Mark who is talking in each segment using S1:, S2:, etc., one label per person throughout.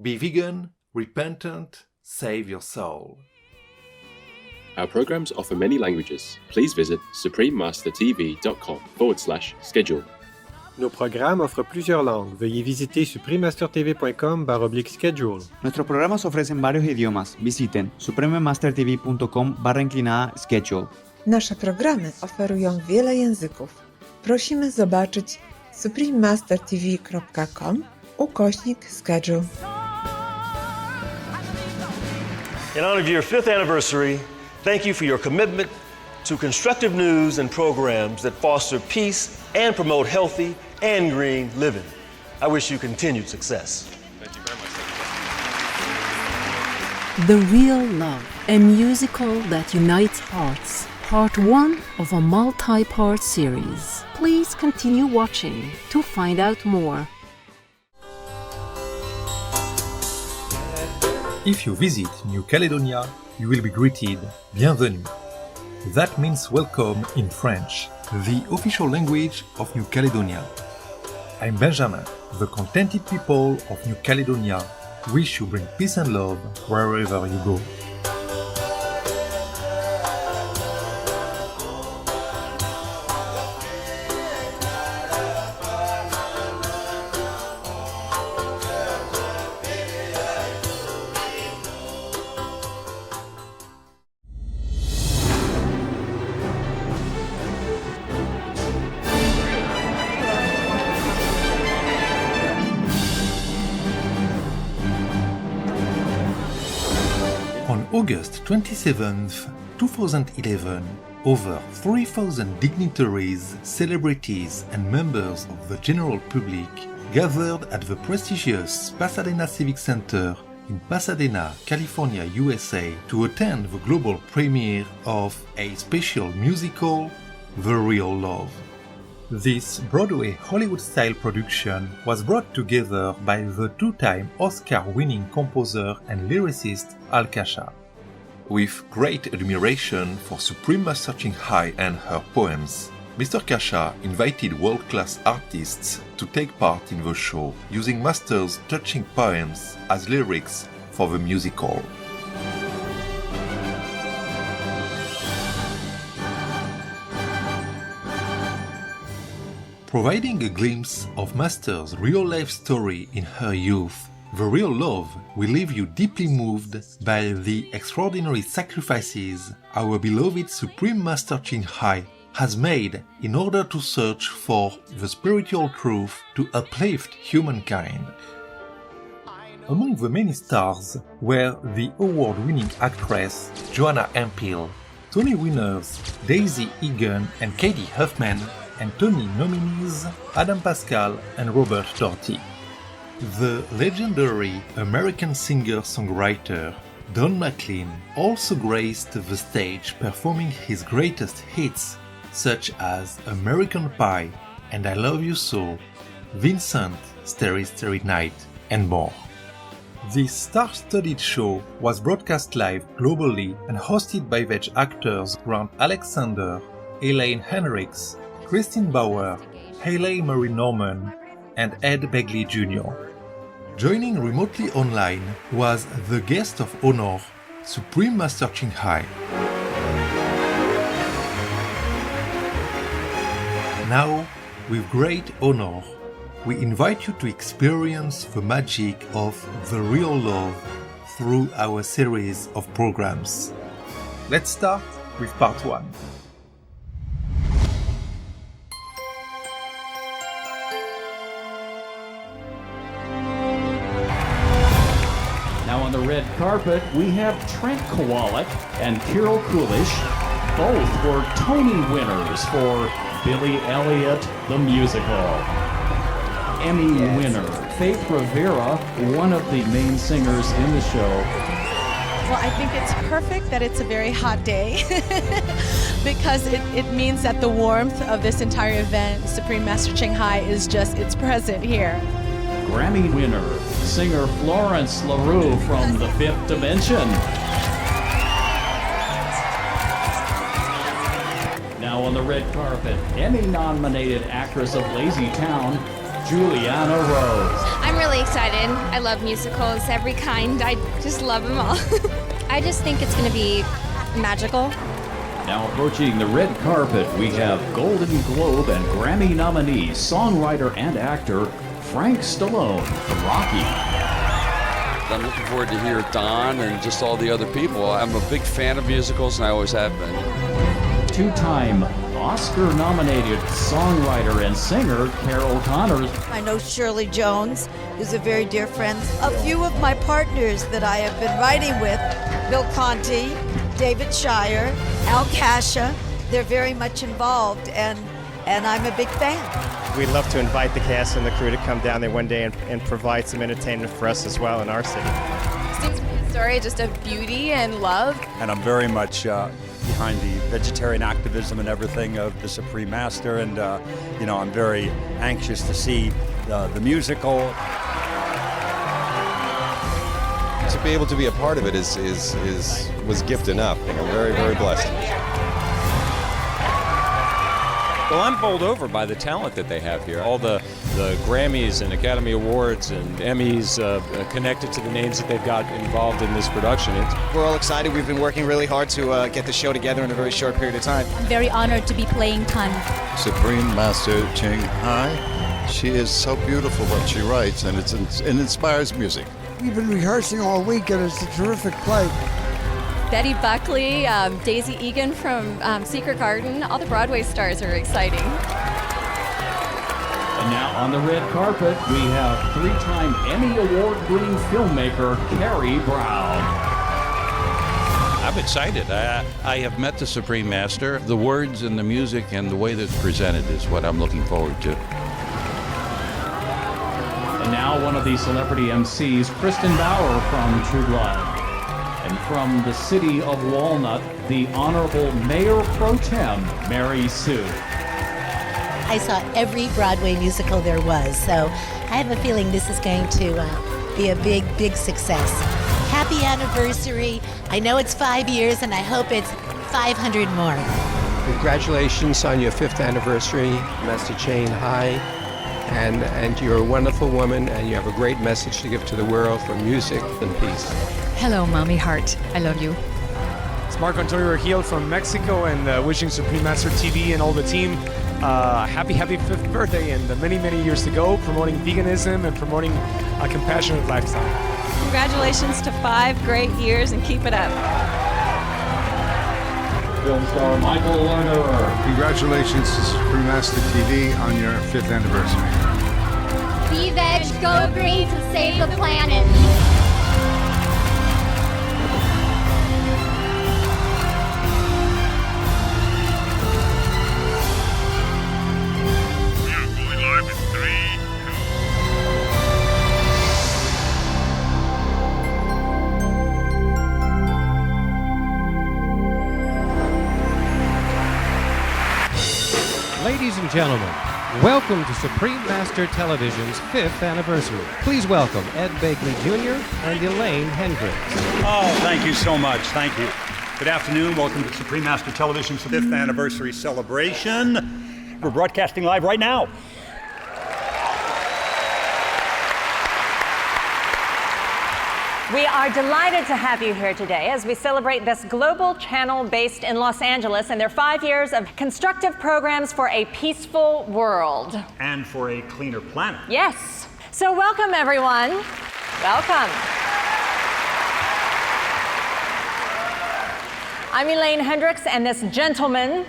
S1: Be vegan, repentant, save your soul.
S2: Our programs offer many languages. Please visit suprememastertv.com/schedule.
S3: Nos programas offrent plusieurs langues. Veuillez visiter suprememastertv.com/schedule.
S4: Nuestros programas ofrecen varios idiomas. Visiten suprememastertv.com/schedule.
S5: Nasze programy oferują wiele języków. Prosimy zobaczyć suprememastertv.com/schedule.
S6: In honor of your 5th anniversary, thank you for your commitment to constructive news and programs that foster peace and promote healthy and green living. I wish you continued success.
S2: Thank you very much.
S7: The Real Love, a musical that unites hearts. Part 1 of a multi-part series. Please continue watching to find out more.
S1: If you visit New Caledonia, you will be greeted Bienvenue. That means welcome in French, the official language of New Caledonia. I'm Benjamin, the contented people of New Caledonia. Wish you bring peace and love wherever you go. On August 27th, 2011, over 3,000 dignitaries, celebrities, and members of the general public gathered at the prestigious Pasadena Civic Center in Pasadena, California, USA, to attend the global premiere of a special musical, The Real Love. This Broadway Hollywood-style production was brought together by the two-time Oscar-winning composer and lyricist Al Kasha. With great admiration for Supreme Master Ching Hai and her poems, Mr. Kasha invited world-class artists to take part in the show, using Master's touching poems as lyrics for the musical. Providing a glimpse of Master's real-life story in her youth, The Real Love will leave you deeply moved by the extraordinary sacrifices our beloved Supreme Master Ching Hai has made in order to search for the spiritual truth to uplift humankind. Among the many stars were the award-winning actress Joanna Empil, Tony winners Daisy Egan and Katie Huffman, and Tony nominees Adam Pascal and Robert Doherty. The legendary American singer-songwriter Don McLean also graced the stage performing his greatest hits such as American Pie and I Love You So, Vincent, Starry Starry Night, and more. This star-studded show was broadcast live globally and hosted by VEG actors Grant Alexander, Elaine Henricks, Christine Bauer, Hayley Marie Norman, and Ed Begley Jr. Joining remotely online was the guest of honor, Supreme Master Ching Hai. Now, with great honor, we invite you to experience the magic of The Real Love through our series of programs. Let's start with part 1.
S8: Now on the red carpet, we have Trent Kowalik and Carol Coolish. Both were Tony winners for Billy Elliot, the musical. Emmy winner, Faith Rivera, one of the main singers in the show.
S9: Well, I think it's perfect that it's a very hot day because it means that the warmth of this entire event, Supreme Master Ching Hai, is just, it's present here.
S8: Grammy winner, singer Florence LaRue from The Fifth Dimension. Now on the red carpet, Emmy-nominated actress of Lazy Town, Juliana Rose.
S10: I'm really excited. I love musicals, every kind. I just love them all. I just think it's going to be magical.
S8: Now approaching the red carpet, we have Golden Globe and Grammy nominee, songwriter and actor Frank Stallone from Rocky.
S11: I'm looking forward to hear Don and just all the other people. I'm a big fan of musicals, and I always have been.
S8: Two-time Oscar-nominated songwriter and singer Carol Connors.
S12: I know Shirley Jones, who's a very dear friend. A few of my partners that I have been writing with, Bill Conti, David Shire, Al Kasha, they're very much involved, and I'm a big fan.
S13: We'd love to invite the cast and the crew to come down there one day and provide some entertainment for us as well in our city.
S10: It seems to be a story just of beauty and love.
S14: And I'm very much behind the vegetarian activism and everything of the Supreme Master, and I'm very anxious to see the musical.
S15: To be able to be a part of it was gift enough. I'm very, very blessed.
S16: Well, I'm bowled over by the talent that they have here. All the Grammys and Academy Awards and Emmys connected to the names that they've got involved in this production.
S17: We're all excited. We've been working really hard to get the show together in a very short period of time.
S18: I'm very honored to be playing Tan.
S19: Supreme Master Ching Hai. She is so beautiful what she writes, and it inspires music.
S20: We've been rehearsing all week, and it's a terrific play.
S10: Betty Buckley, Daisy Egan from Secret Garden. All the Broadway stars are exciting.
S8: And now on the red carpet, we have three-time Emmy Award-winning filmmaker Carrie Brown.
S21: I'm excited. I have met the Supreme Master. The words and the music and the way that's presented is what I'm looking forward to.
S8: And now one of the celebrity MCs, Kristen Bauer from True Blood. And from the city of Walnut, the Honorable Mayor Pro Tem, Mary Sue.
S22: I saw every Broadway musical there was, so I have a feeling this is going to be a big, big success. Happy anniversary. I know it's 5 years, and I hope it's 500 more.
S3: Congratulations on your 5th anniversary, Master Ching Hai. And you're a wonderful woman, and you have a great message to give to the world for music and peace.
S23: Hello, Mommy Heart. I love you.
S24: It's Marco Antonio Regil from Mexico, and wishing Supreme Master TV and all the team happy 5th birthday and many, many years to go, promoting veganism and promoting a compassionate lifestyle.
S9: Congratulations to 5 great years, and keep it up.
S8: Film star Michael Lerner.
S19: Congratulations to Supreme Master TV on your 5th anniversary.
S10: Be veg, go green to save the planet.
S25: Ladies and gentlemen, welcome to Supreme Master Television's 5th anniversary. Please welcome Ed Begley Jr. and Elaine Hendricks.
S26: Oh, thank you so much. Thank you. Good afternoon. Welcome to Supreme Master Television's 5th anniversary celebration. We're broadcasting live right now.
S27: We are delighted to have you here today as we celebrate this global channel based in Los Angeles and their 5 years of constructive programs for a peaceful world.
S26: And for a cleaner planet.
S27: Yes. So welcome, everyone. Welcome. I'm Elaine Hendricks, and this gentleman,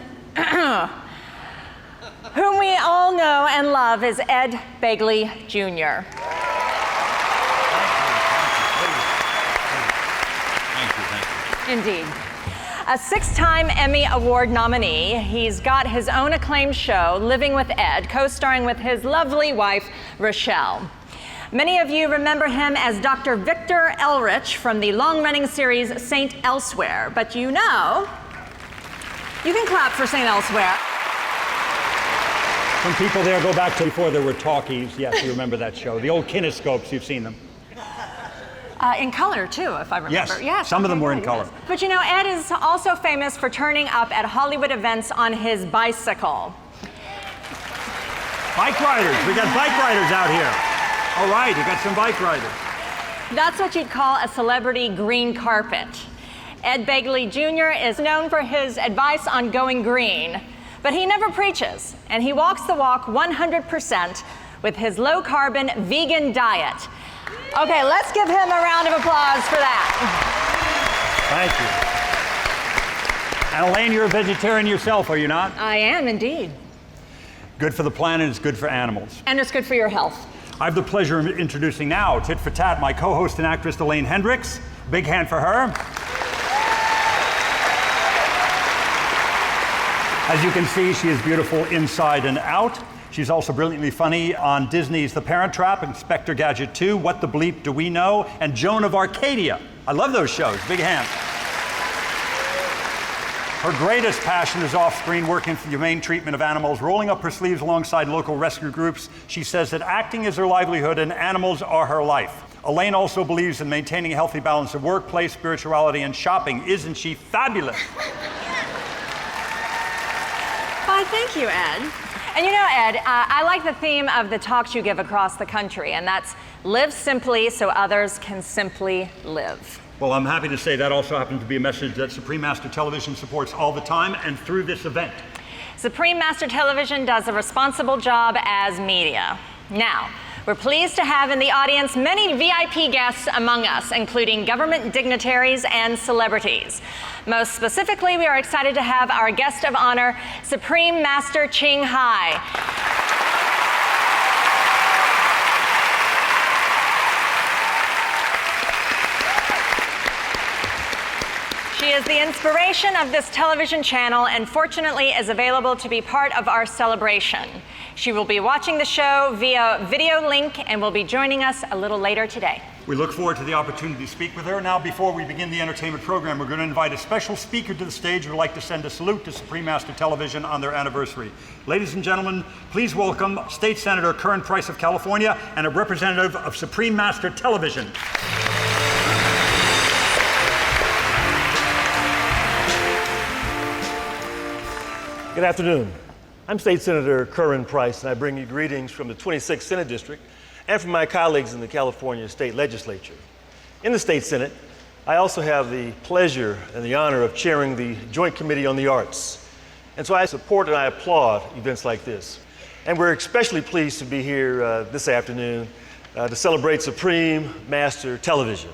S27: whom we all know and love, is Ed Begley Jr. Indeed. A 6-time Emmy Award nominee, he's got his own acclaimed show, Living with Ed, co-starring with his lovely wife, Rochelle. Many of you remember him as Dr. Victor Elrich from the long-running series St. Elsewhere, but you know, you can clap for St. Elsewhere.
S26: Some people there go back to before there were talkies. Yes, you remember that show. The old kinescopes, you've seen them.
S27: In color, too, if I remember.
S26: Yes, some of them were in color.
S27: Yes. But you know, Ed is also famous for turning up at Hollywood events on his bicycle.
S26: Bike riders. We got bike riders out here. All right, you got some bike riders.
S27: That's what you'd call a celebrity green carpet. Ed Begley Jr. is known for his advice on going green, but he never preaches, and he walks the walk 100% with his low-carbon vegan diet. Okay, let's give him a round of applause for that.
S26: Thank you. And Elaine, you're a vegetarian yourself, are you not?
S27: I am indeed.
S26: Good for the planet, it's good for animals.
S27: And it's good for your health.
S26: I have the pleasure of introducing now, tit for tat, my co-host and actress, Elaine Hendricks. Big hand for her. As you can see, she is beautiful inside and out. She's also brilliantly funny on Disney's The Parent Trap, Inspector Gadget 2, What the Bleep Do We Know, and Joan of Arcadia. I love those shows. Big hand. Her greatest passion is off-screen, working for the humane treatment of animals, rolling up her sleeves alongside local rescue groups. She says that acting is her livelihood and animals are her life. Elaine also believes in maintaining a healthy balance of workplace, spirituality, and shopping. Isn't she fabulous?
S27: Why, thank you, Ed. And you know, Ed, I like the theme of the talks you give across the country, and that's live simply so others can simply live.
S26: Well, I'm happy to say that also happens to be a message that Supreme Master Television supports all the time and through this event.
S27: Supreme Master Television does a responsible job as media. Now, we're pleased to have in the audience many VIP guests among us, including government dignitaries and celebrities. Most specifically, we are excited to have our guest of honor, Supreme Master Ching Hai. She is the inspiration of this television channel and fortunately is available to be part of our celebration. She will be watching the show via video link and will be joining us a little later today.
S26: We look forward to the opportunity to speak with her. Now, before we begin the entertainment program, we're going to invite a special speaker to the stage who would like to send a salute to Supreme Master Television on their anniversary. Ladies and gentlemen, please welcome State Senator Curran Price of California and a representative of Supreme Master Television.
S1: Good afternoon. I'm State Senator Curran Price, and I bring you greetings from the 26th Senate District and from my colleagues in the California State Legislature. In the State Senate, I also have the pleasure and the honor of chairing the Joint Committee on the Arts. And so I support and I applaud events like this. And we're especially pleased to be here this afternoon to celebrate Supreme Master Television.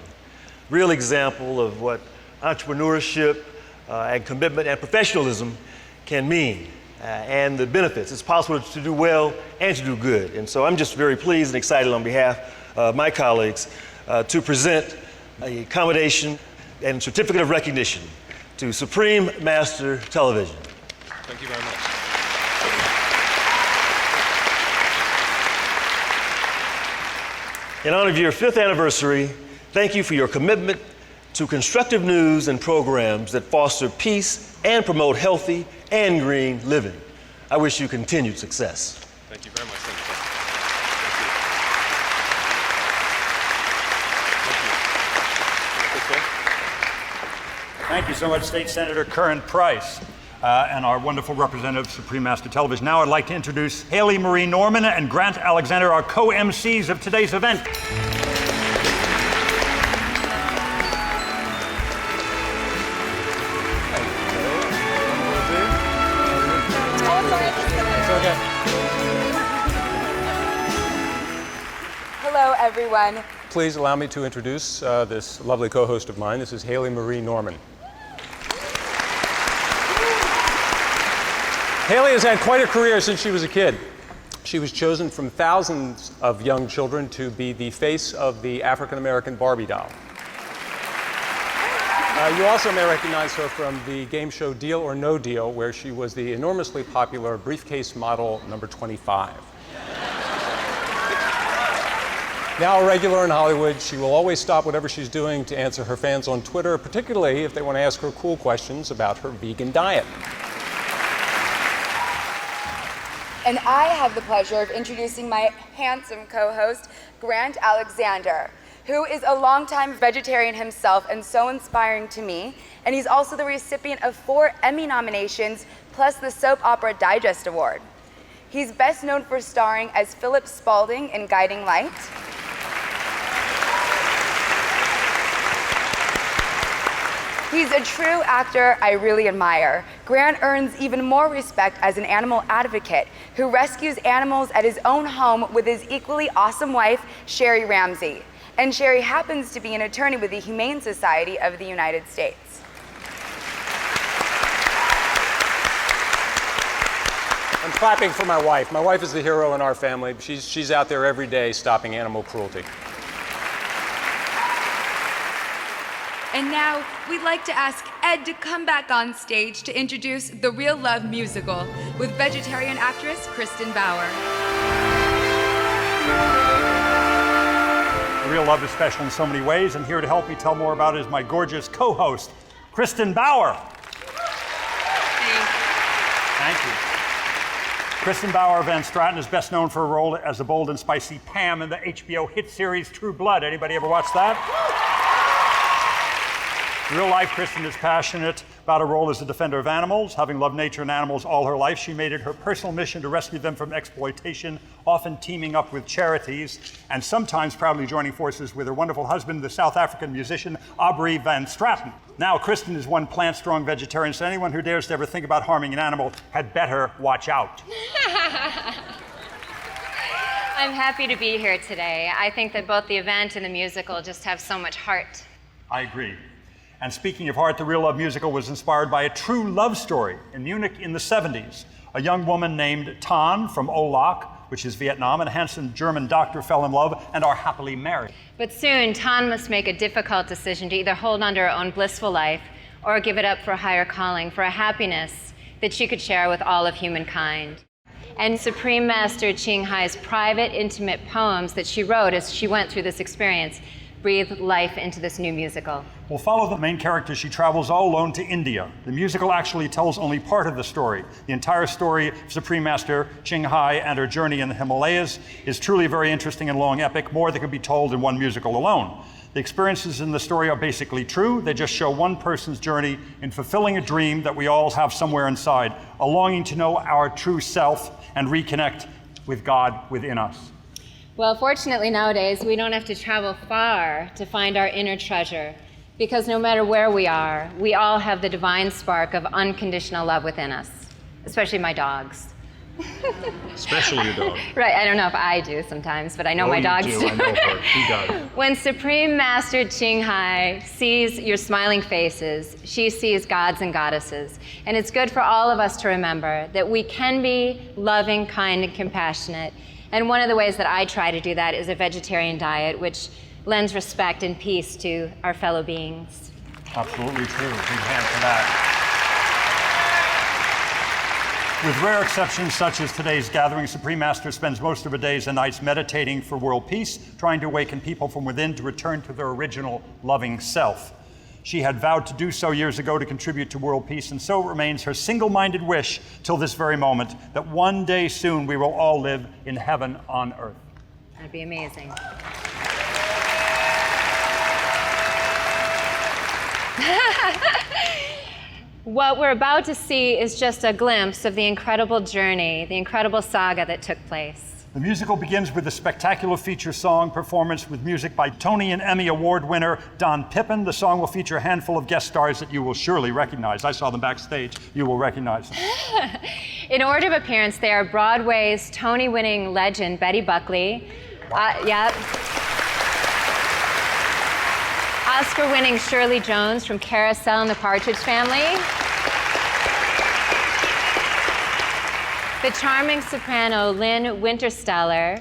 S1: Real example of what entrepreneurship and commitment and professionalism can mean and the benefits. It's possible to do well and to do good. And so I'm just very pleased and excited on behalf of my colleagues to present a commendation and certificate of recognition to Supreme Master Television.
S15: Thank you very much.
S1: In honor of your 5th anniversary, thank you for your commitment to constructive news and programs that foster peace and promote healthy and green living. I wish you continued success.
S15: Thank you very much. Thank you.
S26: Thank you so much, State Senator Curran Price, and our wonderful representative of Supreme Master Television. Now I'd like to introduce Haley Marie Norman and Grant Alexander, our co-MCs of today's event.
S2: Hello, everyone.
S16: Please allow me to introduce this lovely co-host of mine. This is Haley Marie Norman. Haley has had quite a career since she was a kid. She was chosen from thousands of young children to be the face of the African-American Barbie doll. You also may recognize her from the game show Deal or No Deal, where she was the enormously popular briefcase model number 25. Now a regular in Hollywood, she will always stop whatever she's doing to answer her fans on Twitter, particularly if they want to ask her cool questions about her vegan diet.
S2: And I have the pleasure of introducing my handsome co-host, Grant Alexander, who is a longtime vegetarian himself and so inspiring to me. And he's also the recipient of 4 Emmy nominations, plus the Soap Opera Digest Award. He's best known for starring as Philip Spaulding in Guiding Light, He's a true actor I really admire. Grant earns even more respect as an animal advocate who rescues animals at his own home with his equally awesome wife, Sherry Ramsey. And Sherry happens to be an attorney with the Humane Society of the United States.
S4: I'm clapping for my wife. My wife is the hero in our family. She's out there every day stopping animal cruelty.
S2: And now, we'd like to ask Ed to come back on stage to introduce the Real Love musical with vegetarian actress Kristen Bauer.
S26: Real Love is special in so many ways, and here to help me tell more about it is my gorgeous co-host, Kristen Bauer. Thank you. Kristen Bauer Van Straten is best known for a role as the bold and spicy Pam in the HBO hit series True Blood. Anybody ever watch that? In real life, Kristen is passionate about her role as a defender of animals. Having loved nature and animals all her life, she made it her personal mission to rescue them from exploitation, often teaming up with charities, and sometimes proudly joining forces with her wonderful husband, the South African musician Aubrey Van Straten. Now, Kristen is one plant-strong vegetarian, so anyone who dares to ever think about harming an animal had better watch out.
S5: I'm happy to be here today. I think that both the event and the musical just have so much heart.
S26: I agree. And speaking of heart, the Real Love musical was inspired by a true love story in Munich in the 70s. A young woman named Tan from Olac, which is Vietnam, and a handsome German doctor fell in love and are happily married.
S5: But soon, Tan must make a difficult decision to either hold on to her own blissful life or give it up for a higher calling, for a happiness that she could share with all of humankind. And Supreme Master Ching Hai's private, intimate poems that she wrote as she went through this experience breathe life into this new musical.
S26: We'll follow the main character. She travels all alone to India. The musical actually tells only part of the story. The entire story of Supreme Master Ching Hai and her journey in the Himalayas is truly a very interesting and long epic, more that could be told in one musical alone. The experiences in the story are basically true. They just show one person's journey in fulfilling a dream that we all have somewhere inside, a longing to know our true self and reconnect with God within us.
S5: Well, fortunately nowadays, we don't have to travel far to find our inner treasure, because no matter where we are, we all have the divine spark of unconditional love within us, especially my dogs.
S26: Especially your dog.
S5: Right, I don't know if I do sometimes, but I know my dogs do.
S26: I know her. She does.
S5: When Supreme Master Ching Hai sees your smiling faces, she sees gods and goddesses. And it's good for all of us to remember that we can be loving, kind, and compassionate. And one of the ways that I try to do that is a vegetarian diet, which lends respect and peace to our fellow beings.
S26: Absolutely true. Big hand for that. With rare exceptions such as today's gathering, Supreme Master spends most of her days and nights meditating for world peace, trying to awaken people from within to return to their original loving self. She had vowed to do so years ago to contribute to world peace, and so it remains her single-minded wish till this very moment that one day soon we will all live in heaven on earth.
S5: That'd be amazing. What we're about to see is just a glimpse of the incredible journey, the incredible saga that took place.
S26: The musical begins with a spectacular feature song performance with music by Tony and Emmy Award winner Don Pippin. The song will feature a handful of guest stars that you will surely recognize. I saw them backstage. You will recognize them.
S5: In order of appearance, they are Broadway's Tony-winning legend Betty Buckley. Yep. Oscar-winning Shirley Jones from Carousel and the Partridge Family. The charming soprano Lynn Wintersteller.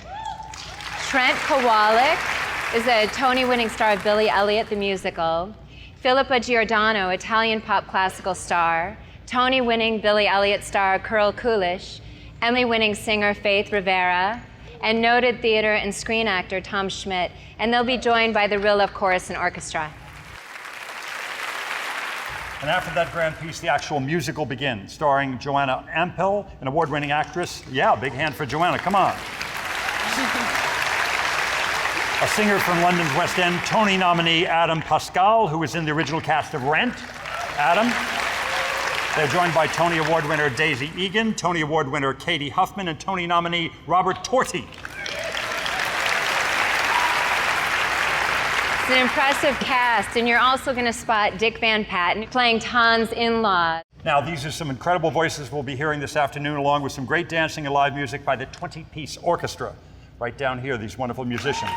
S5: Trent Kowalik is a Tony-winning star of Billy Elliot the Musical. Philippa Giordano, Italian pop classical star. Tony-winning Billy Elliot star Carol Coolish. Emmy-winning singer Faith Rivera. And noted theater and screen actor Tom Schmidt. And they'll be joined by the Real Love Chorus and Orchestra.
S26: And after that grand piece, the actual musical begins, starring Joanna Ampel, an award-winning actress. Yeah, big hand for Joanna, come on. A singer from London's West End, Tony nominee Adam Pascal, who was in the original cast of Rent. Adam. They're joined by Tony Award winner Daisy Egan, Tony Award winner Katie Huffman, and Tony nominee Robert Torti.
S5: It's an impressive cast, and you're also going to spot Dick Van Patten playing Tan's in-law.
S26: Now, these are some incredible voices we'll be hearing this afternoon, along with some great dancing and live music by the 20-piece orchestra. Right down here, these wonderful musicians.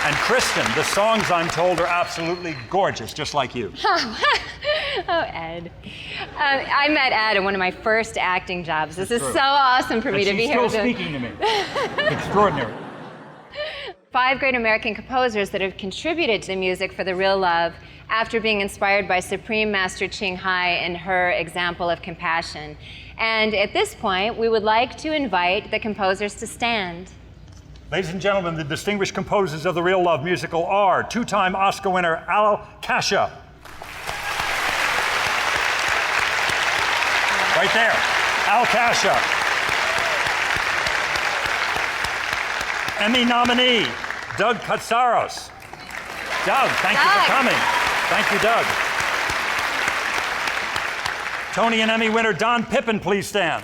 S26: And Kristen, the songs, I'm told, are absolutely gorgeous, just like you.
S5: Oh, Ed. I met Ed at one of my first acting jobs. This is so awesome for me to be here.
S26: She's still speaking to me. Extraordinary.
S5: 5 great American composers that have contributed to the music for The Real Love after being inspired by Supreme Master Ching Hai and her example of compassion. And at this point, we would like to invite the composers to stand.
S26: Ladies and gentlemen, the distinguished composers of The Real Love musical are two-time Oscar winner Al Kasha. Right there, Al Kasha. Emmy nominee, Doug Katsaros. Doug, thank you for coming. Thank you, Doug. Tony and Emmy winner Don Pippin, please stand.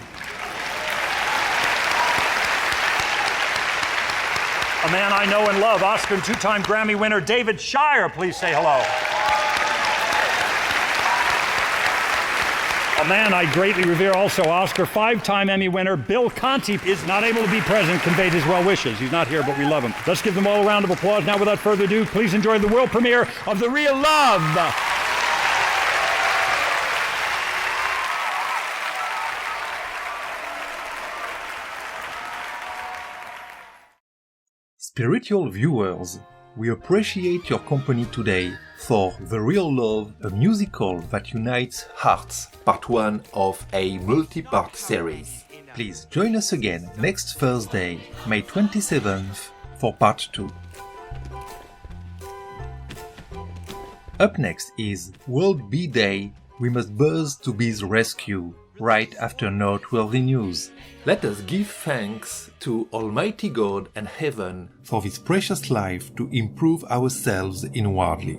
S26: A man I know and love, Oscar and two-time Grammy winner David Shire, please say hello. A man I greatly revere, also Oscar, 5-time Emmy winner Bill Conti is not able to be present, conveyed his well wishes. He's not here, but we love him. Let's give them all a round of applause. Now, without further ado, please enjoy the world premiere of The Real Love.
S6: Spiritual viewers, we appreciate your company today for The Real Love, a musical that unites hearts, part 1 of a multi-part series. Please join us again next Thursday, May 27th, for part 2. Up next is World Bee Day, We Must Buzz to Bee's Rescue, right after noteworthy news. Let us give thanks to Almighty God and Heaven for this precious life to improve ourselves inwardly.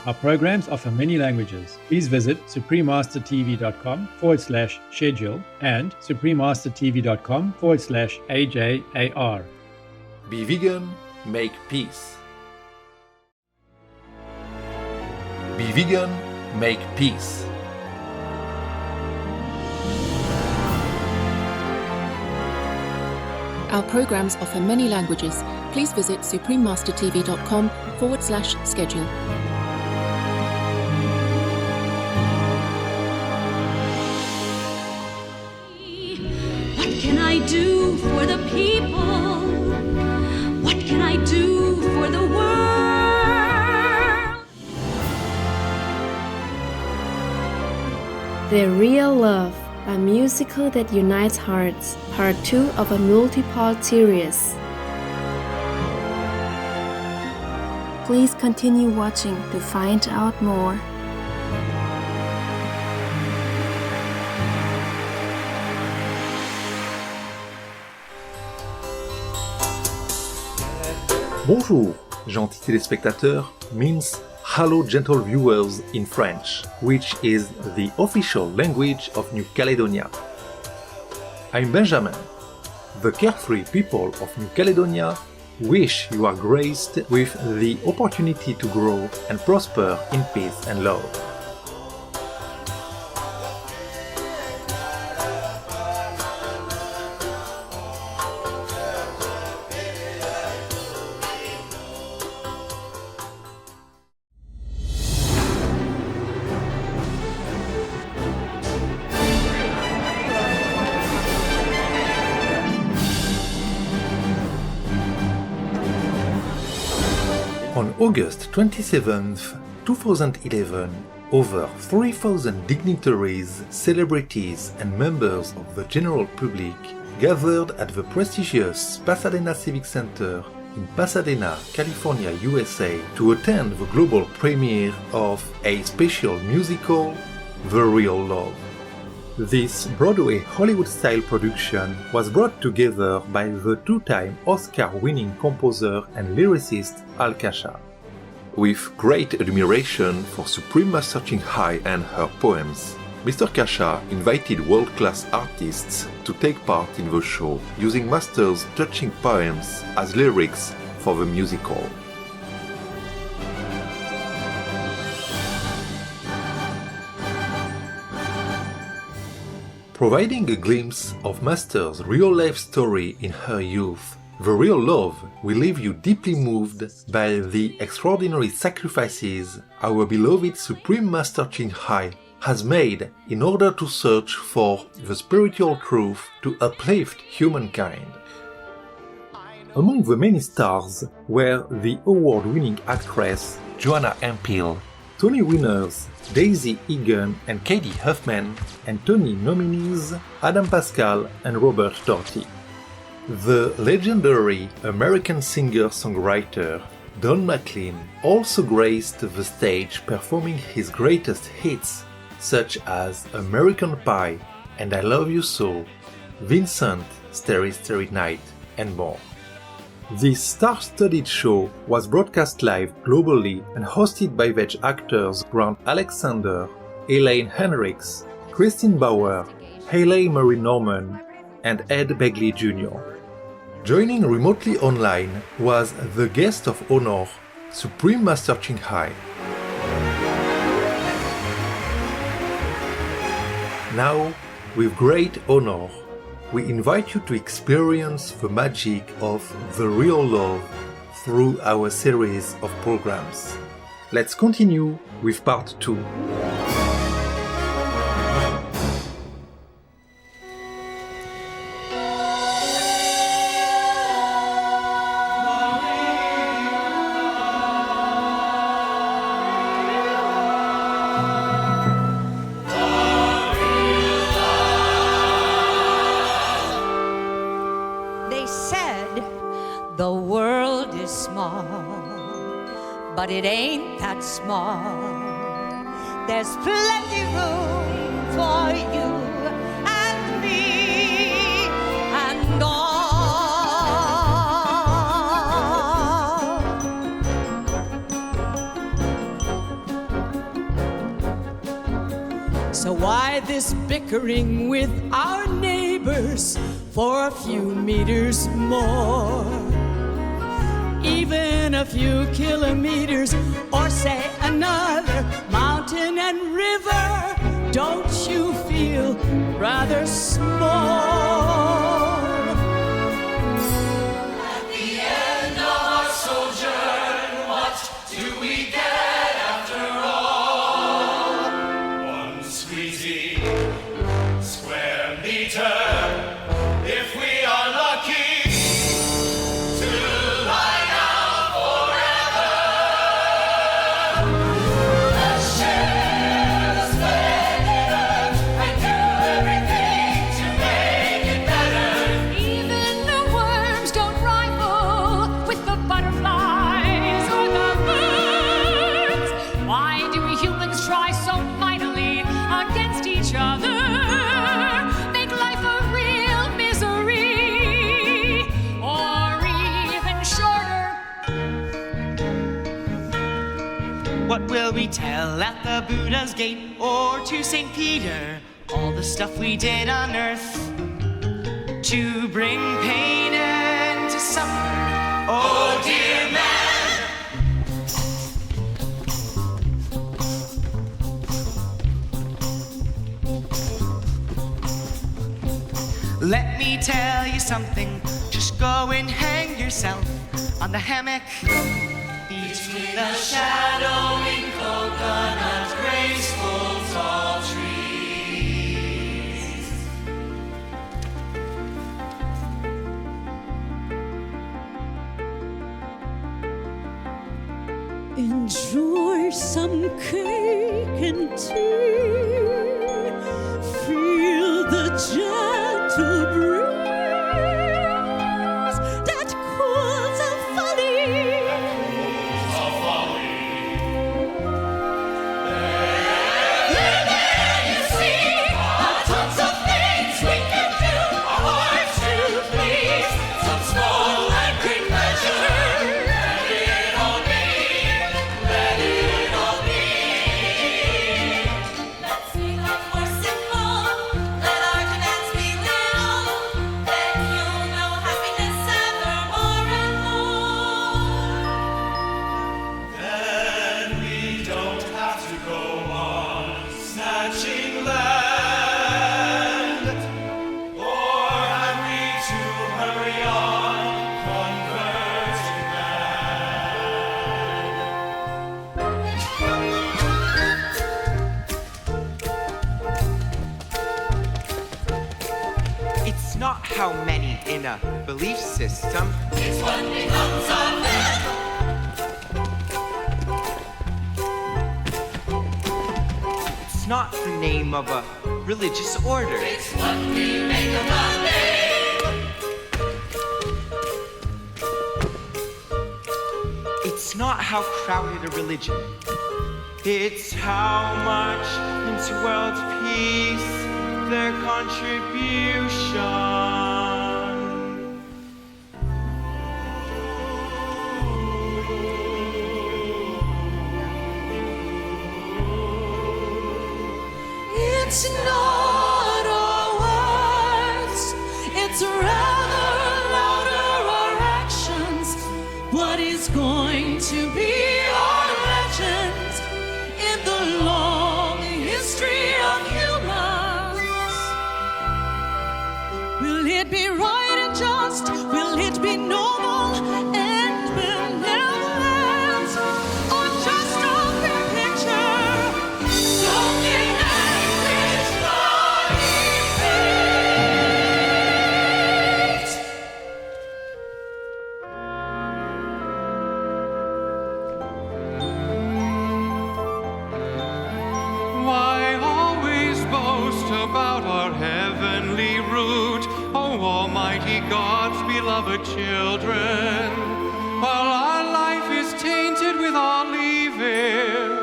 S7: Our programs offer many languages. Please visit suprememastertv.com/schedule and suprememastertv.com/AJAR.
S6: Be vegan, make peace. Be vegan, make peace.
S11: Our programs offer many languages. Please visit suprememastertv.com/schedule.
S18: What can I do for the people? What can I do for the world?
S12: The Real Love, a musical that unites hearts, part 2 of a multi-part series. Please continue watching to find out more.
S6: Bonjour, gentils téléspectateurs, means hello gentle viewers in French, which is the official language of New Caledonia. I'm Benjamin. The carefree people of New Caledonia wish you are graced with the opportunity to grow and prosper in peace and love. On August 27th, 2011, over 3,000 dignitaries, celebrities, and members of the general public gathered at the prestigious Pasadena Civic Center in Pasadena, California, USA, to attend the global premiere of a special musical, The Real Love. This Broadway Hollywood-style production was brought together by the two-time Oscar-winning composer and lyricist Al Kasha. With great admiration for Supreme Master Ching Hai and her poems, Mr. Kasha invited world-class artists to take part in the show, using Master's touching poems as lyrics for the musical. Providing a glimpse of Master's real-life story in her youth, The Real Love will leave you deeply moved by the extraordinary sacrifices our beloved Supreme Master Ching Hai has made in order to search for the spiritual truth to uplift humankind. Among the many stars were the award-winning actress Joanna Empil, Tony winners Daisy Egan and Katie Huffman, and Tony nominees Adam Pascal and Robert Doherty. The legendary American singer-songwriter Don McLean also graced the stage performing his greatest hits such as American Pie and I Love You So, Vincent, Starry Starry Night, and more. This star-studded show was broadcast live globally and hosted by Veg actors Grant Alexander, Elaine Henricks, Christine Bauer, Haley Marie Norman, and Ed Begley Jr. Joining remotely online was the guest of honor, Supreme Master Ching Hai. Now, with great honor, we invite you to experience the magic of The Real Love through our series of programs. Let's continue with part 2.
S18: The world is small, but it ain't that small. There's plenty room for you and me and all. So why this bickering with our neighbors for a few meters more? Even a few kilometers, or say another mountain and river, don't you feel rather small?
S3: At the end of our sojourn, what do we get after all? One squeezy square meter, if we are lucky.
S13: What will we tell at the Buddha's gate or to St. Peter? All the stuff we did on earth to bring pain and to suffer. Oh dear man. Let me tell you something. Just go and hang yourself on the hammock. Between the shadowing coconut, graceful tall trees.
S18: Enjoy some cake and tea. Feel the gentle breeze that cools a folly.
S3: Let's sing up for
S14: how many in a belief system.
S3: It's what becomes of them.
S14: It's not the name of a religious order.
S3: It's what we make of the name.
S14: It's not how crowded a religion. It's how much into world peace their contribution.
S18: It's not our words, it's rather louder our actions. What is going to be our legend in the long history of humans? Will it be right and just? Will it be noble and benevolent? Or just a fair picture? Something that is not effect.
S17: Why always boast about our heavenly root, oh Almighty God's beloved children, while our life is tainted with all evil,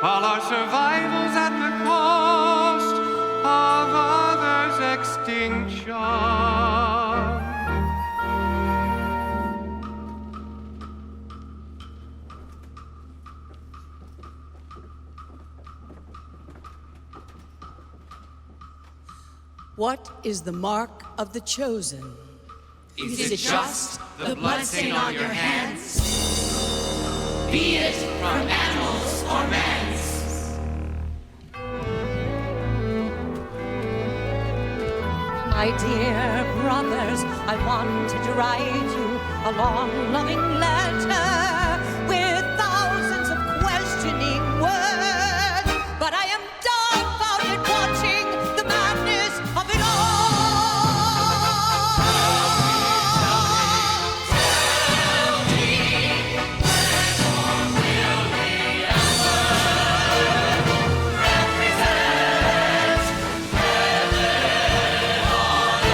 S17: while our survival's at the cost of others' extinction.
S18: What is the mark of the chosen?
S3: Is it just the bloodstain on your hands? Be it from animals or man's.
S18: My dear brothers, I wanted to write you a long, loving letter with thousands of questioning words, but I am dumbfounded watching the madness of it all.
S3: Tell me, when or will we ever represent heaven on earth?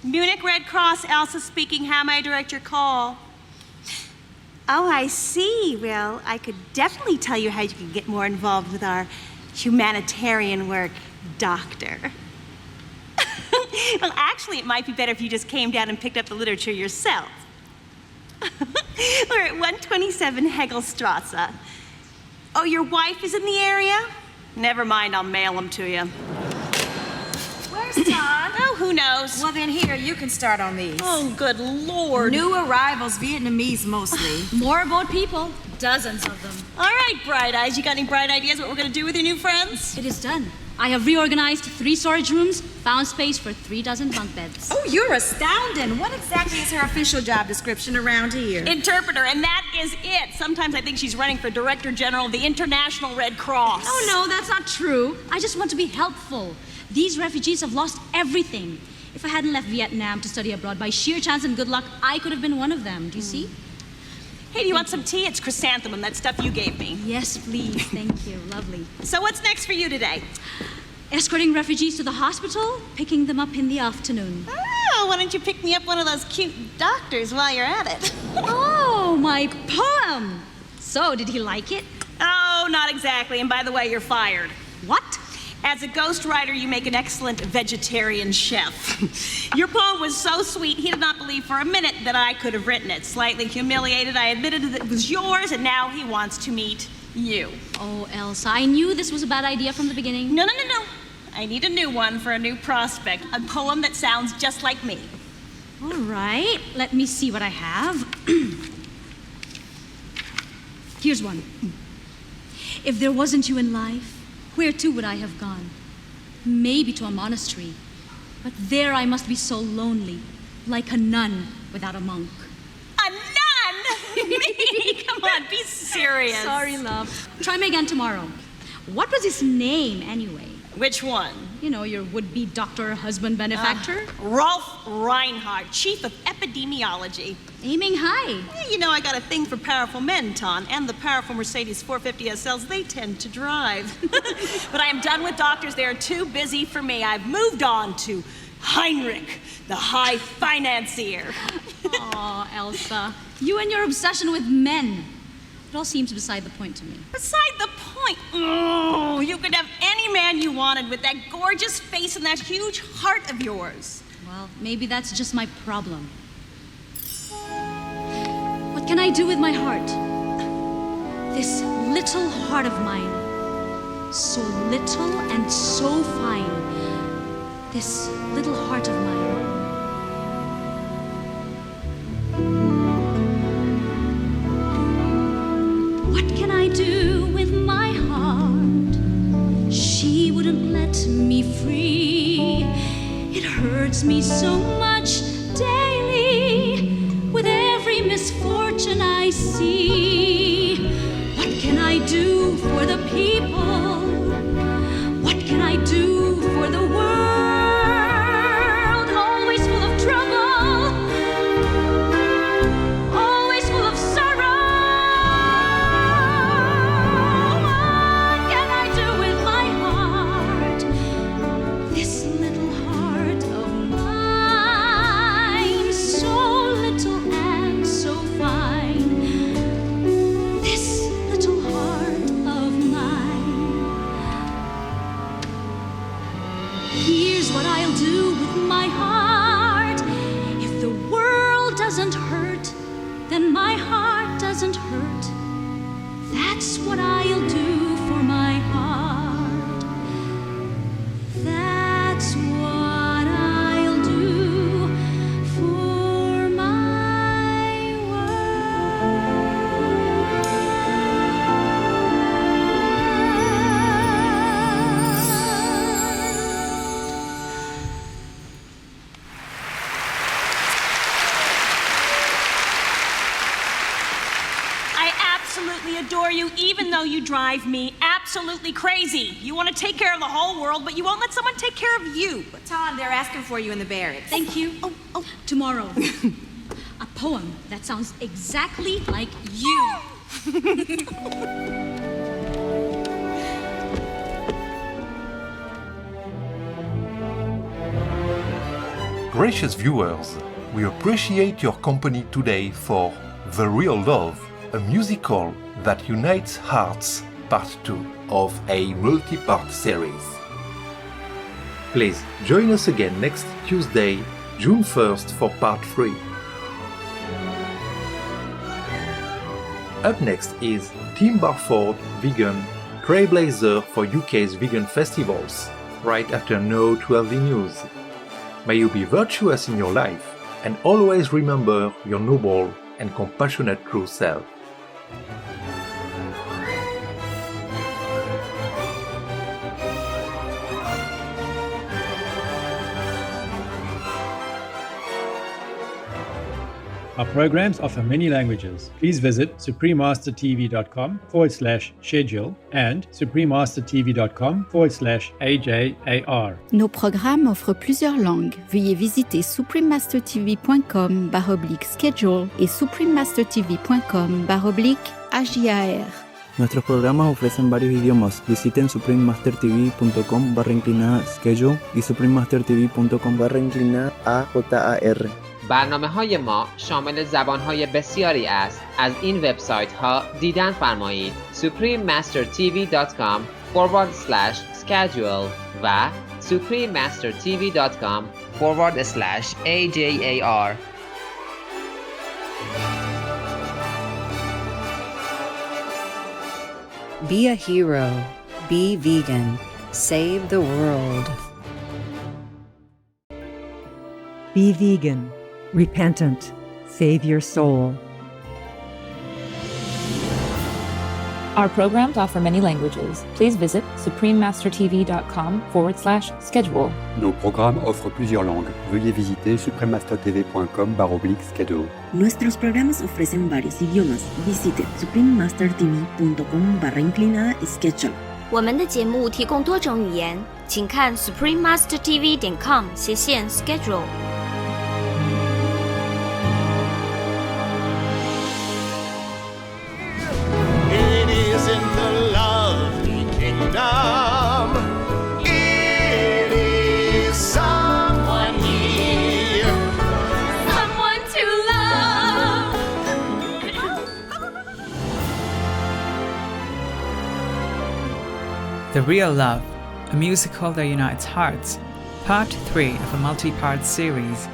S8: Munich Red Cross, Elsa speaking. How may I direct your call? Oh, I see. Well, I could definitely tell you how you can get more involved with our humanitarian work, Doctor. Well, actually, it might be better if you just came down and picked up the literature yourself. We're at 127 Hegelstrasse. Oh, your wife is in the area? Never mind, I'll mail them to you.
S9: Where's Todd?
S8: Oh, who knows?
S9: Well, then here, you can start on these.
S8: Oh, good Lord.
S9: New arrivals, Vietnamese mostly.
S10: More aboard people, dozens of them.
S8: All right, Bright Eyes, you got any bright ideas what we're going to do with your new friends?
S10: It is done. I have reorganized 3 storage rooms, found space for 3 dozen bunk beds.
S9: Oh, you're astounding. What exactly is her official job description around here?
S8: Interpreter, and that is it. Sometimes I think she's running for Director General of the International Red Cross.
S10: Oh, no, that's not true. I just want to be helpful. These refugees have lost everything. If I hadn't left Vietnam to study abroad, by sheer chance and good luck, I could have been one of them. Do you see?
S8: Hey, do you want some tea? It's chrysanthemum, that stuff you gave me.
S10: Yes, please. Thank you. Lovely.
S8: So what's next for you today?
S10: Escorting refugees to the hospital, picking them up in the afternoon.
S8: Oh, why don't you pick me up one of those cute doctors while you're at it?
S10: Oh, my poem! So, did he like it?
S8: Oh, not exactly. And by the way, you're fired.
S10: What?
S8: As a ghostwriter, you make an excellent vegetarian chef. Your poem was so sweet, he did not believe for a minute that I could have written it. Slightly humiliated, I admitted that it was yours, and now he wants to meet you.
S10: Oh, Elsa, I knew this was a bad idea from the beginning.
S8: No. I need a new one for a new prospect. A poem that sounds just like me.
S10: All right, let me see what I have. Here's one. If there wasn't you in life, where to would I have gone? Maybe to a monastery, but there I must be so lonely, like a nun without a monk.
S8: A nun? Me? Come on, be serious.
S10: Sorry, love. Try me again tomorrow. What was his name, anyway?
S8: Which one?
S10: You know, your would-be doctor, husband, benefactor.
S8: Rolf Reinhardt, chief of epidemiology.
S10: Aiming high.
S8: Yeah, you know, I got a thing for powerful men, Ton, and the powerful Mercedes 450 SLs they tend to drive. But I am done with doctors. They are too busy for me. I've moved on to Heinrich, the high financier.
S10: Aw, Elsa. You and your obsession with men. It all seems beside the point to me.
S8: Beside the point? Oh, you could have any man you wanted with that gorgeous face and that huge heart of yours.
S10: Well, maybe that's just my problem. What can I do with my heart? This little heart of mine. So little and so fine. This little heart of mine. What can I do with my heart? She wouldn't let me free. It hurts me so much daily with every misfortune I see. What can I do for the people? What can I do for the world? Always full of trouble, always full of sorrow. What can I do with my heart? This little heart of mine, so little and so fine. This little heart of mine. Here's what I'll do with my heart. If the world doesn't hurt, then my heart doesn't hurt. That's what I'll do for my heart. That's what I'll do for my
S8: I absolutely adore you, even though you drive me absolutely crazy. You want to take care of the whole world, but you won't let someone take care of you.
S9: Tom, they're asking for you in the barracks.
S10: Thank you. Tomorrow. A poem that sounds exactly like you.
S6: Gracious viewers, we appreciate your company today for The Real Love, a musical that unites hearts, part 2 of a multi-part series. Please join us again next Tuesday, June 1st for part 3. Up next is Tim Barford, vegan, trailblazer for UK's vegan festivals, right after No 12 News. May you be virtuous in your life and always remember your noble and compassionate true self.
S7: Our programs offer many languages. Please visit suprememastertv.com/schedule and suprememastertv.com/AJAR.
S19: Nos programmes offrent plusieurs langues. Veuillez visiter suprememastertv.com/schedule et suprememastertv.com/AJAR.
S20: Nuestros programas ofrecen varios idiomas. Visiten suprememastertv.com/schedule y suprememastertv.com/AJAR.
S21: برنامه‌های ما شامل زبان‌های بسیاری است. از این وبسایت‌ها دیدن فرمایید: suprememastertv.com/schedule و suprememastertv.com/AJAR.
S22: Be a hero. Be vegan. Save the world.
S23: Be vegan. Repentant. Save your soul.
S11: Our programs offer many languages. Please visit suprememastertv.com/schedule.
S24: Nos programmes offrent plusieurs langues. Veuillez visiter suprememastertv.com/schedule.
S25: Nuestros programas ofrecen varios idiomas. Visite suprememastertv.com/schedule.
S10: 我们的节目提供多种语言，请看 suprememastertv.com/schedule。It
S3: is someone near, someone to love.
S28: The Real Love, a musical that unites hearts, part 3 of a multi-part series.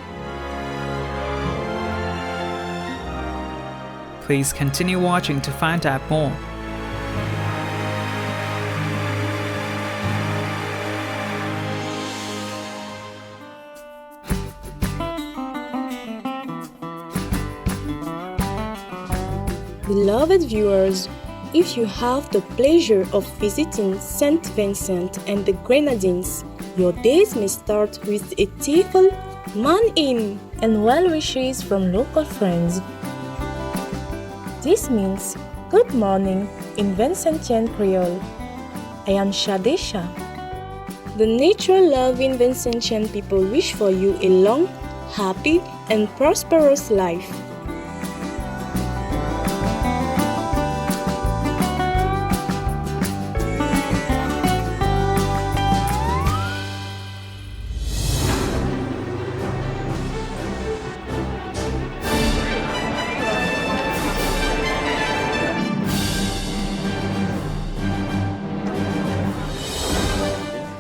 S28: Please continue watching to find out more.
S12: Beloved viewers, if you have the pleasure of visiting St. Vincent and the Grenadines, your days may start with a tearful "Man in" and well wishes from local friends. This means good morning in Vincentian Creole. I am Shadesha. The nature-loving Vincentian people wish for you a long, happy, and prosperous life.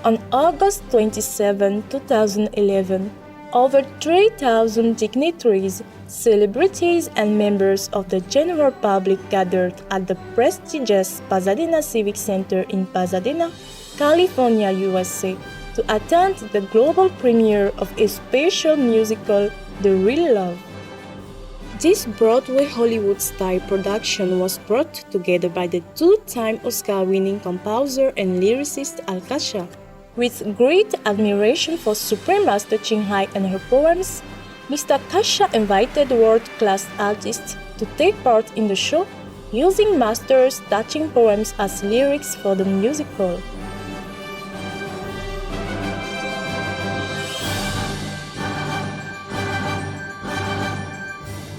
S12: On August 27, 2011, over 3,000 dignitaries, celebrities, and members of the general public gathered at the prestigious Pasadena Civic Center in Pasadena, California, USA, to attend the global premiere of a special musical, The Real Love. This Broadway Hollywood-style production was brought together by the two-time Oscar-winning composer and lyricist Al Kasha. With great admiration for Supreme Master Qinghai and her poems, Mr. Kasha invited world-class artists to take part in the show, using Master's touching poems as lyrics for the musical.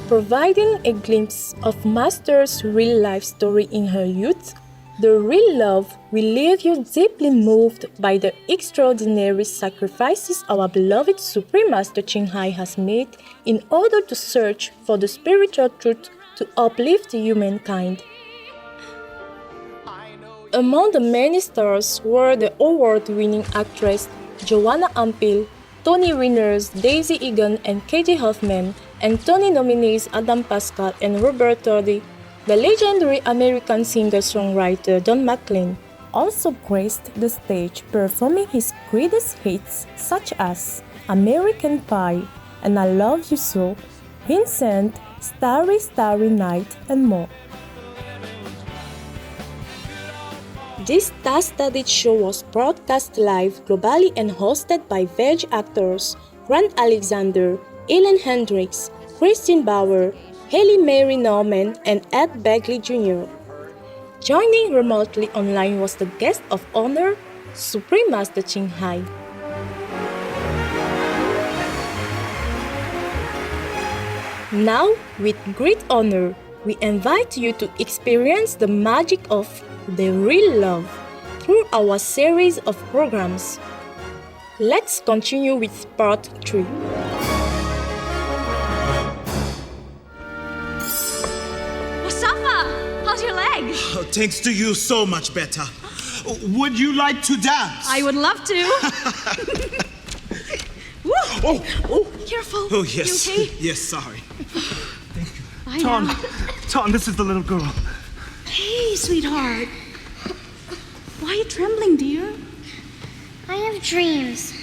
S12: Providing a glimpse of Master's real-life story in her youth, The Real Love will leave you deeply moved by the extraordinary sacrifices our beloved Supreme Master清海has made in order to search for the spiritual truth to uplift humankind. Among the many stars were the award-winning actress Joanna Ampil, Tony winners Daisy Egan and Katie Hoffman, and Tony nominees Adam Pascal and Robert Tordy. The legendary American singer-songwriter Don McLean also graced the stage, performing his greatest hits such as American Pie and I Love You So, Vincent, Starry Starry Night, and more. This star-studded show was broadcast live globally and hosted by Veg actors Grant Alexander, Ellen Hendricks, Christine Bauer, Haley Mary Norman, and Ed Begley Jr. Joining remotely online was the guest of honor, Supreme Master清海. Now, with great honor, we invite you to experience the magic of the real love through our series of programs. Let's continue with part 3.
S8: Wasafa, how's your leg?
S1: Oh, thanks to you, so much better. Would you like to dance?
S8: I would love to.
S1: Oh,
S8: careful.
S1: Oh, yes.
S8: You okay?
S1: Yes, sorry.
S8: I
S1: Tom,
S8: know.
S1: Tom, this is the little girl.
S8: Hey, sweetheart. Why are you trembling, dear?
S2: I have dreams.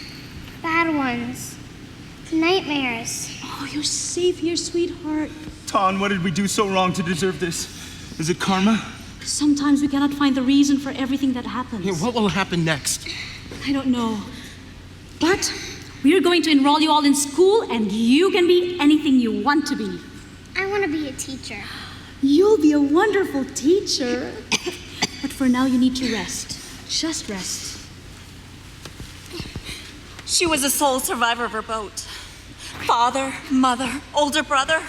S2: Bad ones. Nightmares.
S8: Oh, you're safe here, sweetheart.
S1: Tom, what did we do so wrong to deserve this? Is it karma?
S8: Sometimes we cannot find the reason for everything that happens.
S1: Yeah, what will happen next?
S8: I don't know. But we are going to enroll you all in school, and you can be anything you want to be.
S2: I want to be a teacher.
S8: You'll be a wonderful teacher. But for now, you need to rest. Just rest.
S4: She was a sole survivor of her boat. Father, mother, older brother,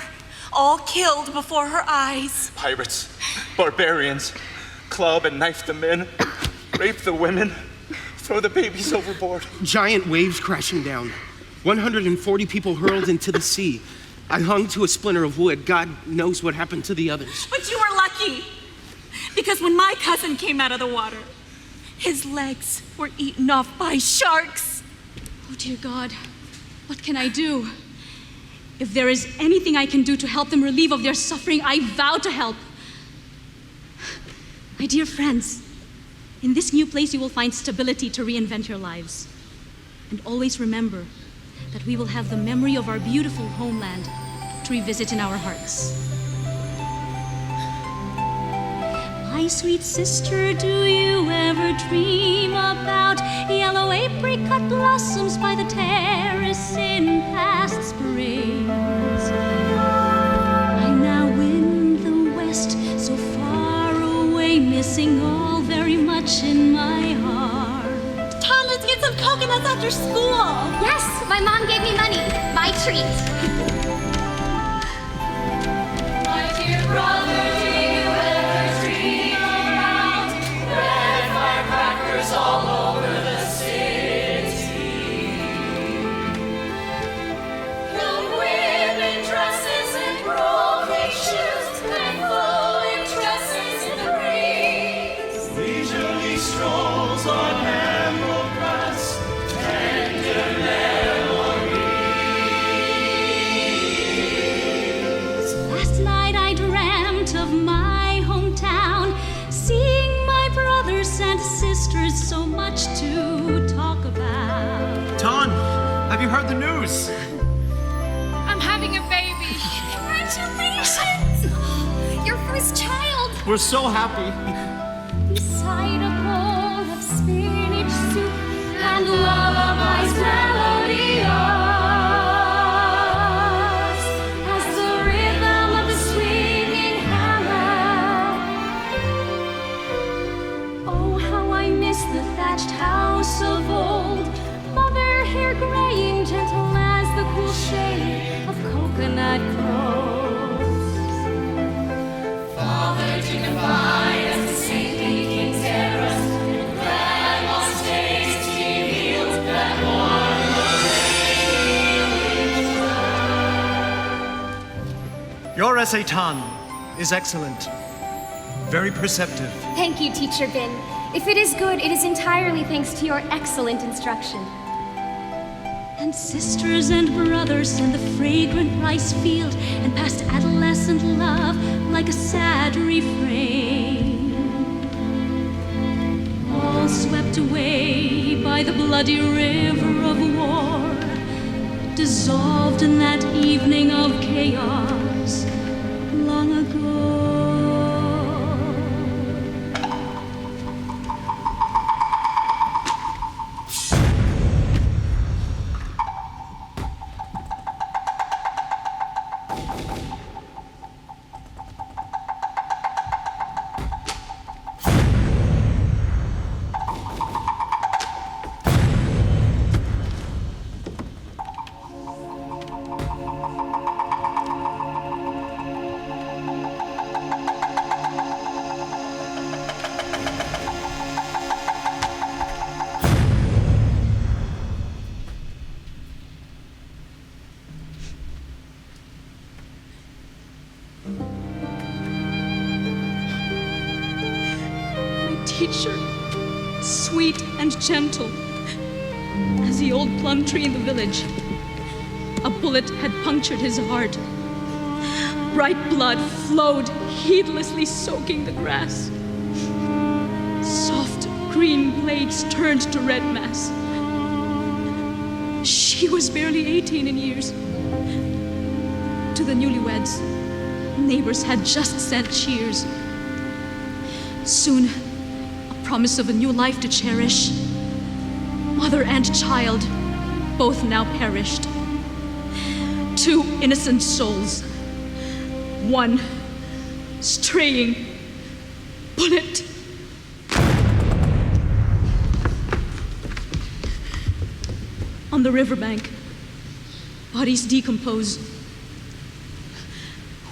S4: all killed before her eyes.
S14: Pirates, barbarians, club and knife the men, rape the women, throw the babies overboard.
S5: Giant waves crashing down. 140 people hurled into the sea. I hung to a splinter of wood. God knows what happened to the others.
S4: But you were lucky. Because when my cousin came out of the water, his legs were eaten off by sharks.
S8: Oh, dear God. What can I do? If there is anything I can do to help them relieve of their suffering, I vow to help. My dear friends, in this new place you will find stability to reinvent your lives. And always remember that we will have the memory of our beautiful homeland to revisit in our hearts. My sweet sister, do you ever dream about yellow apricot blossoms by the terrace in past springs? I now in the west, so far away, missing all very much in my heart.
S4: Tom, let's get some coconuts after school.
S2: Yes, my mom gave me money. My treat.
S3: My dear brother, do you ever dream about red firecrackers all over the city? Young women dresses and rolling shoes and flowing tresses in the breeze.
S1: Leisurely strolls on emerald grass, tender memories.
S10: Last night I dreamt of my hometown, seeing my brothers and sisters, so much to talk about.
S1: Tom, have you heard the news?
S2: I'm having a baby. Congratulations! Your first child.
S1: We're so happy.
S10: Beside a bowl of spinach soup and lullabies melodious, as the rhythm of the swinging hammer. Oh, how I miss the thatched house of old, mother hair graying gentle as the cool shade of coconut groves.
S3: Father dignified as the saintly king
S1: essay, Tan, is excellent. Very perceptive.
S2: Thank you, Teacher Bin. If it is good, it is entirely thanks to your excellent instruction.
S10: And sisters and brothers in the fragrant rice field, and past adolescent love like a sad refrain. All swept away by the bloody river of war, dissolved in that evening of chaos long ago. Teacher, sweet and gentle as the old plum tree in the village. A bullet had punctured his heart. Bright blood flowed, heedlessly soaking the grass. Soft green blades turned to red mass. She was barely 18 in years. To the newlyweds, neighbors had just sent cheers. Soon, promise of a new life to cherish. Mother and child, both now perished. Two innocent souls, one straying bullet. On the riverbank, bodies decompose.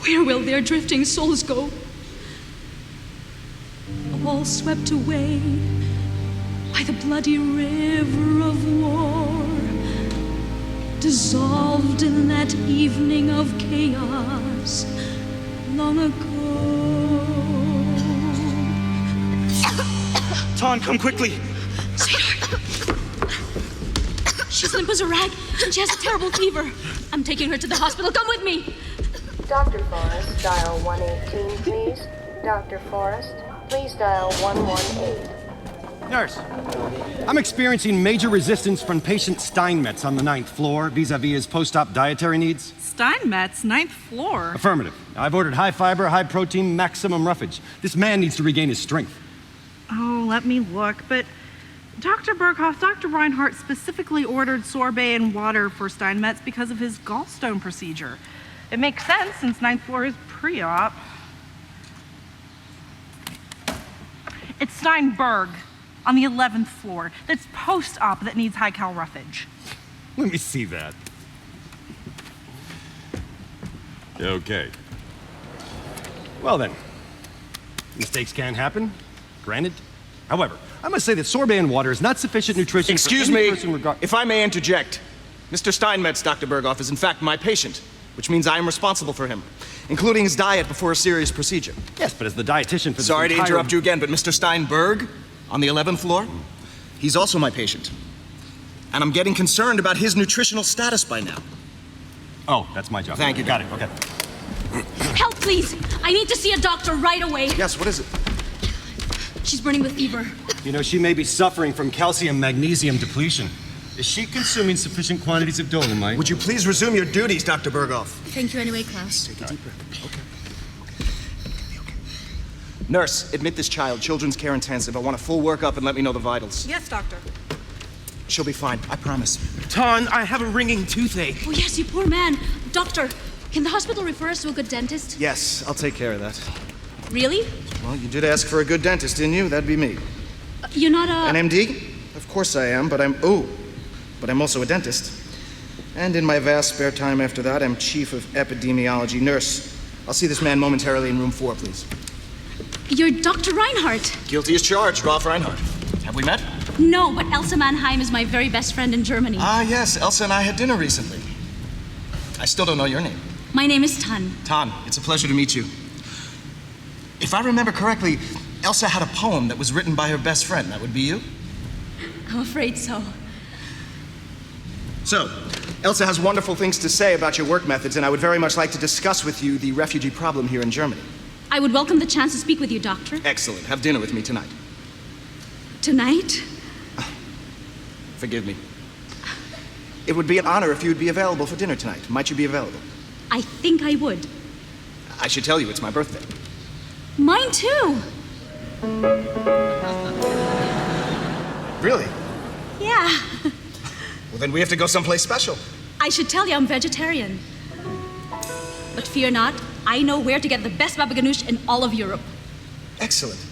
S10: Where will their drifting souls go? All swept away by the bloody river of war, dissolved in that evening of chaos long ago.
S1: Tan, come quickly.
S10: Sweetheart, she's limp as a rag and she has a terrible fever. I'm taking her to the hospital. Come with me.
S9: Dr. Forrest, dial 118, please. Dr. Forrest, please dial 118.
S13: Nurse, I'm experiencing major resistance from patient Steinmetz on the 9th floor vis-a-vis his post-op dietary needs.
S15: Steinmetz, 9th floor?
S13: Affirmative. I've ordered high fiber, high protein, maximum roughage. This man needs to regain his strength.
S15: Oh, let me look, but Dr. Berghoff, Dr. Reinhardt specifically ordered sorbet and water for Steinmetz because of his gallstone procedure. It makes sense since 9th floor is pre-op. It's Steinberg on the 11th floor. That's post-op that needs high-cal roughage.
S13: Let me see that. Okay. Well then, mistakes can happen, granted. However, I must say that sorbet and water is not sufficient nutrition
S16: Excuse
S13: for any
S16: me,
S13: person
S16: if I may interject. Mr. Steinmetz, Dr. Berghoff, is in fact my patient, which means I am responsible for him, including his diet before a serious procedure.
S13: Yes, but as the dietitian for this
S16: Sorry
S13: entire...
S16: to interrupt you again, but Mr. Steinberg, on the 11th floor, he's also my patient. And I'm getting concerned about his nutritional status by now.
S13: Oh, that's my job.
S16: Thank you.
S13: Got it, okay.
S10: Help, please. I need to see a doctor right away.
S16: Yes, what is it?
S10: She's burning with fever.
S13: You know, she may be suffering from calcium-magnesium depletion. Is she consuming sufficient quantities of dolomite?
S16: Would you please resume your duties, Dr. Berghoff?
S10: Thank you anyway, Klaus.
S16: Take a deep breath. Okay. Nurse, admit this child, children's care intensive. I want a full workup and let me know the vitals.
S15: Yes, doctor.
S16: She'll be fine, I promise.
S5: Ton, I have a ringing toothache.
S10: Oh, yes, you poor man. Doctor, can the hospital refer us to a good dentist?
S16: Yes, I'll take care of that.
S10: Really?
S16: Well, you did ask for a good dentist, didn't you? That'd be me.
S10: You're not a...
S16: An MD? Of course I am, but I'm also a dentist. And in my vast spare time after that, I'm chief of epidemiology. Nurse, I'll see this man momentarily in room 4, please.
S10: You're Dr. Reinhardt.
S16: Guilty as charged, Ralph Reinhardt. Have we met?
S10: No, but Elsa Mannheim is my very best friend in Germany.
S16: Ah, yes, Elsa and I had dinner recently. I still don't know your name.
S10: My name is Tan.
S16: Tan, it's a pleasure to meet you. If I remember correctly, Elsa had a poem that was written by her best friend. That would be you?
S10: I'm afraid so.
S16: So, Elsa has wonderful things to say about your work methods, and I would very much like to discuss with you the refugee problem here in Germany.
S10: I would welcome the chance to speak with you, Doctor.
S16: Excellent. Have dinner with me tonight.
S10: Tonight?
S16: Forgive me. It would be an honor if you would be available for dinner tonight. Might you be available?
S10: I think I would.
S16: I should tell you, it's my birthday.
S10: Mine too.
S16: Really?
S10: Yeah.
S16: Well, then we have to go someplace special.
S10: I should tell you I'm vegetarian. But fear not, I know where to get the best baba ganoush in all of Europe.
S16: Excellent.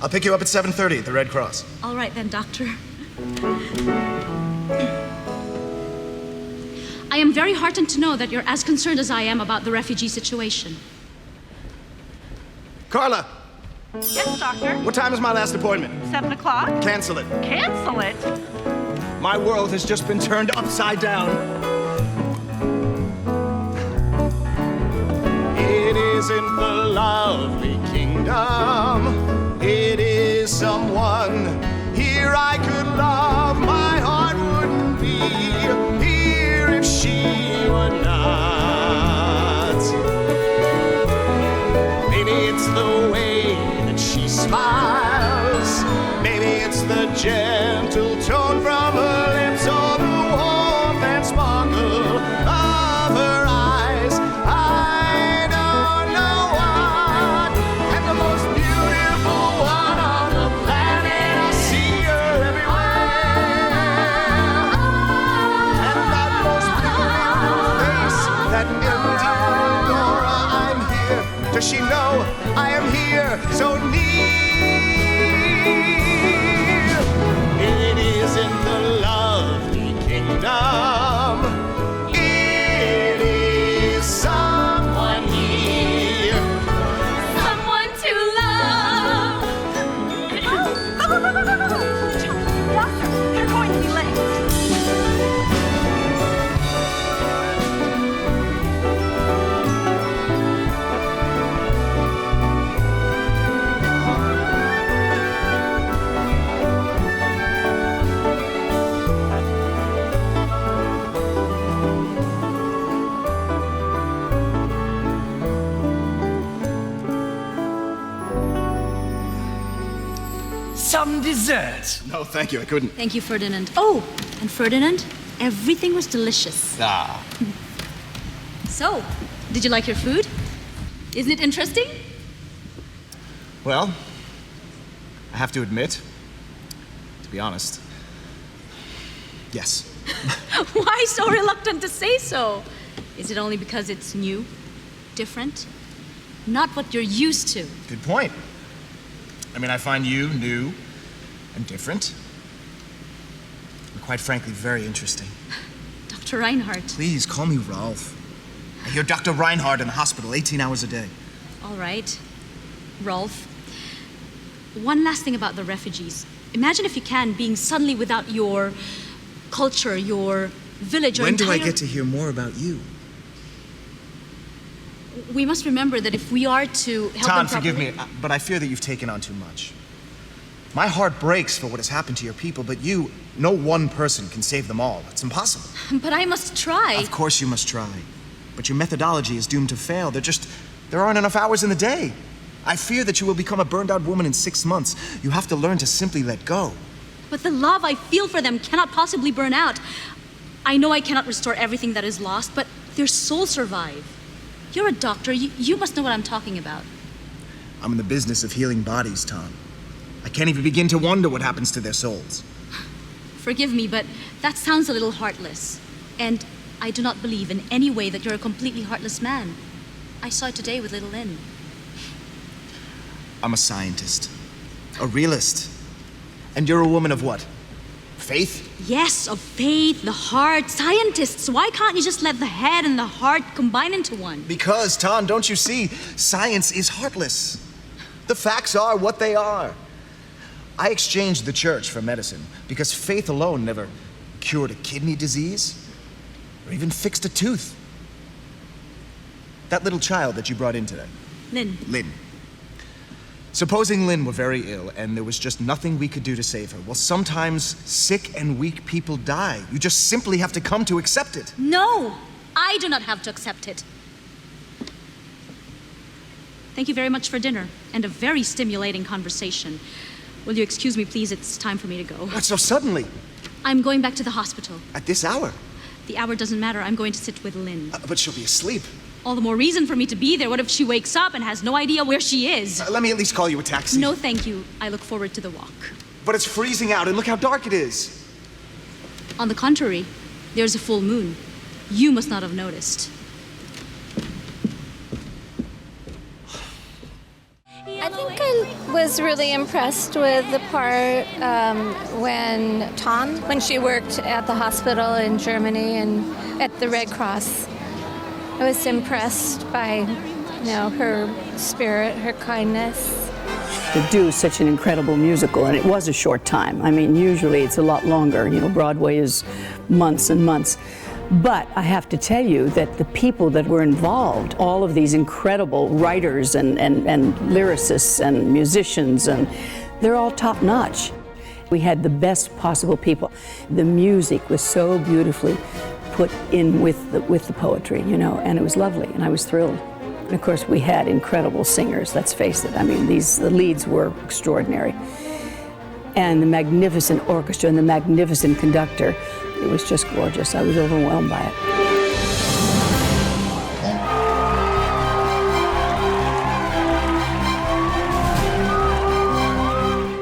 S16: I'll pick you up at 7:30 at the Red Cross.
S10: All right then, Doctor. I am very heartened to know that you're as concerned as I am about the refugee situation.
S16: Carla!
S15: Yes, Doctor?
S16: What time is my last appointment?
S15: 7 o'clock?
S16: Cancel it.
S15: Cancel it?
S16: My world has just been turned upside down. It isn't the lovely kingdom. It is someone here I could love. My heart wouldn't be here if she were not. Maybe it's the way that she smiles. Maybe it's the gentle tone from her lips or the warmth and sparkle of her eyes. I don't know what. And the most beautiful one on the planet, I see her everywhere. And that most beautiful face, that empty aura, I'm here. Does she know I am here so near? It isn't the lovely kingdom. It is someone here.
S10: Someone to love.
S15: Doctor, you're going to be late.
S6: Some dessert.
S16: No, thank you, I couldn't.
S10: Thank you, Ferdinand. Oh, and Ferdinand, everything was delicious.
S16: Ah.
S10: So, did you like your food? Isn't it interesting?
S16: Well, I have to admit, to be honest, yes.
S10: Why so reluctant to say so? Is it only because it's new, different, not what you're used to?
S16: Good point. I mean, I find you new and different, and quite frankly, very interesting.
S10: Dr. Reinhardt.
S16: Please, call me Rolf. I hear Dr. Reinhardt in the hospital 18 hours a day.
S10: All right, Rolf. One last thing about the refugees. Imagine, if you can, being suddenly without your culture, your village,
S16: When do I get to hear more about you?
S10: We must remember that if we are to help
S16: Tom,
S10: them
S16: forgive
S10: properly-
S16: me, but I fear that you've taken on too much. My heart breaks for what has happened to your people, but you, no one person can save them all. It's impossible.
S10: But I must try.
S16: Of course you must try. But your methodology is doomed to fail. There aren't enough hours in the day. I fear that you will become a burned-out woman in 6 months. You have to learn to simply let go.
S10: But the love I feel for them cannot possibly burn out. I know I cannot restore everything that is lost, but their souls survive. You're a doctor. You must know what I'm talking about.
S16: I'm in the business of healing bodies, Tom. I can't even begin to wonder what happens to their souls.
S10: Forgive me, but that sounds a little heartless. And I do not believe in any way that you're a completely heartless man. I saw it today with little Lynn.
S16: I'm a scientist, a realist. And you're a woman of what? Faith?
S10: Yes, of faith, the heart. Scientists, why can't you just let the head and the heart combine into one?
S16: Because, Tom, don't you see? Science is heartless. The facts are what they are. I exchanged the church for medicine because faith alone never cured a kidney disease or even fixed a tooth.
S1: That little child that you brought in today.
S8: Lynn.
S1: Lynn. Supposing Lynn were very ill and there was just nothing we could do to save her. Well, sometimes sick and weak people die. You just simply have to come to accept it.
S2: No, I do not have to accept it.
S10: Thank you very much for dinner and a very stimulating conversation. Will you excuse me, please? It's time for me to go.
S1: What, so suddenly?
S10: I'm going back to the hospital.
S1: At this hour?
S10: The hour doesn't matter. I'm going to sit with Lynn.
S1: But she'll be asleep.
S10: All the more reason for me to be there. What if she wakes up and has no idea where she is?
S1: Let me at least call you a taxi.
S10: No, thank you. I look forward to the walk.
S1: But it's freezing out, and look how dark it is.
S10: On the contrary, there's a full moon. You must not have noticed.
S2: I think I was really impressed with the part when she worked at the hospital in Germany and at the Red Cross. I was impressed by, her spirit, her kindness.
S7: To do such an incredible musical, and it was a short time. I mean, usually it's a lot longer. Broadway is months and months. But I have to tell you that the people that were involved, all of these incredible writers and lyricists and musicians, and they're all top notch. We had the best possible people. The music was so beautifully put in with the poetry, and it was lovely, and I was thrilled. And of course, we had incredible singers, let's face it. I mean, the leads were extraordinary. And the magnificent orchestra and the magnificent conductor, it was just gorgeous. I was overwhelmed by it.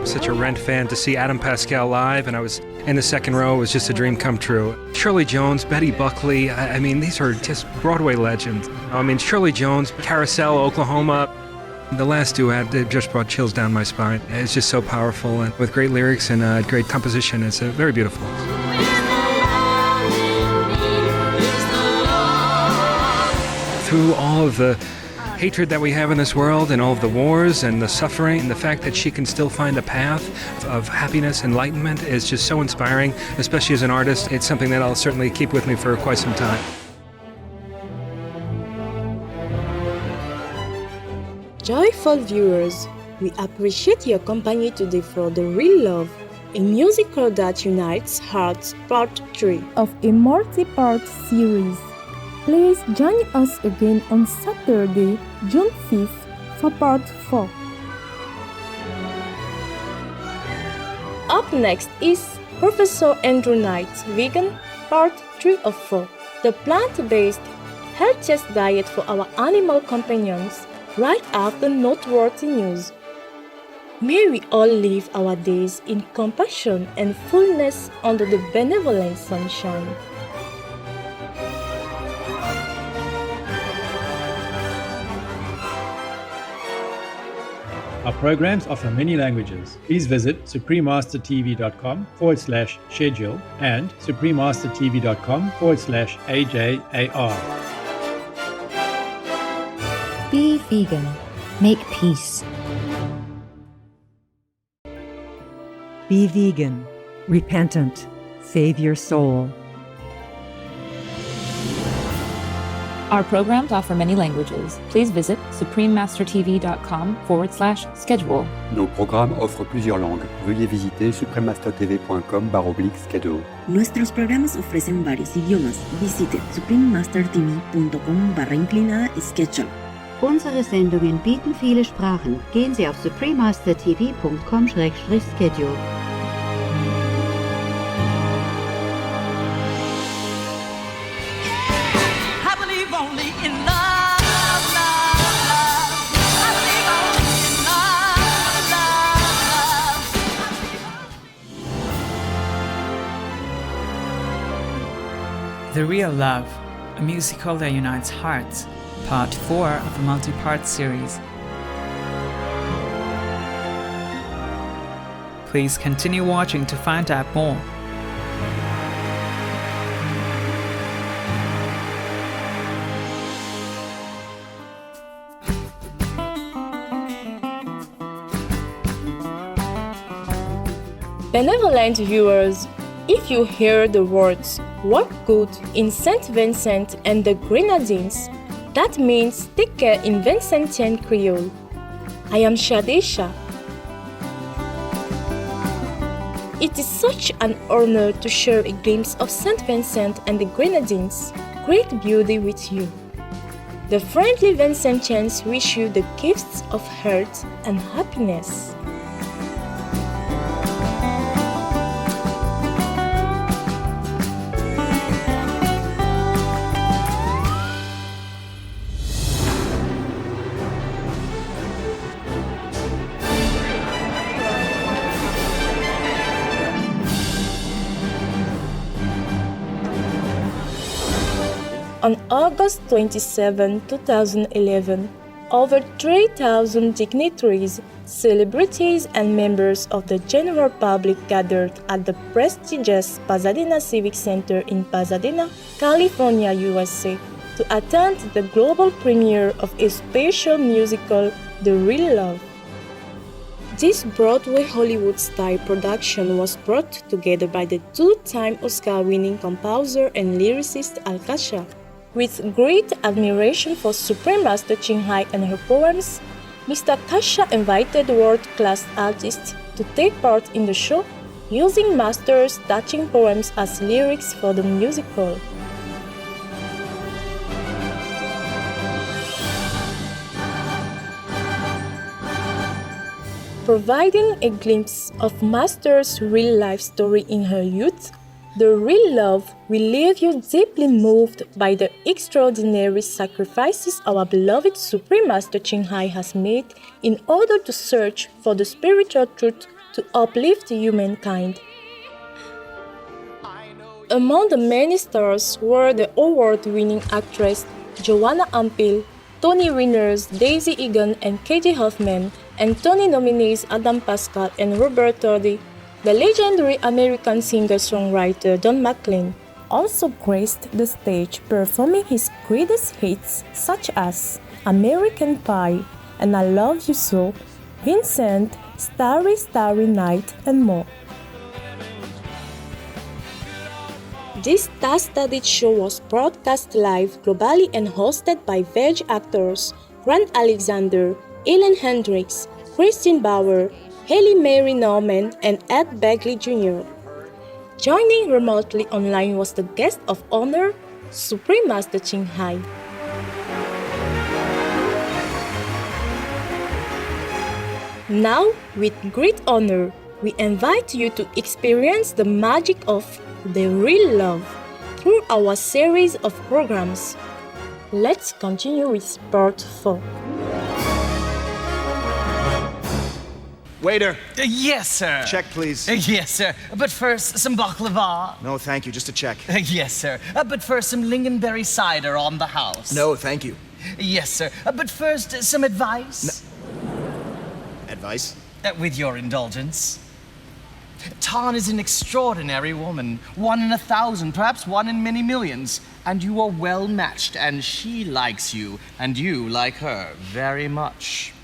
S5: Such a Rent fan to see Adam Pascal live, and I was in the second row. It was just a dream come true. Shirley Jones, Betty Buckley, I mean, these are just Broadway legends. I mean, Shirley Jones, Carousel, Oklahoma. The last duet, it just brought chills down my spine. It's just so powerful, and with great lyrics and great composition. It's very beautiful. Through all of the hatred that we have in this world and all of the wars and the suffering, and the fact that she can still find a path of happiness, enlightenment is just so inspiring, especially as an artist. It's something that I'll certainly keep with me for quite some time.
S12: Joyful viewers, we appreciate your company today for The Real Love, a musical that unites hearts, part 3 of a multi-part series. Please join us again on Saturday, June 5th for part 4. Up next is Professor Andrew Knight's Vegan, part 3 of 4, the plant-based, healthiest diet for our animal companions, right after noteworthy news. May we all live our days in compassion and fullness under the benevolent sunshine.
S17: Our programs offer many languages. Please visit suprememastertv.com/schedule and suprememastertv.com/AJAR.
S22: Be vegan. Make peace.
S23: Be vegan, repentant, save your soul.
S11: Our programs offer many languages. Please visit suprememastertv.com/schedule.
S24: Nos programmes offrent plusieurs langues. Veuillez visiter suprememastertv.com/schedule.
S25: Nuestros programas ofrecen varios idiomas. Visite suprememastertv.com/schedule.
S22: Unsere Sendungen bieten viele Sprachen. Gehen Sie auf suprememastertv.com/schedule.
S28: The Real Love, a musical that unites hearts, part 4 of a multi-part series. Please continue watching to find out more.
S12: Benevolent viewers, if you hear the words "What good" in St. Vincent and the Grenadines, That means take care in Vincentian Creole. I am Shadesha. It is such an honor to share a glimpse of St. Vincent and the Grenadines' great beauty with you. The friendly Vincentians wish you the gifts of health and happiness. On August 27, 2011, over 3,000 dignitaries, celebrities, and members of the general public gathered at the prestigious Pasadena Civic Center in Pasadena, California, USA, to attend the global premiere of a special musical, The Real Love. This Broadway Hollywood-style production was brought together by the two-time Oscar-winning composer and lyricist Al-Kasha. With great admiration for Supreme Master Ching Hai and her poems, Mr. Kasha invited world-class artists to take part in the show, using Master's touching poems as lyrics for the musical. Providing a glimpse of Master's real-life story in her youth, The Real Love will leave you deeply moved by the extraordinary sacrifices our beloved Supreme Master Ching Hai has made in order to search for the spiritual truth to uplift humankind. Among the many stars were the award-winning actress Joanna Ampil, Tony winners Daisy Egan and Katie Hoffman, and Tony nominees Adam Pascal and Robert Tordy. The legendary American singer-songwriter Don McLean also graced the stage, performing his greatest hits such as American Pie and I Love You So, Vincent, Starry Starry Night, and more. This star-studded show was broadcast live globally and hosted by Veg actors Grant Alexander, Ellen Hendricks, Christine Bauer, Haley Mary Norman, and Ed Begley Jr. Joining remotely online was the guest of honor, Supreme Master Ching Hai. Now, with great honor, we invite you to experience the magic of The Real Love through our series of programs. Let's continue with part 4.
S1: Waiter.
S6: Yes, sir.
S1: Check, please.
S6: Yes, sir. But first, some baklava.
S1: No, thank you. Just a check.
S6: Yes, sir. But first, some lingonberry cider on the house.
S1: No, thank you.
S6: Yes, sir. But first, some advice.
S1: Advice?
S6: With your indulgence. Tan is an extraordinary woman. 1 in 1,000, perhaps 1 in many millions. And you are well matched, and she likes you, and you like her very much.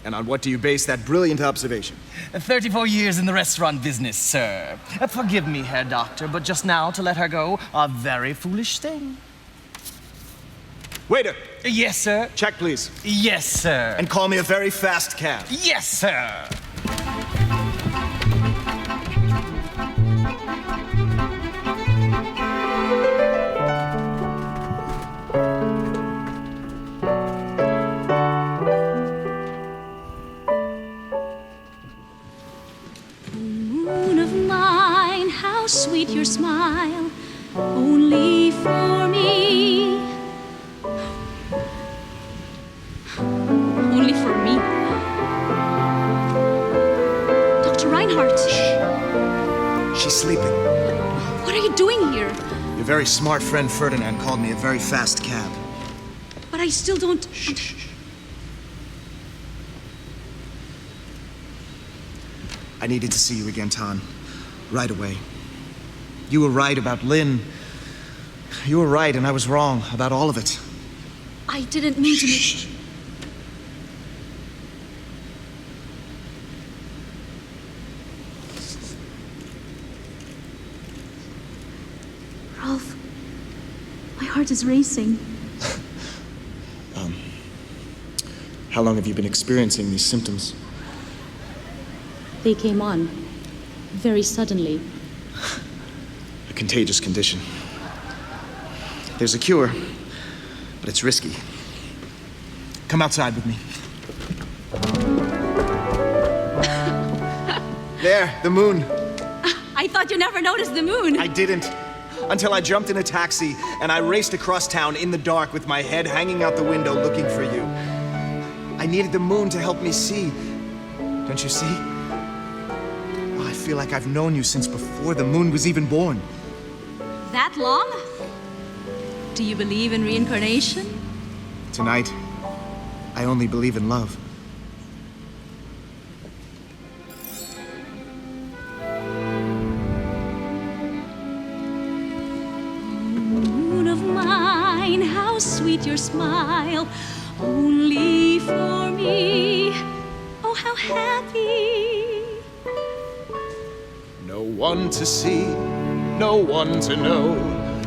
S1: And on what do you base that brilliant observation?
S6: 34 years in the restaurant business, sir. Forgive me, Herr Doctor, but just now to let her go, a very foolish thing.
S1: Waiter!
S6: Yes, sir.
S1: Check, please.
S6: Yes, sir.
S1: And call me a very fast cab.
S6: Yes, sir.
S10: How sweet your smile, only for me. Only for me. Dr. Reinhardt.
S1: Shh. She's sleeping.
S10: What are you doing here?
S1: Your very smart friend Ferdinand called me a very fast cab.
S10: But I still don't...
S1: Shh. I needed to see you again, Tan. Right away. You were right about Lynn. You were right, and I was wrong about all of it.
S10: I didn't mean to make... Ralph, my heart is racing.
S1: How long have you been experiencing these symptoms?
S25: They came on very suddenly.
S1: A contagious condition. There's a cure, but it's risky. Come outside with me. There, the moon.
S25: I thought you never noticed the moon.
S1: I didn't. Until I jumped in a taxi and I raced across town in the dark with my head hanging out the window looking for you. I needed the moon to help me see. Don't you see? Oh, I feel like I've known you since before the moon was even born.
S25: That long? Do you believe in reincarnation?
S1: Tonight, I only believe in love.
S10: Moon of mine, how sweet your smile, only for me. Oh, how happy.
S1: No one to see, no one to know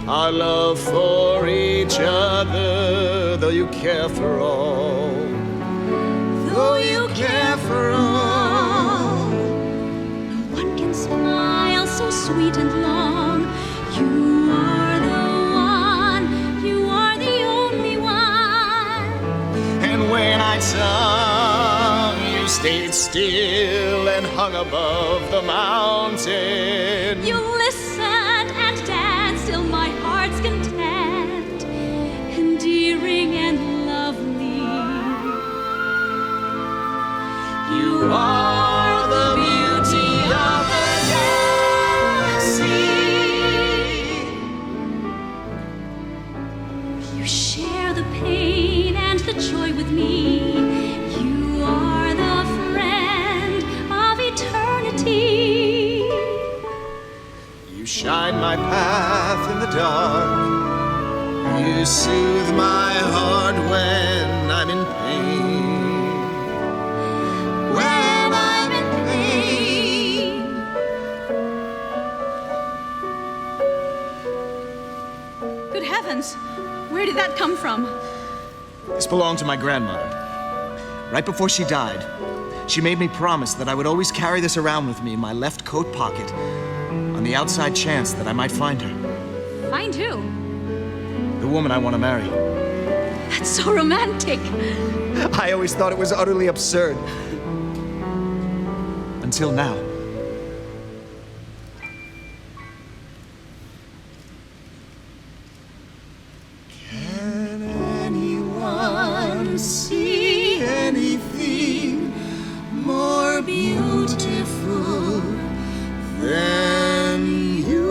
S1: our love for each other, though you care for all.
S10: Though you care for all, no one can smile so sweet and long. You are the one, you are the only one.
S1: And when I sung, you stayed still and hung above the mountain.
S10: You listened and danced till my heart's content, endearing and lovely.
S1: You are the beauty of the galaxy.
S10: You share the pain and the joy with me. You are the friend of eternity.
S1: You shine my path in the dark. You soothe my heart when I'm in pain. When I'm in pain.
S25: Good heavens, where did that come from?
S1: This belonged to my grandmother. Right before she died, she made me promise that I would always carry this around with me in my left coat pocket, on the outside chance that I might find her.
S25: Find who?
S1: The woman I want to marry.
S25: That's so romantic.
S1: I always thought it was utterly absurd. Until now. Can anyone see anything more beautiful than you?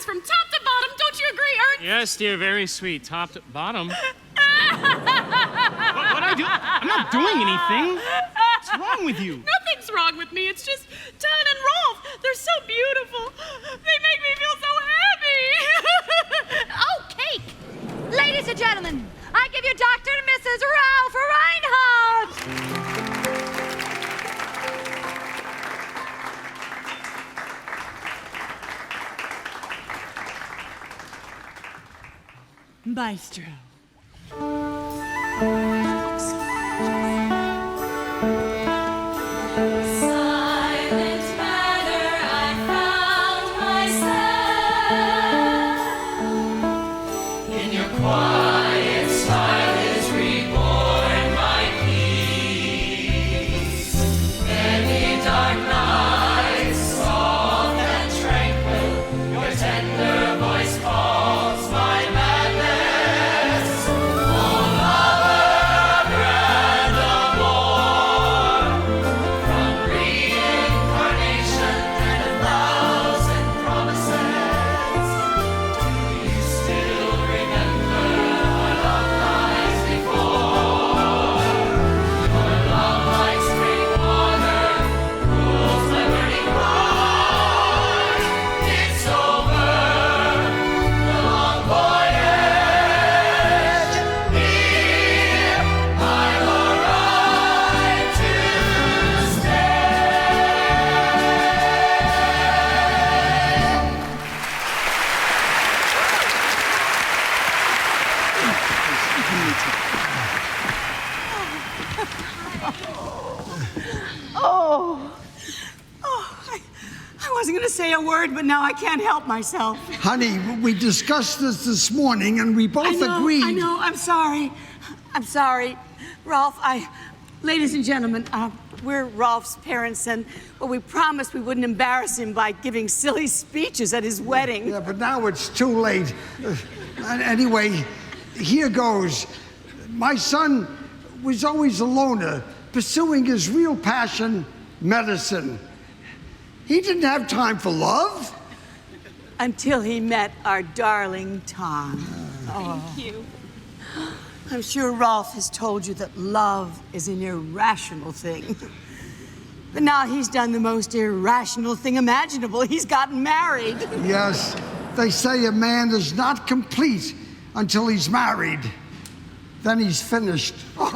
S4: comments from top to bottom. Don't you agree, Ernst?
S14: Yes, dear, very sweet. Top to bottom. What I do? I'm not doing anything. What's wrong with you?
S4: Nothing's wrong with me. It's just Ton and Rolf. They're so beautiful. They make me feel so happy.
S18: Oh, cake! Ladies and gentlemen, I give you Dr. and Mrs. Ralph Reinhardt!
S19: Maestro.
S3: Silent manner, I found myself. In your quiet smile is reborn my peace. Many dark nights, soft and tranquil, your tender voice calls my madness. Oh, lover, brand of war, from reincarnation and a thousand promises. Do you still remember our love lies before? Your love like spring water cools my burning heart. It's over, the long voyage. Here I've arrived to
S20: I wasn't going to say a word, but now I can't help myself.
S21: Honey, we discussed this morning and we both agreed.
S20: I know. I'm sorry. I'm sorry. Rolf, ladies and gentlemen, we're Rolf's parents, and we promised we wouldn't embarrass him by giving silly speeches at his wedding.
S21: Yeah, but now it's too late. Anyway, here goes. My son was always a loner, pursuing his real passion, medicine. He didn't have time for love.
S20: Until he met our darling Tom.
S8: Thank you.
S20: I'm sure Rolf has told you that love is an irrational thing. But now he's done the most irrational thing imaginable. He's gotten married.
S21: Yes, they say a man is not complete until he's married. Then he's finished. You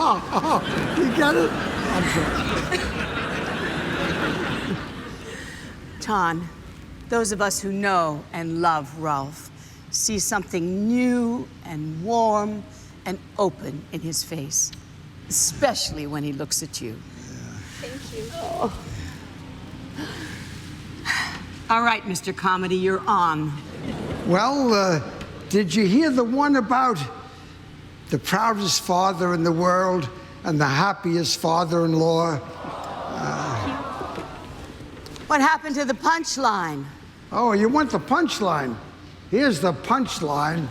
S21: get it? I'm sorry.
S20: Ton, those of us who know and love Rolf see something new and warm and open in his face, especially when he looks at you.
S8: Thank you.
S20: All right, Mr. Comedy, you're on.
S21: Well, did you hear the one about the proudest father in the world and the happiest father-in-law?
S20: What happened to the punchline?
S21: Oh, you want the punchline? Here's the punchline.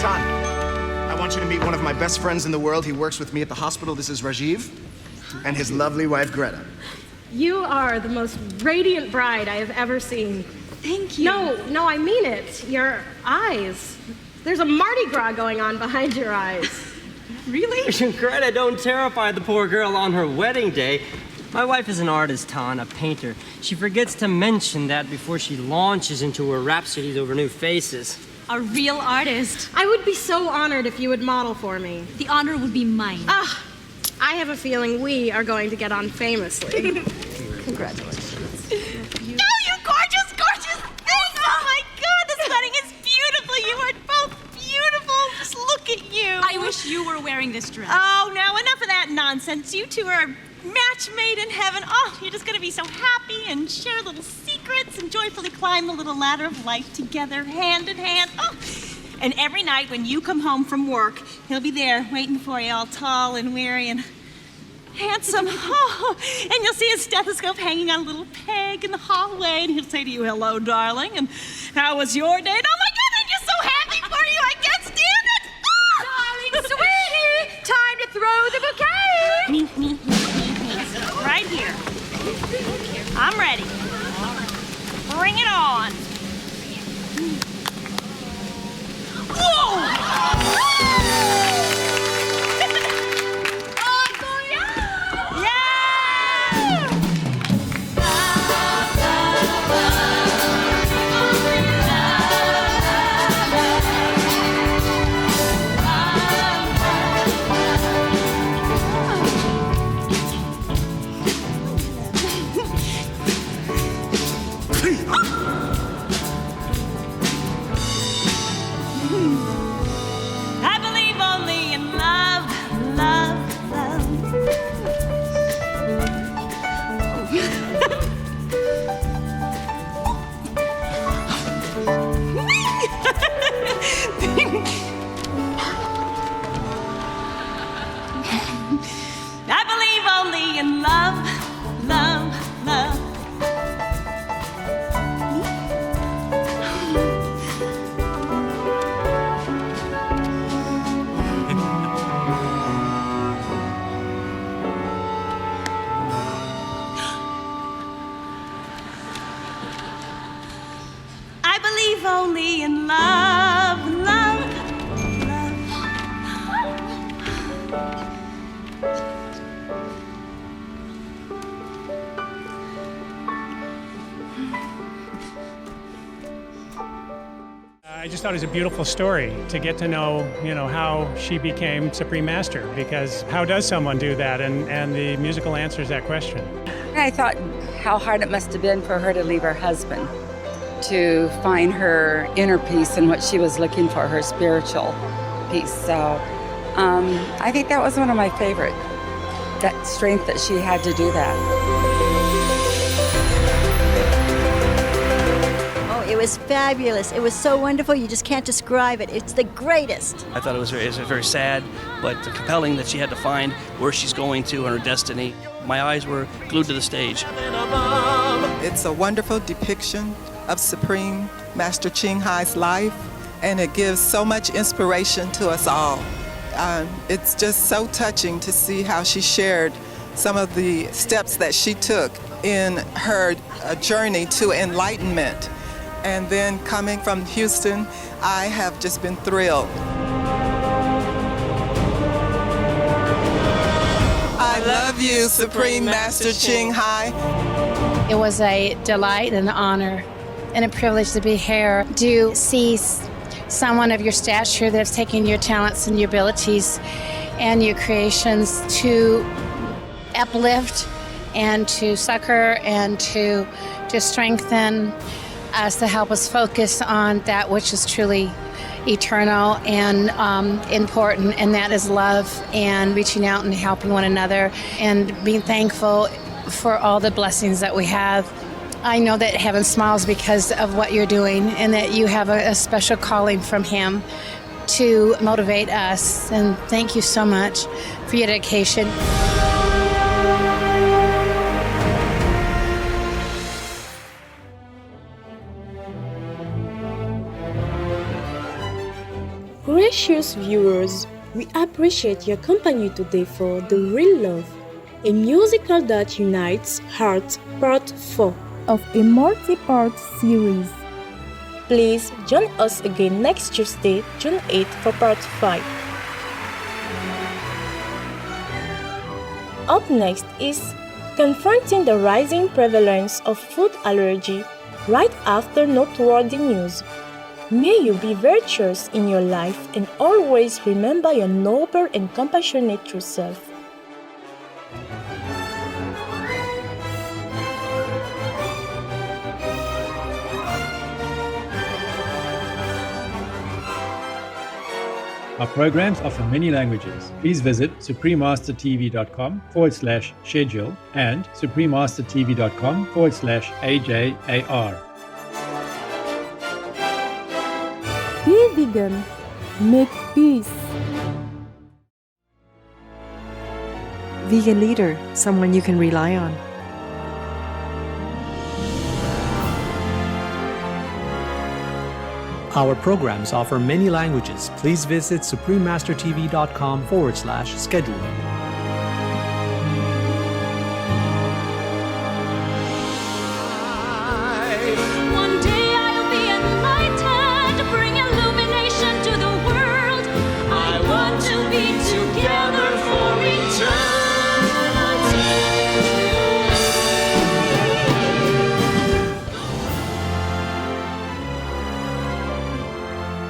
S1: Ton, I want you to meet one of my best friends in the world. He works with me at the hospital. This is Rajiv, and his lovely wife, Greta.
S4: You are the most radiant bride I have ever seen.
S18: Thank you.
S4: No, I mean it. Your eyes. There's a Mardi Gras going on behind your eyes.
S18: Really?
S26: Greta, don't terrify the poor girl on her wedding day. My wife is an artist, Ton, a painter. She forgets to mention that before she launches into her rhapsodies over new faces.
S18: A real artist.
S4: I would be so honored if you would model for me.
S18: The honor would be mine.
S4: I have a feeling we are going to get on famously.
S20: Congratulations.
S8: No, you gorgeous thing! Oh my God, this wedding is beautiful. You are both beautiful. Just look at you.
S18: I wish you were wearing this dress.
S8: Oh, no, enough of that nonsense. You two are a match made in heaven. Oh, you're just going to be so happy and share little secrets and joyfully climb the little ladder of life together, hand in hand. Oh. And every night when you come home from work, he'll be there waiting for you, all tall and weary and handsome. Oh, and you'll see his stethoscope hanging on a little peg in the hallway, and he'll say to you, "Hello, darling, and how was your day?" And oh my God, I'm just so happy for you, I can't stand it. Oh.
S18: Darling, sweetie, time to throw the bouquet.
S8: Me. Right here. I'm ready. Bring it on. Whoa! I believe only in love, love, I believe only in love, love, love. I believe only in love, love,
S2: I just thought it was a beautiful story to get to know, how she became Supreme Master, because how does someone do that? And the musical answers that question.
S7: I thought how hard it must have been for her to leave her husband, to find her inner peace and what she was looking for, her spiritual peace. So I think that was one of my favorite, that strength that she had to do that.
S9: It was fabulous. It was so wonderful, you just can't describe it. It's the greatest.
S13: I thought it was very sad, but compelling that she had to find where she's going to and her destiny. My eyes were glued to the stage.
S15: It's a wonderful depiction of Supreme Master Ching Hai's life, and it gives so much inspiration to us all. It's just so touching to see how she shared some of the steps that she took in her journey to enlightenment. And then coming from Houston, I have just been thrilled. I love you, Supreme Master Ching Hai.
S16: It was a delight and an honor and a privilege to be here to see someone of your stature that's taking your talents and your abilities and your creations to uplift and to succor and to strengthen us, to help us focus on that which is truly eternal and important, and that is love and reaching out and helping one another and being thankful for all the blessings that we have. I know that heaven smiles because of what you're doing and that you have a special calling from him to motivate us, and thank you so much for your dedication.
S12: Gracious viewers, we appreciate your company today for The Real Love, a musical that unites hearts, part 4 of a multi-part series. Please join us again next Tuesday, June 8 for part 5. Up next is confronting the rising prevalence of food allergy right after noteworthy news. May you be virtuous in your life and always remember your noble and compassionate true self.
S17: Our programs offer many languages. Please visit suprememastertv.com/schedule and suprememastertv.com/AJAR.
S12: Be vegan. Make peace.
S19: Vegan leader, someone you can rely on.
S27: Our programs offer many languages. Please visit suprememastertv.com/schedule.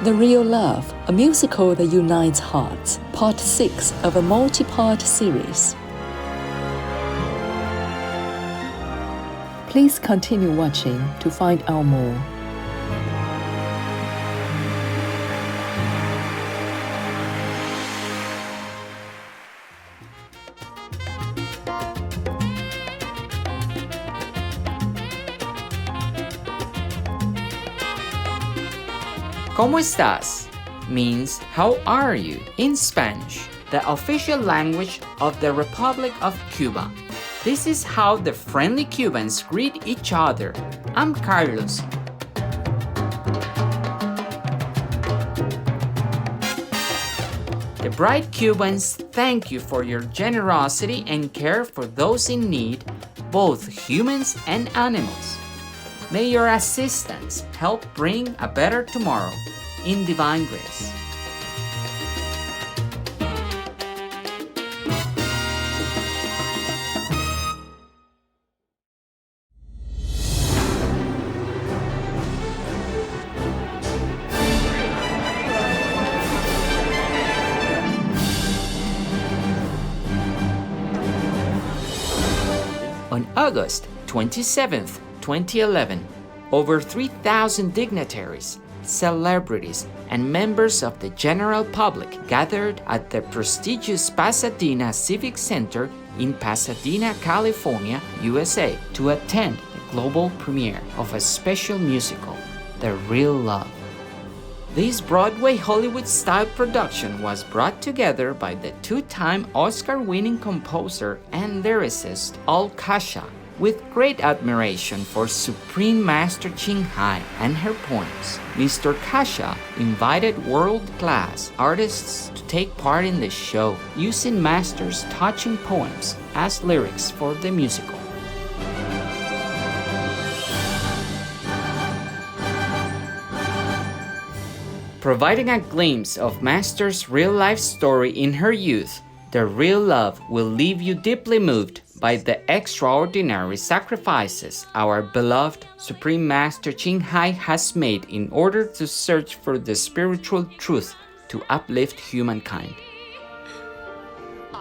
S5: The Real Love, a musical that unites hearts, part 6 of a multi-part series. Please continue watching to find out more.
S6: ¿Cómo estás? Means how are you in Spanish, the official language of the Republic of Cuba. This is how the friendly Cubans greet each other. I'm Carlos. The bright Cubans thank you for your generosity and care for those in need, both humans and animals. May your assistance help bring a better tomorrow. In divine grace. On August 27th, 2011, over 3,000 dignitaries, celebrities, and members of the general public gathered at the prestigious Pasadena Civic Center in Pasadena, California, USA, to attend the global premiere of a special musical, The Real Love. This Broadway Hollywood-style production was brought together by the two-time Oscar-winning composer and lyricist Al Kasha, with great admiration for Supreme Master Ching Hai and her poems. Mr. Kasha invited world-class artists to take part in the show, using Master's touching poems as lyrics for the musical. Providing a glimpse of Master's real-life story in her youth, The Real Love will leave you deeply moved by the extraordinary sacrifices our beloved Supreme Master Ching Hai has made in order to search for the spiritual truth to uplift humankind.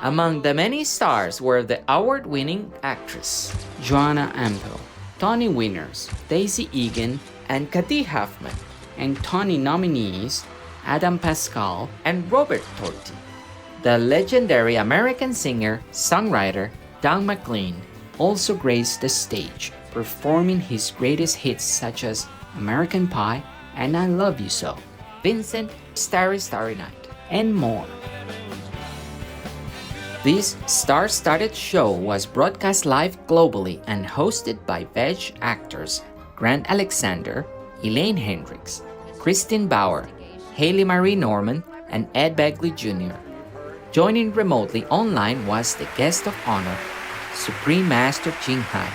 S6: Among the many stars were the award-winning actress Joanna Ampel, Tony winners Daisy Egan and Katie Huffman, and Tony nominees Adam Pascal and Robert Torti. The legendary American singer-songwriter Don McLean also graced the stage, performing his greatest hits such as American Pie and I Love You So, Vincent, Starry Starry Night, and more. This star-studded show was broadcast live globally and hosted by VEG actors Grant Alexander, Elaine Hendricks, Christine Bauer, Haley Marie Norman, and Ed Begley Jr. Joining remotely online was the guest of honor, Supreme Master Ching Hai.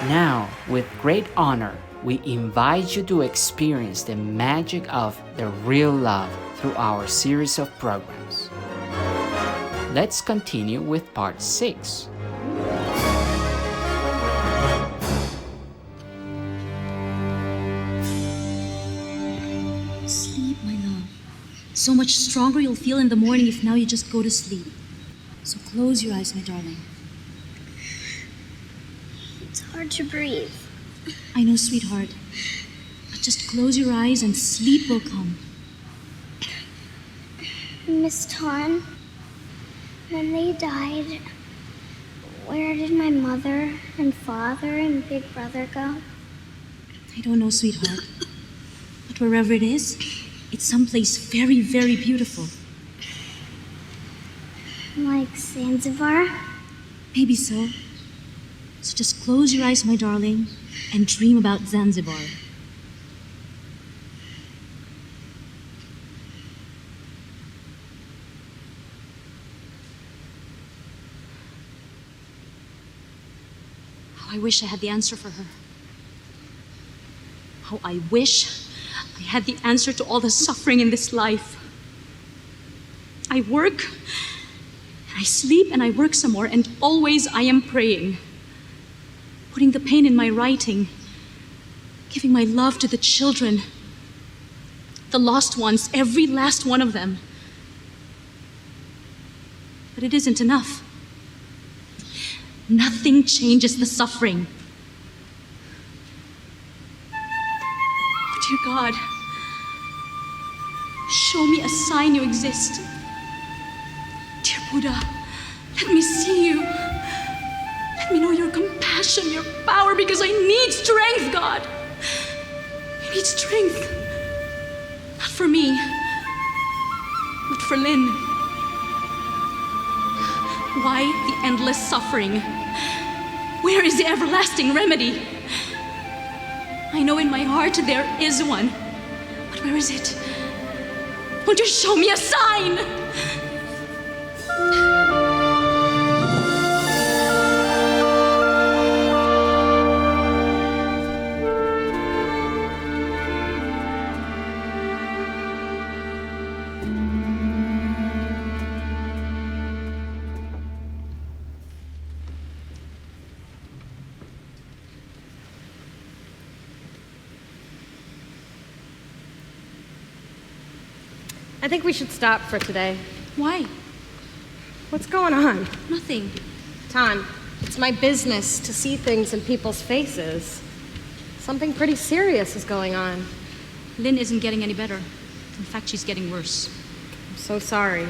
S6: Now, with great honor, we invite you to experience the magic of the real love through our series of programs. Let's continue with part 6.
S10: Sleep, my love. So much stronger you'll feel in the morning if now you just go to sleep. So close your eyes, my darling.
S11: It's hard to breathe.
S10: I know, sweetheart. But just close your eyes and sleep will come.
S11: Miss Ton, when they died, where did my mother and father and big brother go?
S10: I don't know, sweetheart. But wherever it is, it's someplace very, very beautiful.
S11: Like Zanzibar?
S10: Maybe so. So just close your eyes, my darling, and dream about Zanzibar. How I wish I had the answer for her. How I wish I had the answer to all the suffering in this life. I work, and I sleep, and I work some more, and always I am praying, putting the pain in my writing giving my love to the children, the lost ones, every last one of them. But it isn't enough. Nothing changes the suffering. Oh, dear God, show me a sign you exist. Dear Buddha, let me see you. Let me know your compassion, your power, because I need strength, God. I need strength. Not for me, but for Lynn. Why the endless suffering? Where is the everlasting remedy? I know in my heart there is one, but where is it? Won't you show me a sign?
S3: I think we should stop for today.
S10: Why?
S3: What's going on?
S10: Nothing.
S3: Tan, it's my business to see things in people's faces. Something pretty serious is going on.
S10: Lynn isn't getting any better. In fact, she's getting worse.
S3: I'm so sorry.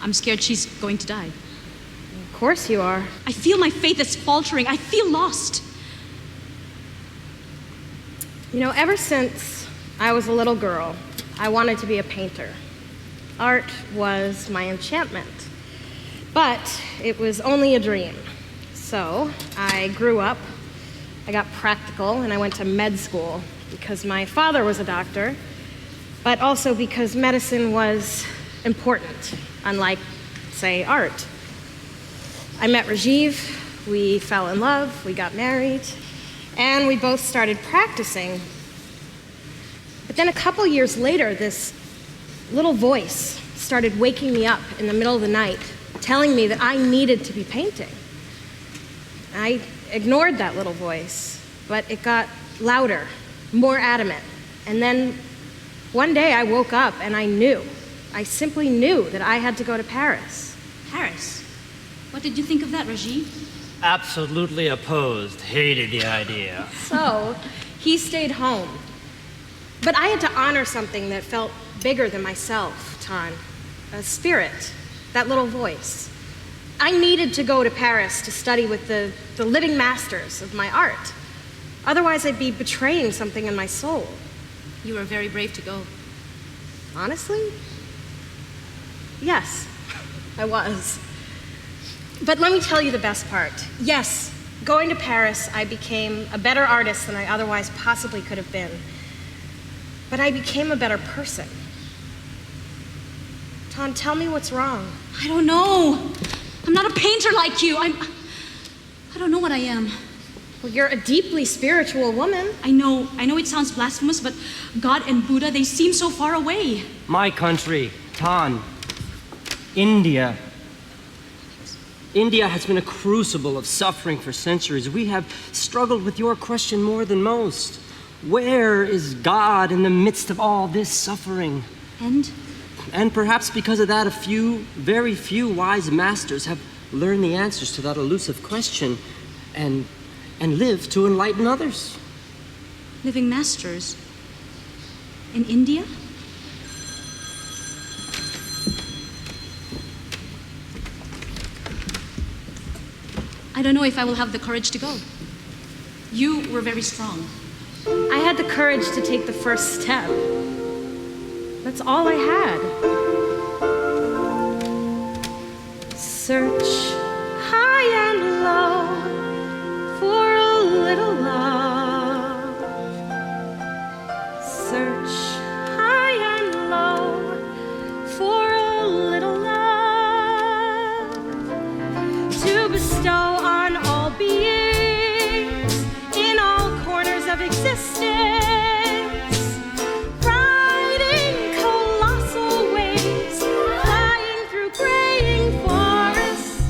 S10: I'm scared she's going to die.
S3: Of course you are.
S10: I feel my faith is faltering. I feel lost.
S3: You know, ever since I was a little girl, I wanted to be a painter. Art was my enchantment. But it was only a dream. So I grew up, I got practical, and I went to med school because my father was a doctor, but also because medicine was important, unlike, say, art. I met Rajiv, we fell in love, we got married, and we both started practicing. But then a couple years later, this little voice started waking me up in the middle of the night, telling me that I needed to be painting. I ignored that little voice, but it got louder, more adamant. And then one day I woke up and I simply knew that I had to go to Paris.
S10: Paris? What did you think of that, Rajiv?
S26: Absolutely opposed. Hated the idea.
S3: So he stayed home. But I had to honor something that felt bigger than myself, Tan. A spirit, that little voice. I needed to go to Paris to study with the living masters of my art. Otherwise, I'd be betraying something in my soul.
S10: You were very brave to go.
S3: Honestly? Yes, I was. But let me tell you the best part. Yes, going to Paris, I became a better artist than I otherwise possibly could have been. But I became a better person. Tan, tell me what's wrong.
S10: I don't know. I'm not a painter like you. I don't know what I am.
S3: Well, you're a deeply spiritual woman.
S10: I know it sounds blasphemous, but God and Buddha, they seem so far away.
S26: My country, Tan, India. India has been a crucible of suffering for centuries. We have struggled with your question more than most. Where is God in the midst of all this suffering? And perhaps because of that, very few wise masters have learned the answers to that elusive question and live to enlighten others.
S10: Living masters? In India? I don't know if I will have the courage to go. You were very strong.
S3: I had the courage to take the first step. That's all I had. Search high and low for a little love. Search high and low for a little love to bestow on all beings in all corners of existence, riding colossal waves, flying through graying forests,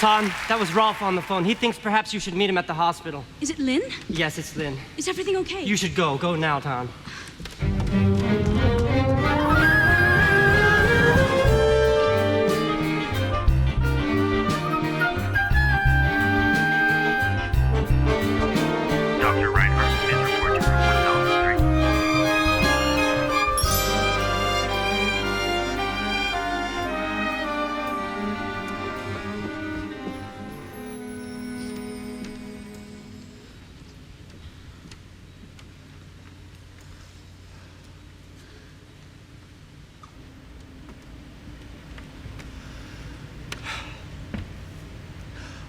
S26: Ton, that was Rolf on the phone. He thinks perhaps you should meet him at the hospital.
S10: Is it Lynn?
S26: Yes, it's Lynn.
S10: Is everything okay?
S26: You should go. Go now, Ton.
S1: Dr. Reinhardt, please report to room 1003.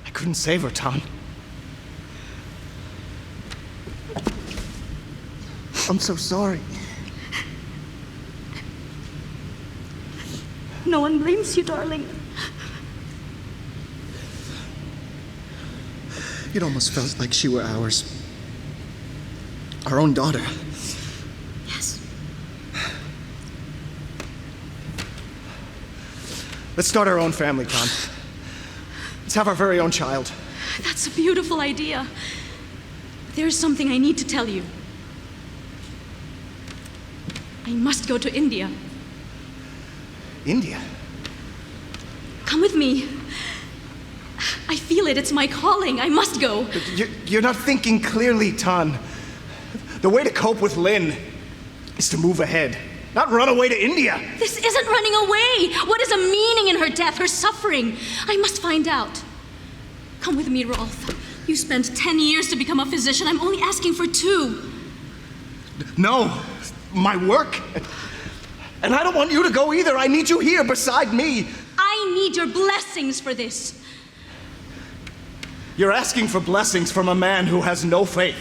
S14: I couldn't save her, Tom. I'm so sorry.
S10: No one blames you, darling.
S14: It almost felt like she were ours. Our own daughter.
S10: Yes.
S14: Let's start our own family, Tom. Let's have our very own child.
S10: That's a beautiful idea. There's something I need to tell you. I must go to India.
S14: India?
S10: Come with me. I feel it. It's my calling. I must go.
S14: You're not thinking clearly, Tan. The way to cope with Lynn is to move ahead, not run away to India.
S10: This isn't running away. What is a meaning in her death, her suffering? I must find out. Come with me, Rolf. You spent 10 years to become a physician. I'm only asking for 2.
S14: No, my work. And I don't want you to go either. I need you here beside me.
S10: I need your blessings for this.
S14: You're asking for blessings from a man who has no faith.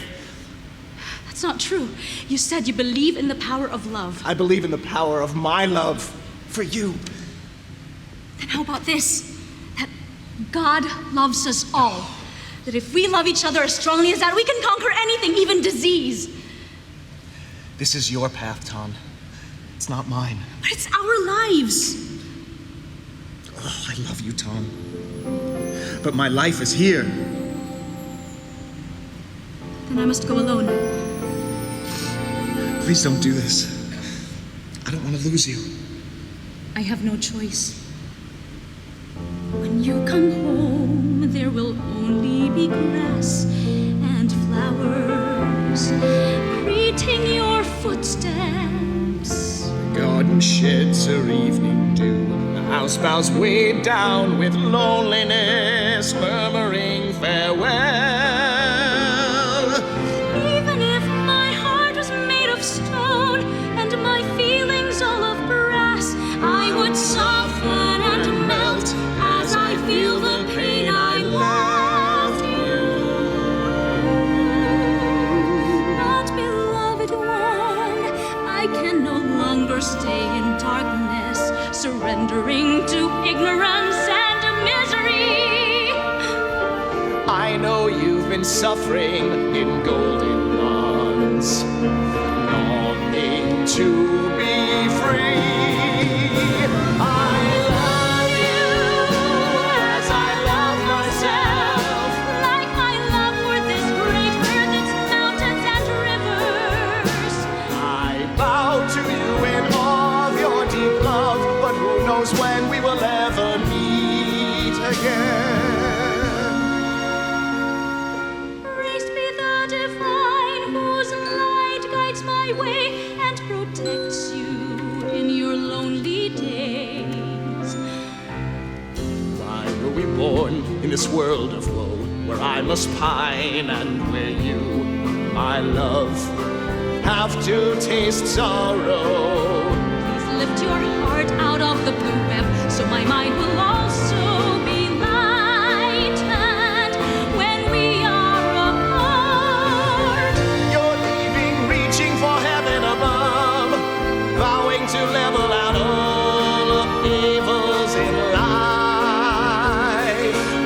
S10: That's not true. You said you believe in the power of love.
S14: I believe in the power of my love for you.
S10: Then how about this? That God loves us all. That if we love each other as strongly as that, we can conquer anything, even disease.
S14: This is your path, Tom. It's not mine.
S10: But it's our lives.
S14: Oh, I love you, Tom. But my life is here.
S10: Then I must go alone.
S14: Please don't do this. I don't want to lose you.
S10: I have no choice. When you come home, there will only be grass and flowers greeting your footsteps.
S14: The garden sheds her evening dew. The house bows weighed down with loneliness, murmuring farewell.
S10: Even if my heart was made of stone and my feelings all of brass, I would soften and melt as I feel the pain I left you. But beloved one, I can no longer stay in darkness, surrendering to ignorance and misery.
S14: I know you've been suffering in golden bonds, longing to be free. I love you as I love myself,
S10: like my love for this great earth, its mountains and rivers.
S14: I bow to you in awe of your deep love, but who knows when we will ever meet again.
S10: Praised be the divine whose light guides my way and protects you in your lonely days.
S14: Why were we born in this world of woe, where I must pine and where you, my love, have to taste sorrow?
S10: Please lift your heart out of the blue web, so my mind will also be lightened when we are apart.
S14: You're leaving, reaching for heaven above, vowing to level out all of evils in life.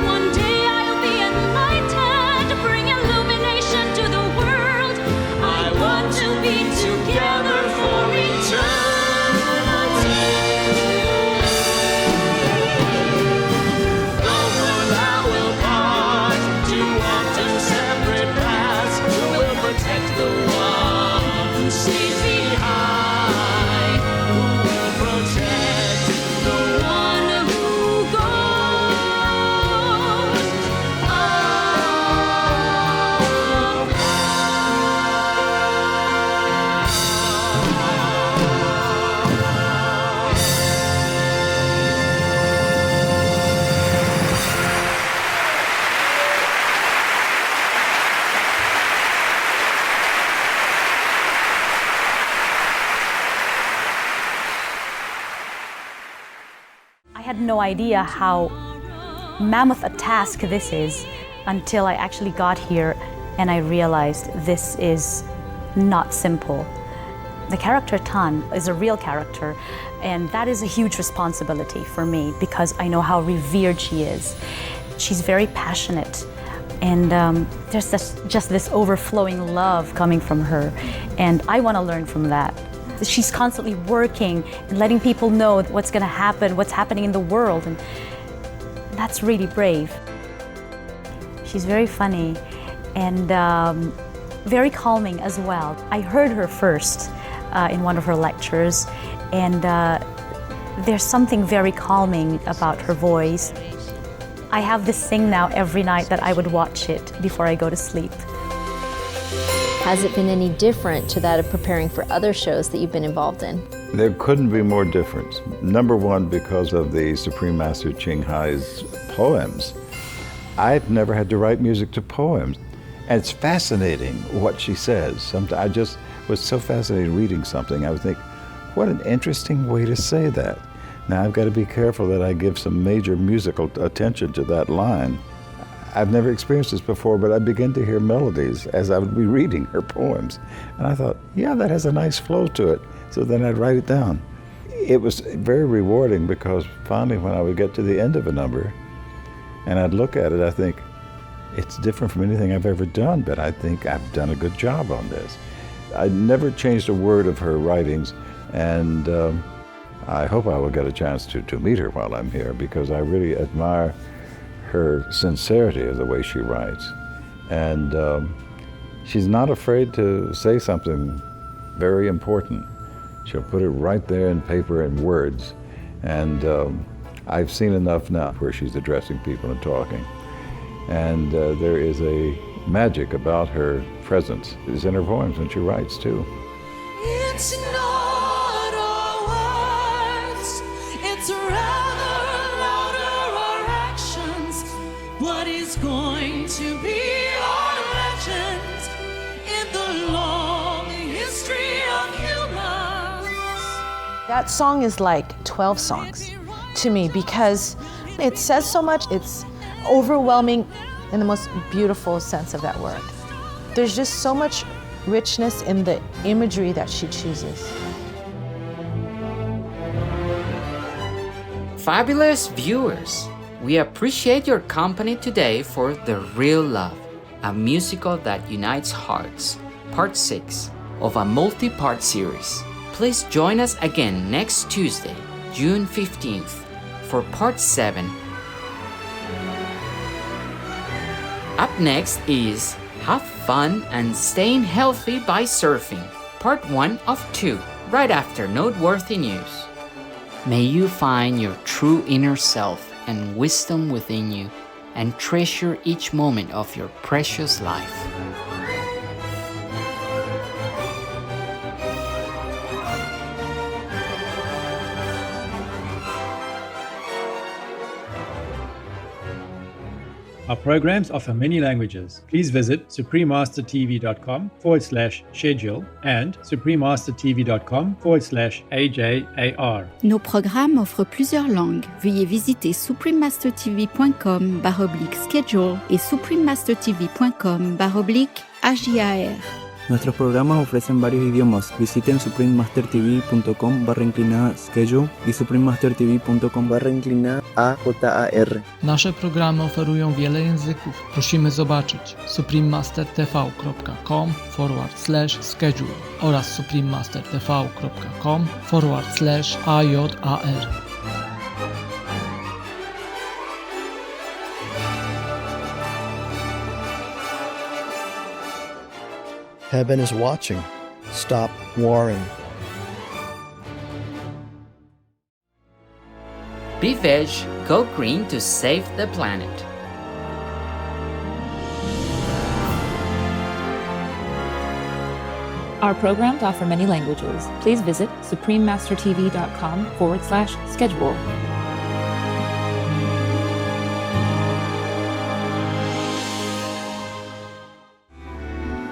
S10: One day I'll be enlightened, bring illumination to the world. I want to be together for eternity.
S4: had no idea how mammoth a task this is until I actually got here and I realized this is not simple. The character Tan is a real character, and that is a huge responsibility for me because I know how revered she is. She's very passionate, and there's just this overflowing love coming from her, and I want to learn from that. She's constantly working and letting people know what's going to happen, what's happening in the world, and that's really brave. She's very funny and very calming as well. I heard her first in one of her lectures, and there's something very calming about her voice. I have this thing now every night that I would watch it before I go to sleep.
S20: Has it been any different to that of preparing for other shows that you've been involved in?
S21: There couldn't be more difference. Number one, because of the Supreme Master Ching Hai's poems. I've never had to write music to poems. And it's fascinating what she says. I just was so fascinated reading something. I would think, what an interesting way to say that. Now I've got to be careful that I give some major musical attention to that line. I've never experienced this before, but I began to hear melodies as I would be reading her poems. And I thought, yeah, that has a nice flow to it. So then I'd write it down. It was very rewarding because finally when I would get to the end of a number and I'd look at it, I think, it's different from anything I've ever done, but I think I've done a good job on this. I never changed a word of her writings, and I hope I will get a chance to meet her while I'm here because I really admire her sincerity of the way she writes. And she's not afraid to say something very important. She'll put it right there in paper and words. And I've seen enough now where she's addressing people and talking. And there is a magic about her presence. It's in her poems when she writes too.
S22: It's not our words, it's rather louder our actions. What is going to be our legend in the long history of humans?
S23: That song is like 12 songs to me because it says so much. It's overwhelming in the most beautiful sense of that word. There's just so much richness in the imagery that she chooses.
S6: Fabulous viewers, we appreciate your company today for The Real Love, a musical that unites hearts, part 6 of a multi-part series. Please join us again next Tuesday, June 15th, for part 7. Up next is Have Fun and Staying Healthy by Surfing, part 1 of 2, right after Noteworthy News. May you find your true inner self and wisdom within you and treasure each moment of your precious life.
S17: Our programs offer many languages. Please visit suprememastertv.com/schedule and suprememastertv.com/AJAR.
S24: Nos programmes offrent plusieurs langues. Veuillez visiter suprememastertv.com/schedule et suprememastertv.com/HJAR.
S25: Nuestros programas ofrecen varios idiomas. Visiten suprememastertv.com/schedule i suprememastertv.com/AJAR.
S28: Nasze programy oferują wiele języków. Prosimy zobaczyć suprememastertv.com/schedule oraz suprememastertv.com/AJAR.
S29: Heaven is watching. Stop warring.
S6: Be veg, go green to save the planet.
S30: Our programs offer many languages. Please visit suprememastertv.com/schedule.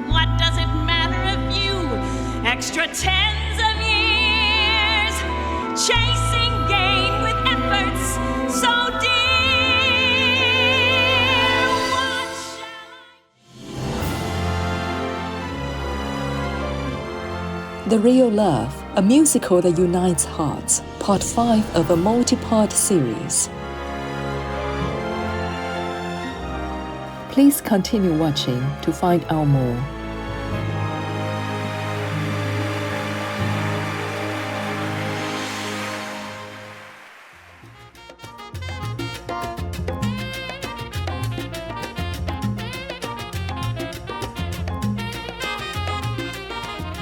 S8: What does it matter if you extra tens of years chasing gain with efforts
S5: The Real Love, a musical that unites hearts, part 5 of a multi-part series. Please continue watching to find out more.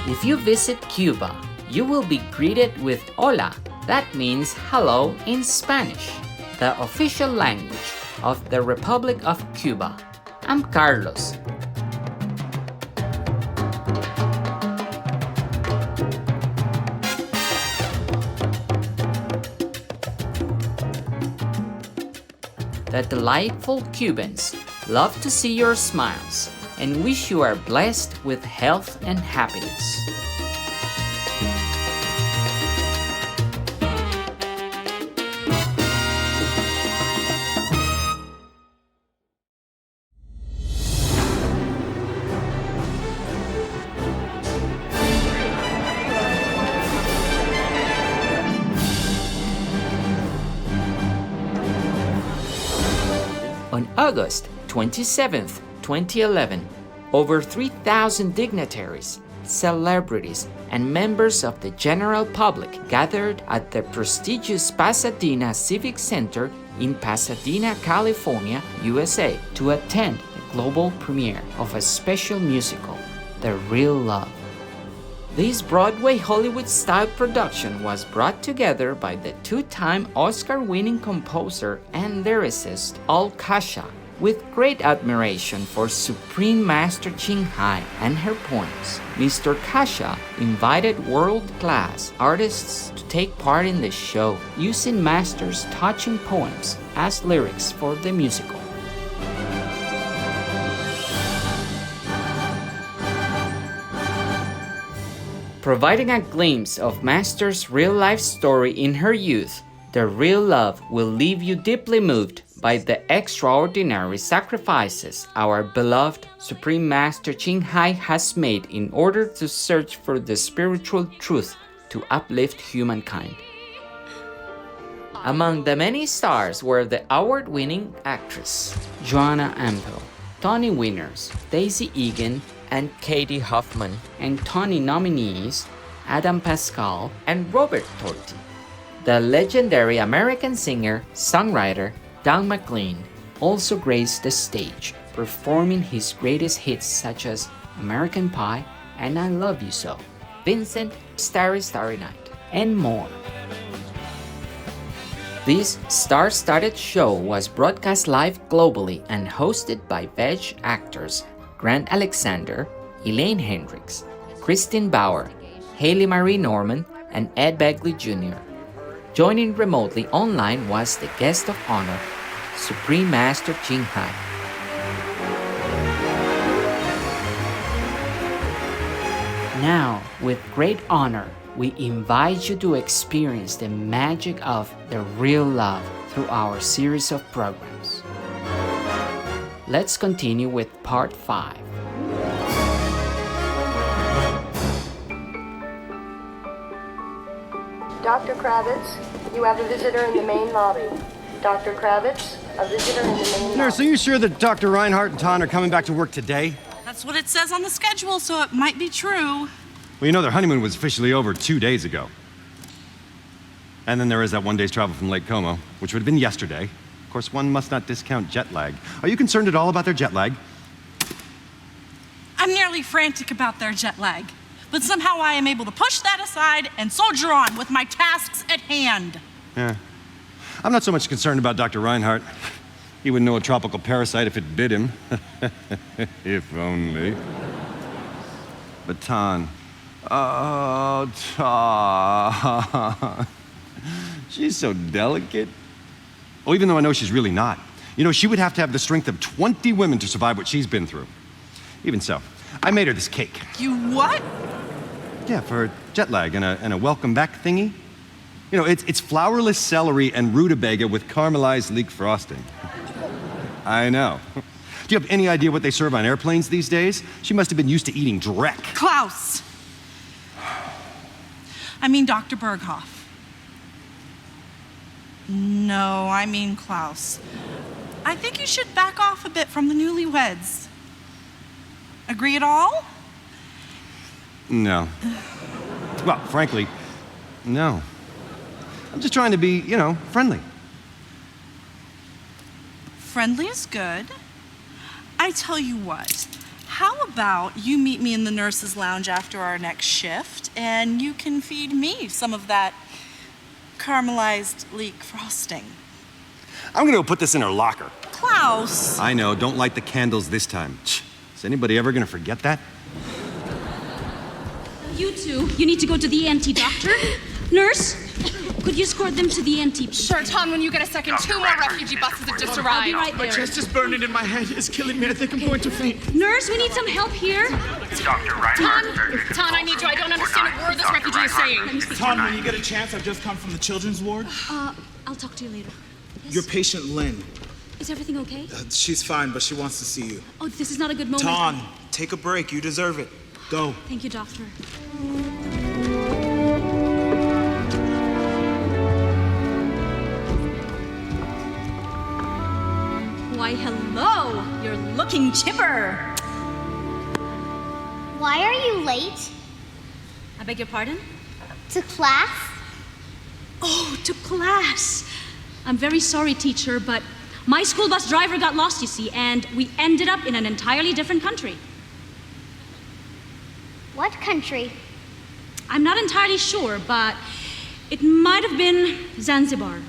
S6: If you visit Cuba, you will be greeted with hola, that means hello in Spanish, the official language of the Republic of Cuba. I'm Carlos. The delightful Cubans love to see your smiles and wish you are blessed with health and happiness. On August 27th, 2011, over 3,000 dignitaries, celebrities, and members of the general public gathered at the prestigious Pasadena Civic Center in Pasadena, California, USA, to attend the global premiere of a special musical, The Real Love. This Broadway Hollywood-style production was brought together by the two-time Oscar-winning composer and lyricist Al Kasha, with great admiration for Supreme Master Ching Hai and her poems. Mr. Kasha invited world-class artists to take part in the show, using Master's touching poems as lyrics for the musical. Providing a glimpse of Master's real-life story in her youth, The Real Love will leave you deeply moved by the extraordinary sacrifices our beloved Supreme Master Ching Hai has made in order to search for the spiritual truth to uplift humankind. Among the many stars were the award-winning actress Joanna Ampel, Tony winners Daisy Egan and Katie Hoffman, and Tony nominees Adam Pascal and Robert Torti. The legendary American singer-songwriter Don McLean also graced the stage, performing his greatest hits such as American Pie and I Love You So, Vincent, Starry Starry Night, and more. This star-studded show was broadcast live globally and hosted by VEG actors Grant Alexander, Elaine Hendricks, Christine Bauer, Haley Marie Norman, and Ed Begley Jr. Joining remotely online was the guest of honor, Supreme Master Ching Hai. Now, with great honor, we invite you to experience the magic of the real love through our series of programs. Let's continue with part 5.
S2: Dr. Kravitz, you have a visitor in the main lobby. Dr. Kravitz, a visitor in the main lobby.
S7: Nurse, are you sure that Dr. Reinhardt and Ton are coming back to work today?
S9: That's what it says on the schedule, so it might be true.
S7: Well, you know, their honeymoon was officially over 2 days ago. And then there is that 1 day's travel from Lake Como, which would have been yesterday. Of course, one must not discount jet lag. Are you concerned at all about their jet lag?
S9: I'm nearly frantic about their jet lag, but somehow I am able to push that aside and soldier on with my tasks at hand.
S7: Yeah. I'm not so much concerned about Dr. Reinhardt. He wouldn't know a tropical parasite if it bit him. If only. But Ton. Oh, Ton. She's so delicate. Oh, even though I know she's really not. You know, she would have to have the strength of 20 women to survive what she's been through. Even so, I made her this cake.
S9: You what?
S7: Yeah, for jet lag and a welcome back thingy. You know, it's flourless celery and rutabaga with caramelized leek frosting. I know. Do you have any idea what they serve on airplanes these days? She must have been used to eating dreck.
S9: Klaus! I mean Dr. Berghoff. No, I mean Klaus. I think you should back off a bit from the newlyweds. Agree at all?
S7: No. Well, frankly, no. I'm just trying to be, friendly.
S9: Friendly is good. I tell you what, how about you meet me in the nurse's lounge after our next shift, and you can feed me some of that caramelized leek frosting.
S7: I'm gonna go put this in her locker.
S9: Klaus!
S7: I know, don't light the candles this time. Is anybody ever gonna forget that?
S10: You two, you need to go to the ENT doctor. Nurse, could you escort them to the ENT?
S3: Sure, Tom, when you get a second, 2 more refugee buses have just arrived.
S10: I'll be right there.
S3: My chest is burning and my head is killing me. I think I'm going to faint.
S10: Nurse, we need some help here.
S3: Tom, I need you. I don't understand a word this refugee is saying.
S11: Tom, when you get a chance, I've just come from the children's ward.
S10: I'll talk to you later.
S11: Your patient, Lynn.
S10: Is everything okay?
S11: She's fine, but she wants to see you.
S10: Oh, this is not a good moment.
S11: Tom, take a break. You deserve it. Go.
S10: Thank you, doctor.
S12: Why, hello! You're looking chipper.
S13: Why are you late?
S12: I beg your pardon?
S13: To class?
S10: Oh, to class. I'm very sorry, teacher, but my school bus driver got lost, you see, and we ended up in an entirely different country.
S13: What country?
S10: I'm not entirely sure, but it might have been Zanzibar.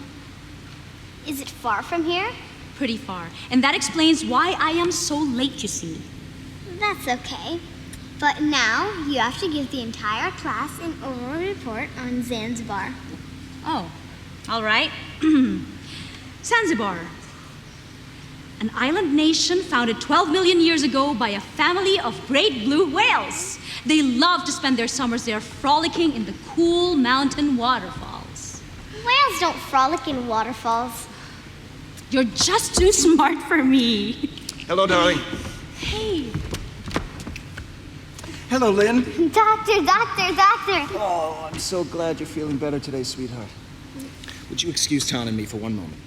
S13: Is it far from here?
S10: Pretty far. And that explains why I am so late, you see.
S13: That's okay. But now you have to give the entire class an oral report on Zanzibar.
S10: Oh, all right. Zanzibar. An island nation founded 12 million years ago by a family of great blue whales. They love to spend their summers there frolicking in the cool mountain waterfalls.
S13: Whales don't frolic in waterfalls.
S10: You're just too smart for me.
S11: Hello, darling.
S10: Hey.
S11: Hello, Lynn.
S13: Doctor.
S11: Oh, I'm so glad you're feeling better today, sweetheart. Would you excuse Tom and me for one moment?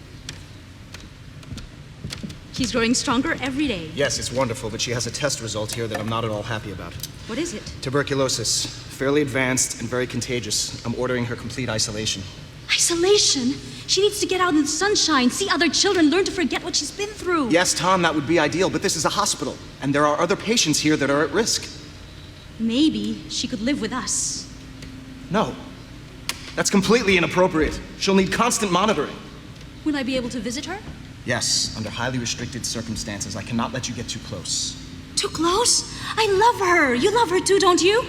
S10: She's growing stronger every day.
S11: Yes, it's wonderful, but she has a test result here that I'm not at all happy about.
S10: What is it?
S11: Tuberculosis. Fairly advanced and very contagious. I'm ordering her complete isolation.
S10: Isolation? She needs to get out in the sunshine, see other children, learn to forget what she's been through.
S11: Yes, Tom, that would be ideal, but this is a hospital, and there are other patients here that are at risk.
S10: Maybe she could live with us.
S11: No. That's completely inappropriate. She'll need constant monitoring.
S10: Will I be able to visit her?
S11: Yes, under highly restricted circumstances. I cannot let you get too close.
S10: Too close? I love her. You love her too, don't you?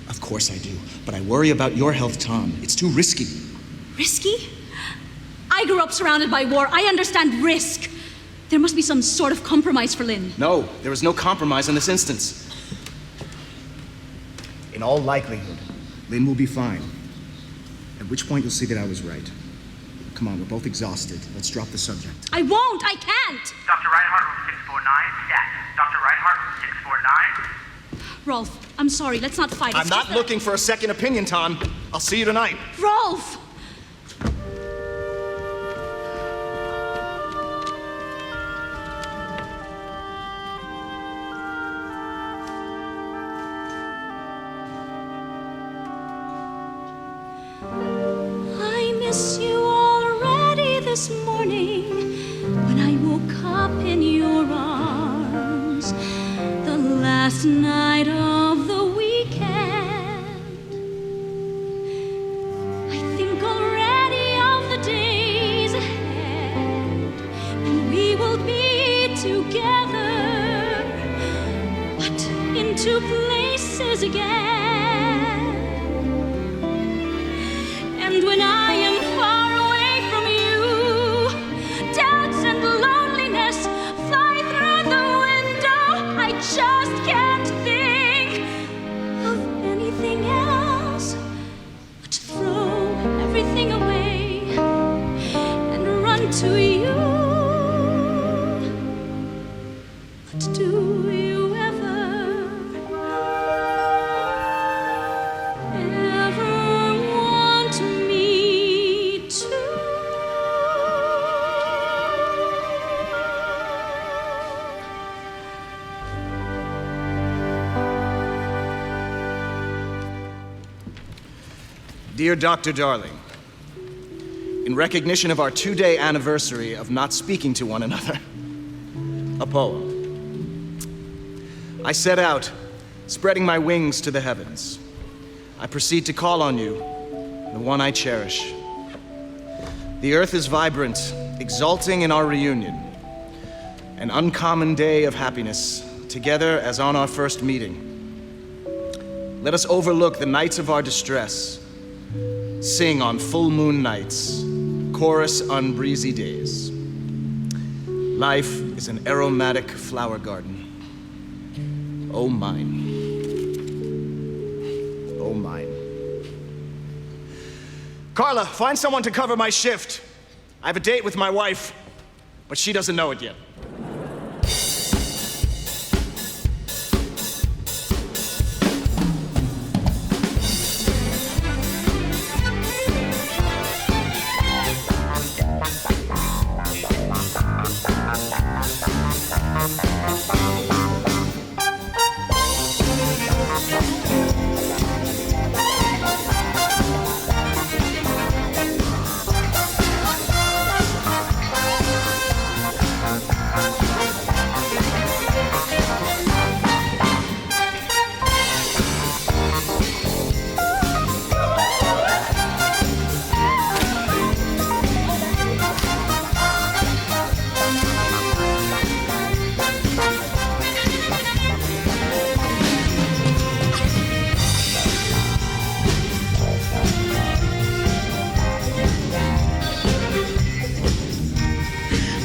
S11: Of course I do, but I worry about your health, Tom. It's too risky.
S10: Risky? I grew up surrounded by war. I understand risk. There must be some sort of compromise for Lynn.
S11: No, there is no compromise in this instance. In all likelihood, Lynn will be fine. At which point you'll see that I was right. Come on, we're both exhausted. Let's drop the subject.
S10: I won't! I can't!
S1: Dr. Reinhardt, room 649, stat. Dr. Reinhardt, room 649.
S10: Rolf, I'm sorry. Let's not fight.
S11: I'm not looking for a second opinion, Tom. I'll see you tonight.
S10: Rolf! I miss you already this morning when I woke up in your arms. The last night of the weekend. I think already of the days ahead when we will be together, but in two places again. And when I am far away from you, doubts and loneliness fly through the window. I just can't think of anything else but to throw everything away and run to you. But do you ever
S11: Dear Dr. Darling, in recognition of our 2-day anniversary of not speaking to one another, a poem. I set out, spreading my wings to the heavens. I proceed to call on you, the one I cherish. The earth is vibrant, exulting in our reunion. An uncommon day of happiness, together as on our first meeting. Let us overlook the nights of our distress, sing on full moon nights, chorus on breezy days. Life is an aromatic flower garden. Oh mine. Oh mine. Carla, find someone to cover my shift. I have a date with my wife, but she doesn't know it yet.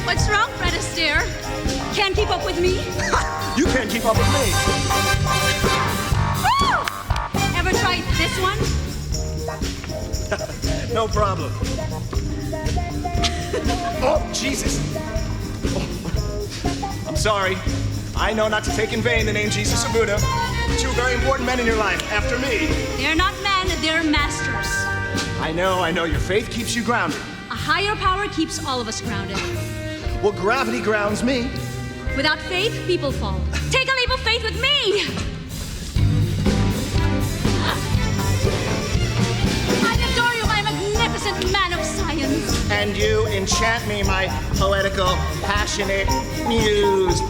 S10: What's wrong, Fred Astaire? Can't keep up with me?
S11: You can't keep up with me.
S10: Ever tried this one?
S11: No problem. Oh, Jesus. Oh. I'm sorry. I know not to take in vain the name Jesus or Buddha. Two very important men in your life, after me.
S10: They're not men, they're masters.
S11: I know. Your faith keeps you grounded.
S10: A higher power keeps all of us grounded.
S11: Well, gravity grounds me.
S10: Without faith, people fall. Take a leap of faith with me! I adore you, my magnificent man of science.
S11: And you enchant me, my poetical, passionate muse.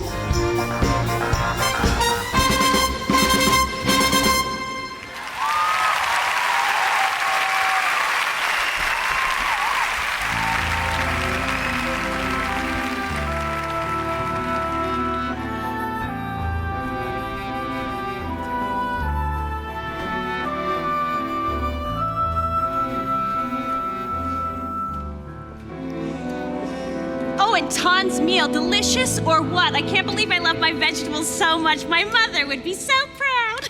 S8: And Ton's meal, delicious or what? I can't believe I love my vegetables so much. My mother would be so proud.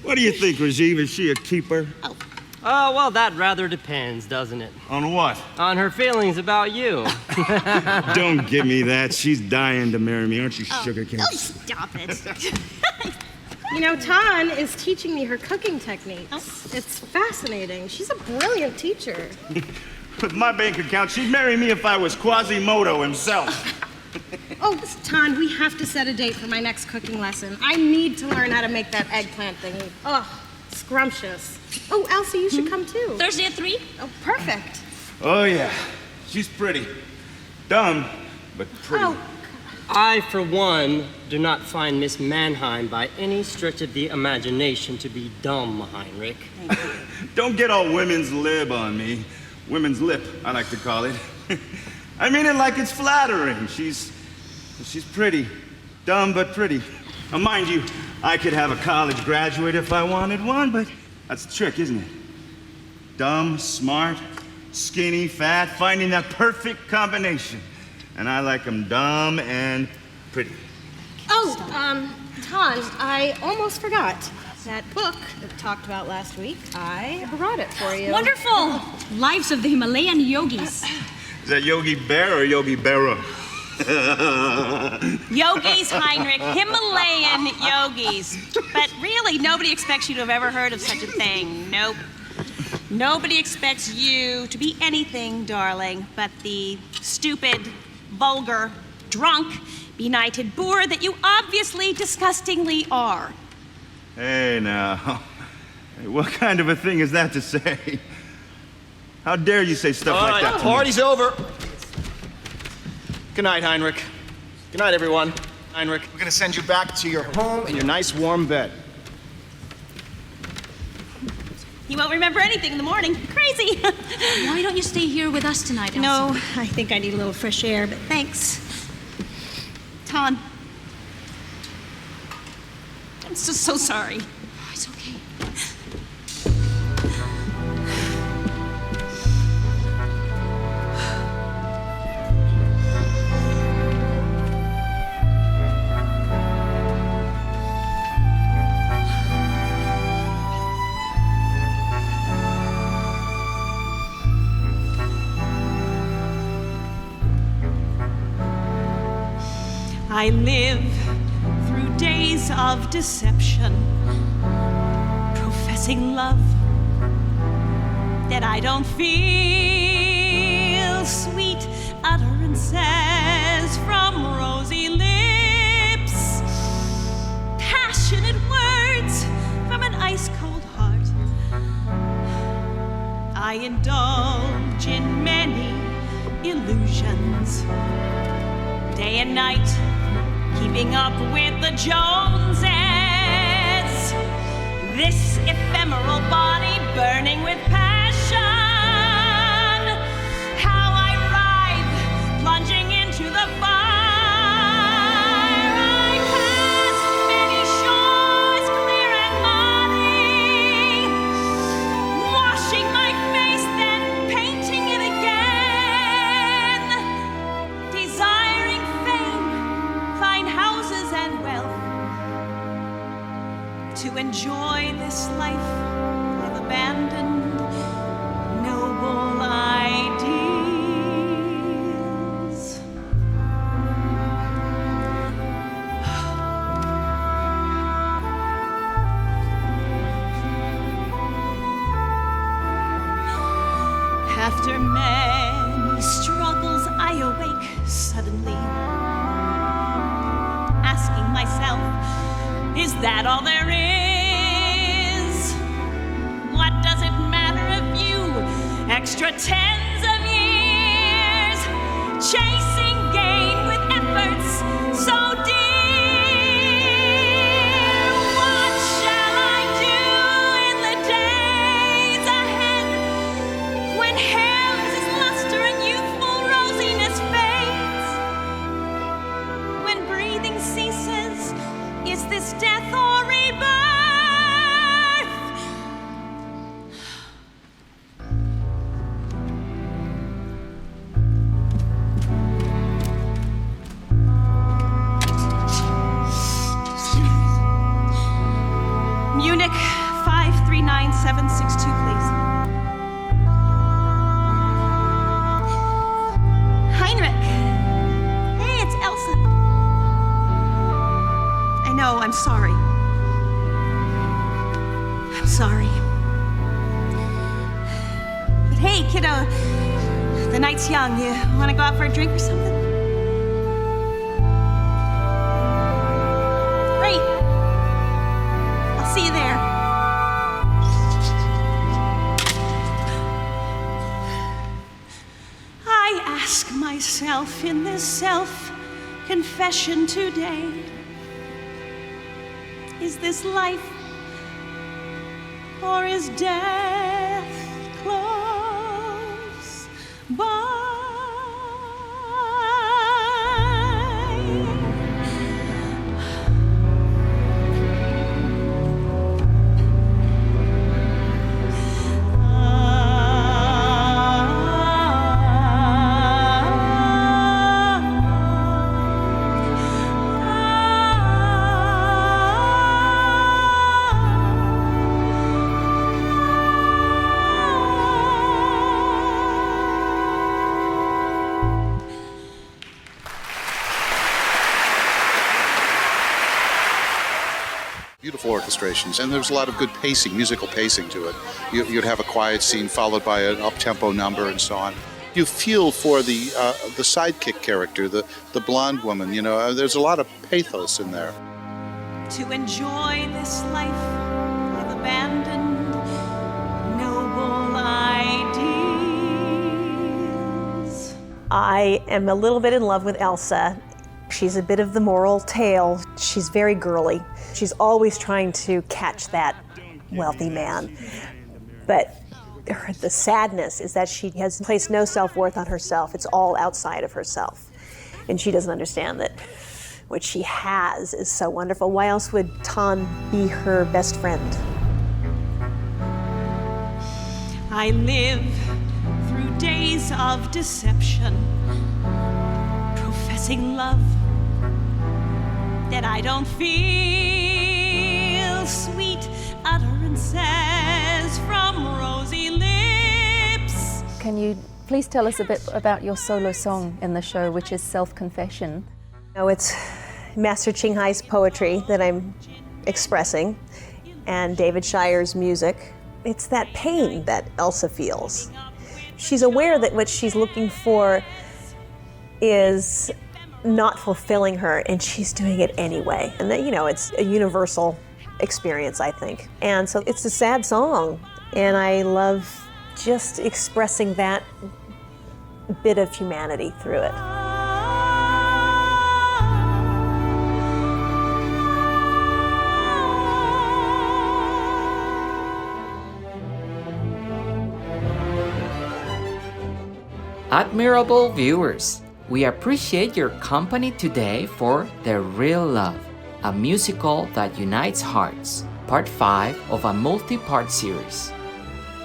S4: What do you think, Rajiv? Is she a keeper?
S14: Oh, well, that rather depends, doesn't it?
S4: On what?
S14: On her feelings about you.
S4: Don't give me that. She's dying to marry me, aren't you, sugar cane?
S8: Oh, stop it.
S15: You know, Ton is teaching me her cooking techniques. It's fascinating. She's a brilliant teacher.
S4: With my bank account, she'd marry me if I was Quasimodo himself.
S15: Oh, Ton, we have to set a date for my next cooking lesson. I need to learn how to make that eggplant thingy. Ugh, scrumptious. Oh, Elsie, you should come too.
S8: Thursday at 3?
S15: Oh, perfect.
S4: Oh, yeah. She's pretty. Dumb, but pretty.
S15: Oh.
S14: I, for one, do not find Miss Mannheim by any stretch of the imagination to be dumb, Heinrich.
S4: Don't get all women's lib on me. Women's lip, I like to call it. I mean it like it's flattering. She's pretty. Dumb, but pretty. Now, mind you, I could have a college graduate if I wanted one, but that's the trick, isn't it? Dumb, smart, skinny, fat, finding that perfect combination. And I like them dumb and pretty.
S15: Oh, Ton, I almost forgot. That book that we talked about last week, I brought it for you.
S10: Wonderful! Lives of the Himalayan yogis.
S4: Is that Yogi Bear or Yogi Berra?
S8: Yogis, Heinrich, Himalayan yogis. But really, nobody expects you to have ever heard of such a thing. Nope. Nobody expects you to be anything, darling, but the stupid, vulgar, drunk, benighted boor that you obviously disgustingly are.
S4: Hey, now. Hey, what kind of a thing is that to say? How dare you say stuff like that to me?
S11: Party's over. Good night, Heinrich. Good night, everyone. Heinrich, we're gonna send you back to your home in your nice warm bed.
S8: You won't remember anything in the morning. Crazy.
S10: Why don't you stay here with us tonight, Elsa?
S8: No, I think I need a little fresh air, but thanks. Ton. I'm so sorry.
S10: Oh, it's okay.
S8: I live through days of deception, professing love that I don't feel, sweet utterances from rosy lips, passionate words from an ice-cold heart. I indulge in many illusions, day and night, keeping up with the Joneses. This ephemeral body burning with passion. How I writhe, plunging into the fire. I pass many shores clear and muddy, washing my face, then painting it again, desiring fame, fine houses and wealth, to enjoy this life I've abandoned, noble ideals. After many struggles, I awake suddenly, asking myself, is that all there is? What does it matter a few extra tens of years, chasing gain with efforts so dear? What shall I do in the days ahead, when hair loses its luster and youthful rosiness fades? When breathing ceases, is this death or rebirth? Munich 539762, please. Heinrich. Hey, it's Elsa. I know, I'm sorry. I'm sorry. But hey, kiddo, the night's young. You want to go out for a drink or something? Great. I'll see you there. I ask myself in this self-confession today, is this life, or is death close by?
S16: Beautiful orchestrations, and there's a lot of good pacing, musical pacing to it. You'd have a quiet scene followed by an up-tempo number and so on. You feel for the sidekick character, the blonde woman, you know, there's a lot of pathos in there.
S8: To enjoy this life I've abandoned, I am a little bit in love with Elsa. She's a bit of the moral tale. She's very girly. She's always trying to catch that wealthy man. But the sadness is that she has placed no self-worth on herself. It's all outside of herself. And she doesn't understand that what she has is so wonderful. Why else would Tan be her best friend? I live through days of deception, professing love that I don't feel, sweet utterances from rosy lips.
S30: Can you please tell us a bit about your solo song in the show, which is Self-Confession?
S8: No, it's Master Ching Hai's poetry that I'm expressing, and David Shire's music. It's that pain that Elsa feels. She's aware that what she's looking for is not fulfilling her, and she's doing it anyway. And that, it's a universal experience, I think. And so it's a sad song, and I love just expressing that bit of humanity through it.
S6: Admirable viewers, we appreciate your company today for The Real Love, a musical that unites hearts, part 5 of a multi-part series.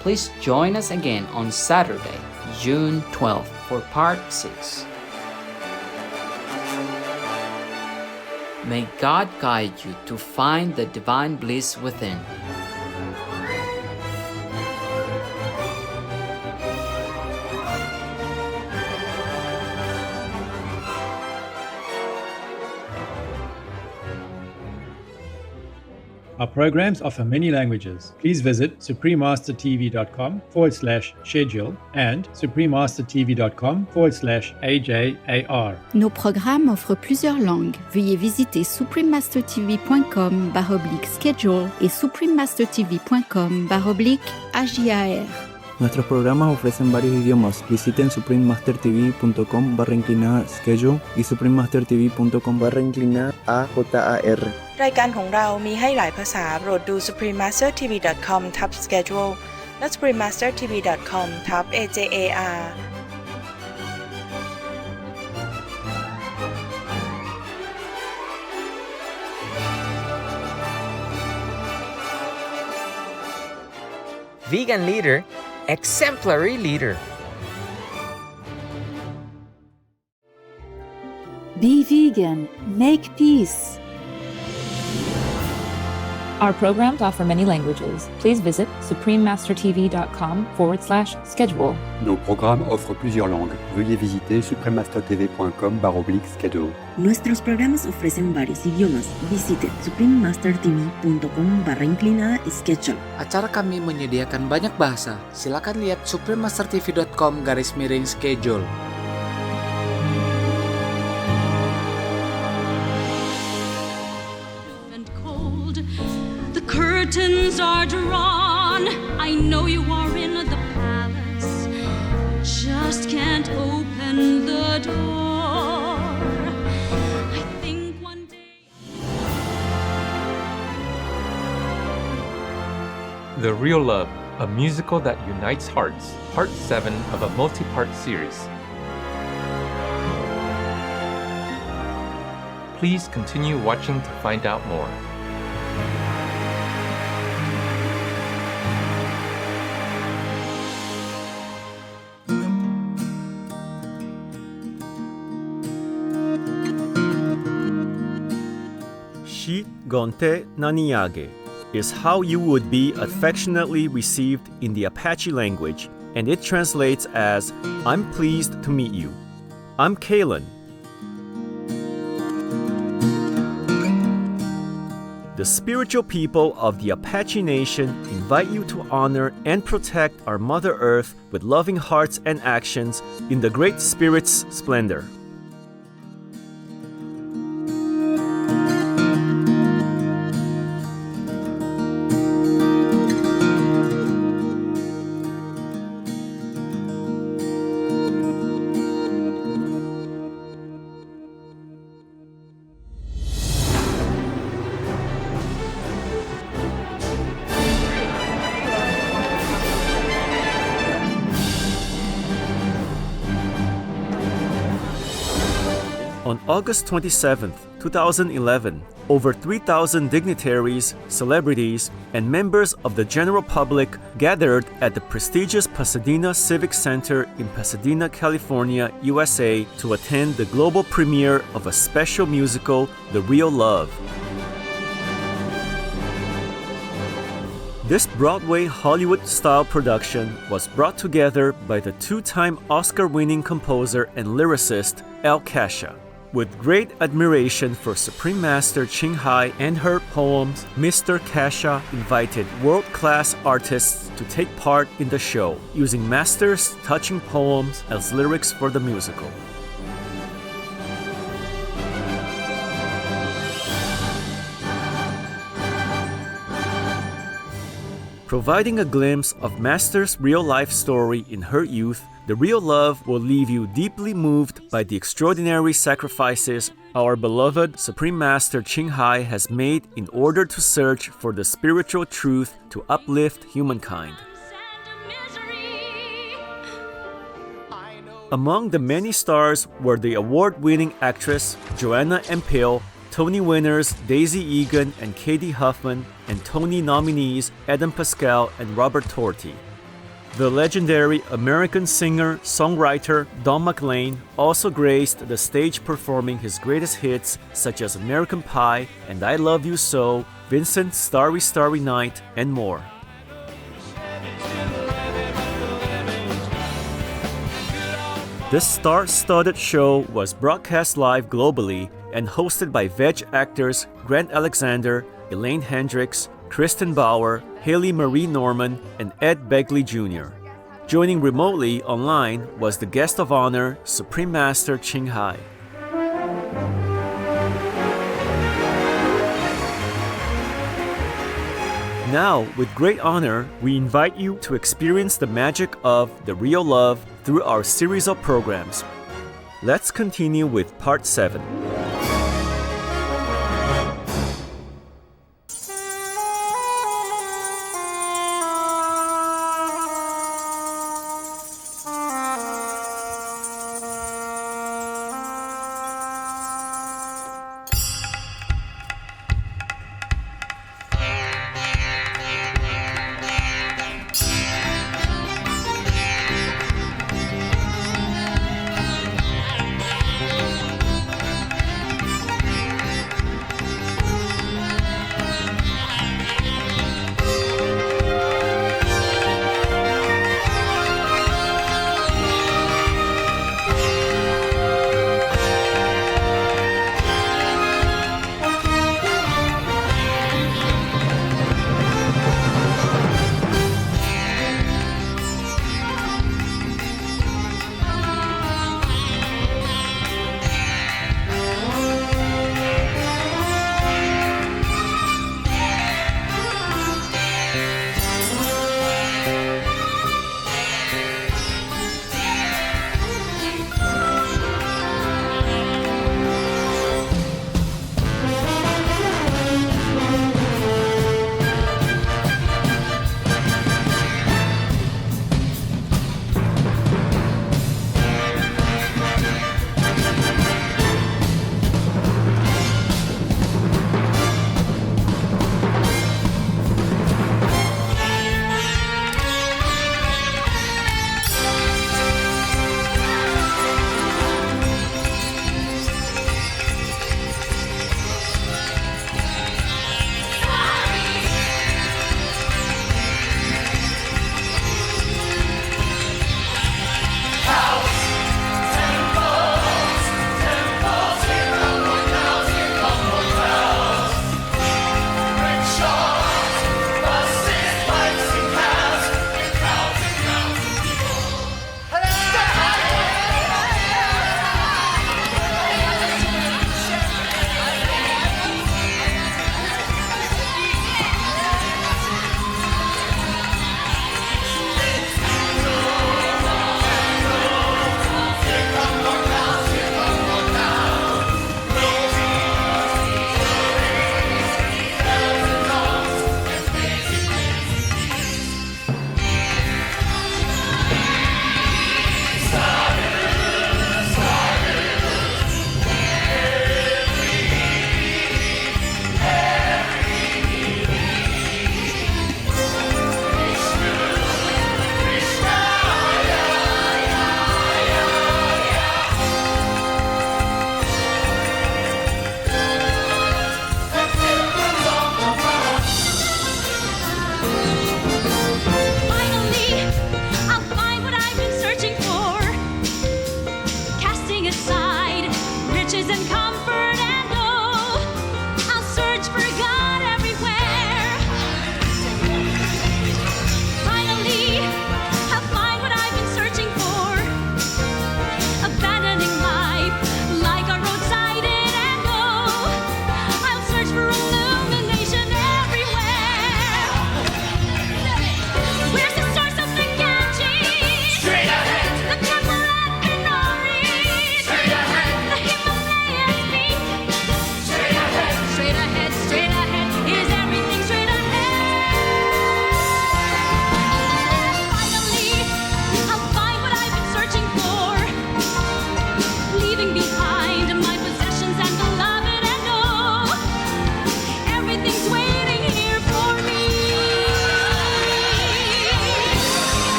S6: Please join us again on Saturday, June 12th for part 6. May God guide you to find the divine bliss within.
S17: Our programs offer many languages. Please visit suprememastertv.com/schedule and suprememastertv.com/AJAR.
S18: Nos programmes offrent plusieurs langues. Veuillez visiter suprememastertv.com/schedule et suprememastertv.com/AJAR.
S25: Nuestros programas ofrecen varios idiomas. Visiten suprememastertv.com/schedule y suprememastertv.com/AJAR
S19: รายการของเรามีให้หลายภาษาโปรดดู suprememastertv.com/schedule และ suprememastertv.com/AJAR
S6: Vegan leader, exemplary leader.
S5: Be vegan, make peace.
S30: Our programs offer many languages. Please visit suprememastertv.com/schedule.
S20: Nos programmes offrent plusieurs langues. Veuillez visiter suprememastertv.com/schedule.
S21: Nuestros programas ofrecen varios idiomas. Visite suprememastertv.com/schedule.
S6: Acara kami menyediakan banyak bahasa. Silakan lihat suprememastertv.com/schedule.
S10: Curtains are drawn. I know you are in the palace. Just can't open the door. I think one day.
S22: The Real Love, a musical that unites hearts, part 7 of a multi-part series. Please continue watching to find out more.
S23: Shi Gonte Naniage is how you would be affectionately received in the Apache language, and it translates as, I'm pleased to meet you. I'm Kalen. The spiritual people of the Apache Nation invite you to honor and protect our Mother Earth with loving hearts and actions in the Great Spirit's splendor. On August 27, 2011, over 3,000 dignitaries, celebrities, and members of the general public gathered at the prestigious Pasadena Civic Center in Pasadena, California, USA, to attend the global premiere of a special musical, The Real Love. This Broadway Hollywood-style production was brought together by the two-time Oscar-winning composer and lyricist Al Kasha. With great admiration for Supreme Master Ching Hai and her poems, Mr. Kasha invited world-class artists to take part in the show, using Master's touching poems as lyrics for the musical. Providing a glimpse of Master's real-life story in her youth, The Real Love will leave you deeply moved by the extraordinary sacrifices our beloved Supreme Master Ching Hai has made in order to search for the spiritual truth to uplift humankind. Among the many stars were the award-winning actress Joanna Empel, Tony winners Daisy Egan and Katie Huffman, and Tony nominees Adam Pascal and Robert Torti. The legendary American singer-songwriter Don McLean also graced the stage performing his greatest hits such as American Pie and I Love You So, Vincent's Starry Starry Night, and more. This star-studded show was broadcast live globally and hosted by veg actors Grant Alexander, Elaine Hendricks, Kristen Bauer, Haley Marie Norman, and Ed Begley Jr. Joining remotely online was the guest of honor, Supreme Master Ching Hai. Now, with great honor, we invite you to experience the magic of The Real Love through our series of programs. Let's continue with Part 7.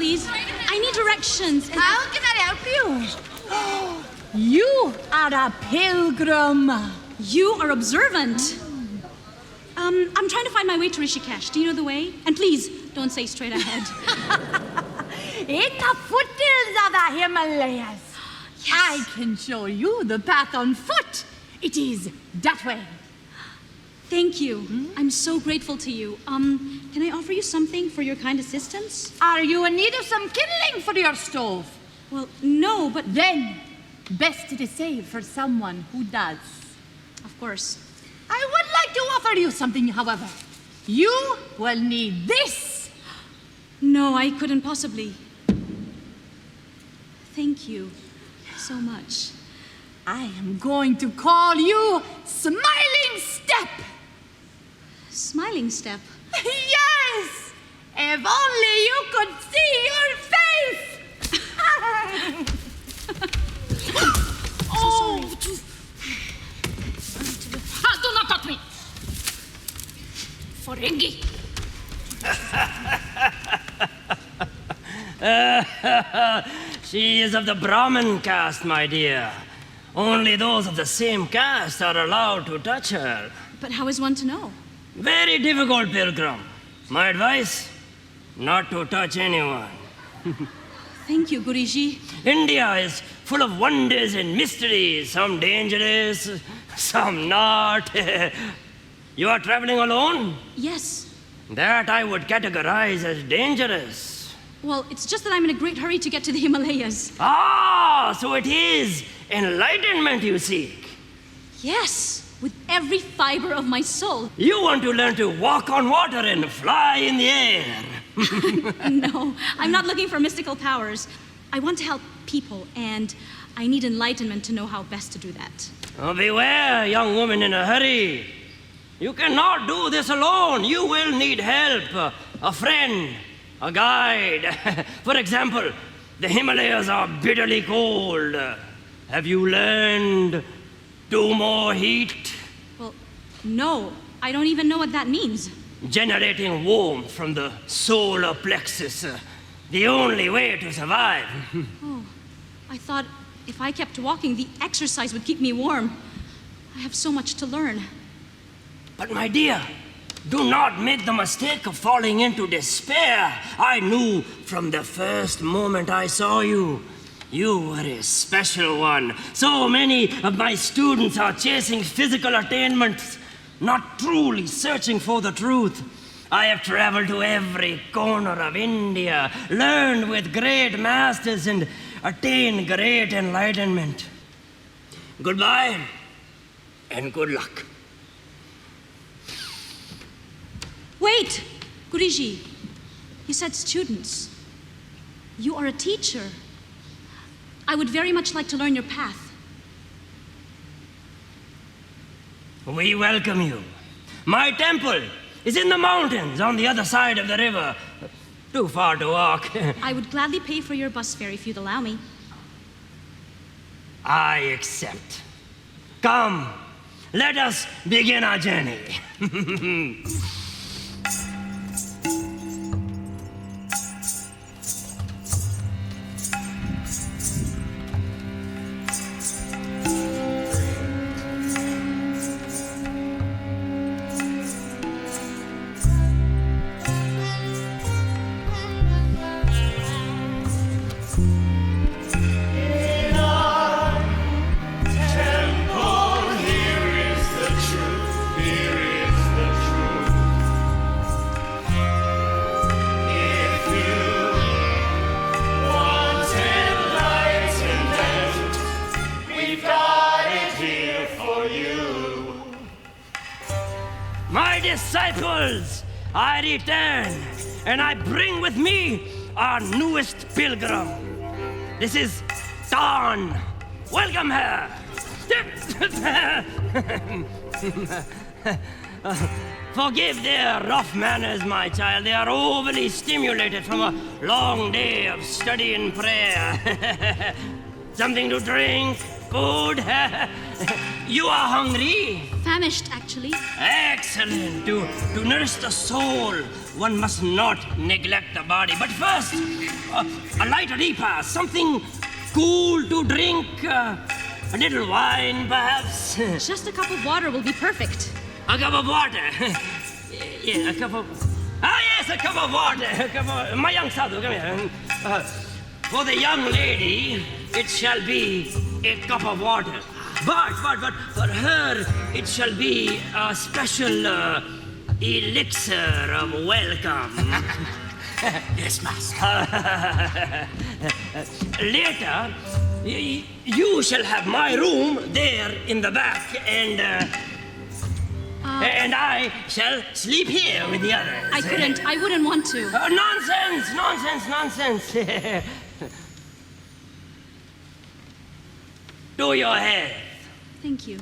S10: please. I need directions.
S2: How can I help you? You are a pilgrim.
S10: You are observant. I'm trying to find my way to Rishikesh. Do you know the way? And please, don't say straight ahead.
S2: In the foothills of the Himalayas. Yes. I can show you the path on foot. It is that way.
S10: Thank you. I'm so grateful to you. Can I offer you something for your kind assistance?
S2: Are you in need of some kindling for your stove?
S10: Well, no, but...
S2: Then, best it is saved for someone who does.
S10: Of course.
S2: I would like to offer you something, however. You will need this.
S10: No, I couldn't possibly. Thank you so much.
S2: I am going to call you Smiling Step.
S10: Smiling Step?
S2: Yes! If only you could see your face!
S10: Oh!
S2: Do not touch me! Ferengi!
S14: She is of the Brahmin caste, my dear. Only those of the same caste are allowed to touch her.
S10: But how is one to know?
S14: Very difficult, pilgrim. My advice? Not to touch anyone.
S10: Thank you, Guriji.
S14: India is full of wonders and mysteries, some dangerous, some not. You are traveling alone?
S10: Yes.
S14: That I would categorize as dangerous.
S10: Well, it's just that I'm in a great hurry to get to the Himalayas.
S14: Ah, so it is enlightenment you seek.
S10: Yes, with every fiber of my soul.
S14: You want to learn to walk on water and fly in the air.
S10: No, I'm not looking for mystical powers. I want to help people, and I need enlightenment to know how best to do that.
S14: Oh, beware, young woman in a hurry. You cannot do this alone. You will need help, a friend, a guide. For example, the Himalayas are bitterly cold. Have you learned do more heat?
S10: Well, no. I don't even know what that means.
S14: Generating warmth from the solar plexus. The only way to survive.
S10: Oh, I thought if I kept walking, the exercise would keep me warm. I have so much to learn.
S14: But my dear, do not make the mistake of falling into despair. I knew from the first moment I saw you. You were a special one. So many of my students are chasing physical attainments, not truly searching for the truth. I have traveled to every corner of India, learned with great masters, and attained great enlightenment. Goodbye, and good luck.
S10: Wait! Guriji, you said students. You are a teacher. I would very much like to learn your path.
S14: We welcome you. My temple is in the mountains on the other side of the river. Too far to walk.
S10: I would gladly pay for your bus fare if you'd allow me.
S14: I accept. Come, let us begin our journey. My disciples, I return, and I bring with me our newest pilgrim. This is Dawn. Welcome her. Forgive their rough manners, my child. They are overly stimulated from a long day of study and prayer. Something to drink? Food? You are hungry?
S10: Famished, actually.
S14: Excellent. To nourish the soul, one must not neglect the body. But first, a light repast, something cool to drink, a little wine, perhaps.
S10: Just a cup of water will be perfect.
S14: A cup of water. Yeah, a cup of... yes, a cup of water. My young sadhu, come here. For the young lady, it shall be a cup of water. But for her, it shall be a special elixir of welcome.
S3: Yes, master.
S14: Later, you shall have my room there in the back, and I shall sleep here with the others.
S10: I wouldn't want to.
S14: Nonsense. To your head.
S10: Thank you.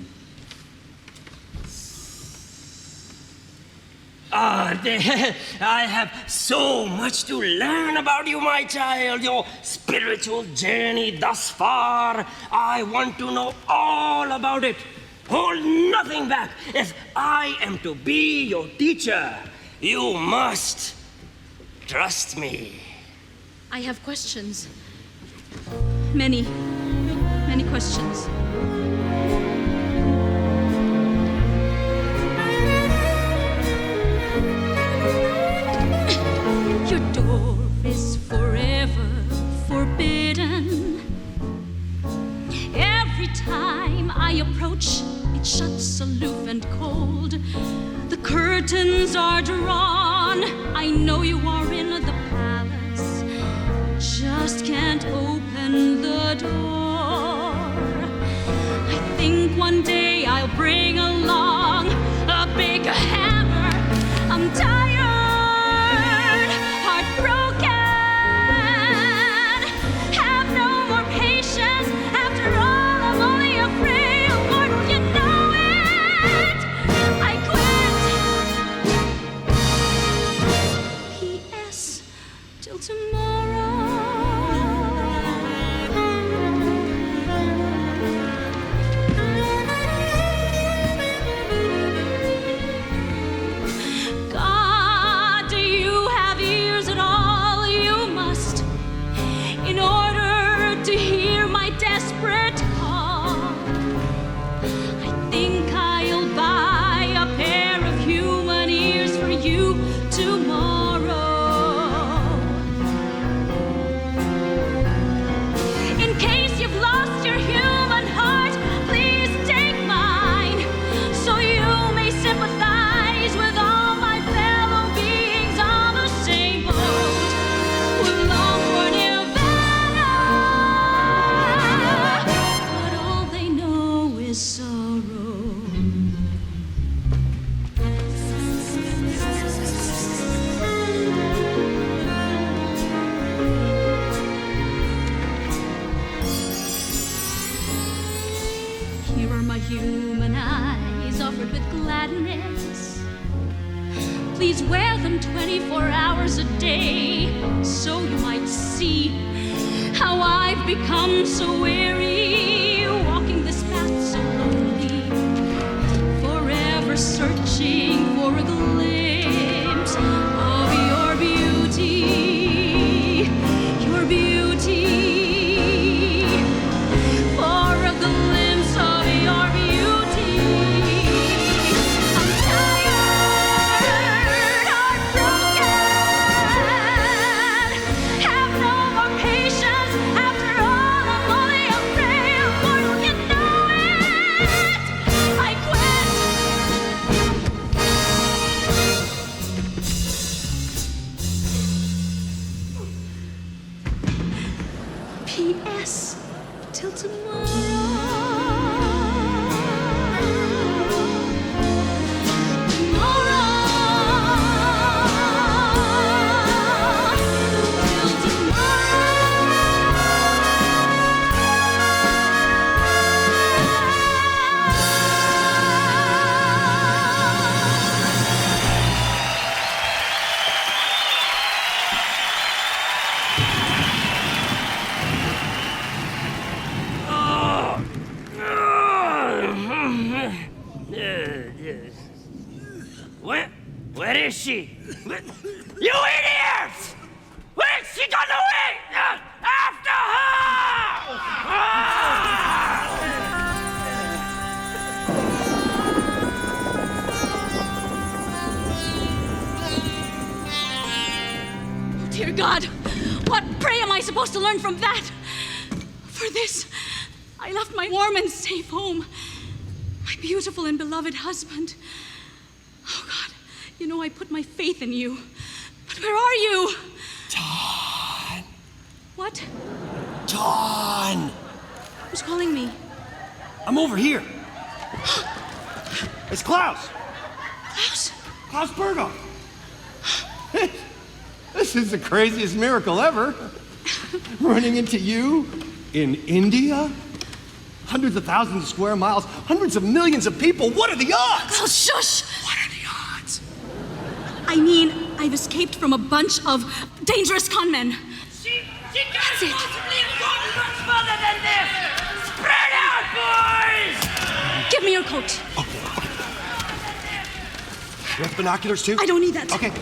S14: I have so much to learn about you, my child, your spiritual journey thus far. I want to know all about it. Hold nothing back. If I am to be your teacher, you must trust me.
S10: I have questions. Many questions. Your door is forever forbidden. Every time I approach, it shuts aloof and cold. The curtains are drawn. I know you are in the palace. Just can't open the door. I think one day I'll bring along a big hammer. I'm tired, heartbroken, have no more patience. After all, I'm only afraid of mortal, you know it. I quit. P.S. Till tomorrow. Human eyes offered with gladness. Please wear them 24 hours a day, so you might see how I've become so weary, walking this path so lonely, forever searching for a glimpse of your beauty, your beauty. For a glimpse of your beauty. I'm tired, heartbroken, have no more patience. After all, I'm only afraid of mortal, you know it. I quit. P.S. Till tomorrow.
S14: Where is she? You idiots! Wait, she got away! After
S10: Oh, dear God, what prey am I supposed to learn from that? For this, I left my warm and safe home, my beautiful and beloved husband. Oh, God, you know I put my faith in you. But where are you?
S14: Dawn!
S10: What?
S14: Dawn!
S10: Who's calling me?
S14: I'm over here. It's Klaus!
S10: Klaus?
S14: Klaus Bergo!
S1: This is the craziest miracle ever. Running into you in India? Hundreds of thousands of square miles, hundreds of millions of people. What are the odds?
S10: Klaus, shush!
S1: What are the odds?
S10: I mean, I've escaped from a bunch of dangerous conmen.
S14: She can't possibly have gone much further than this! Spread out, boys!
S10: Give me your coat.
S1: You have binoculars too?
S10: I don't need that.
S1: Okay.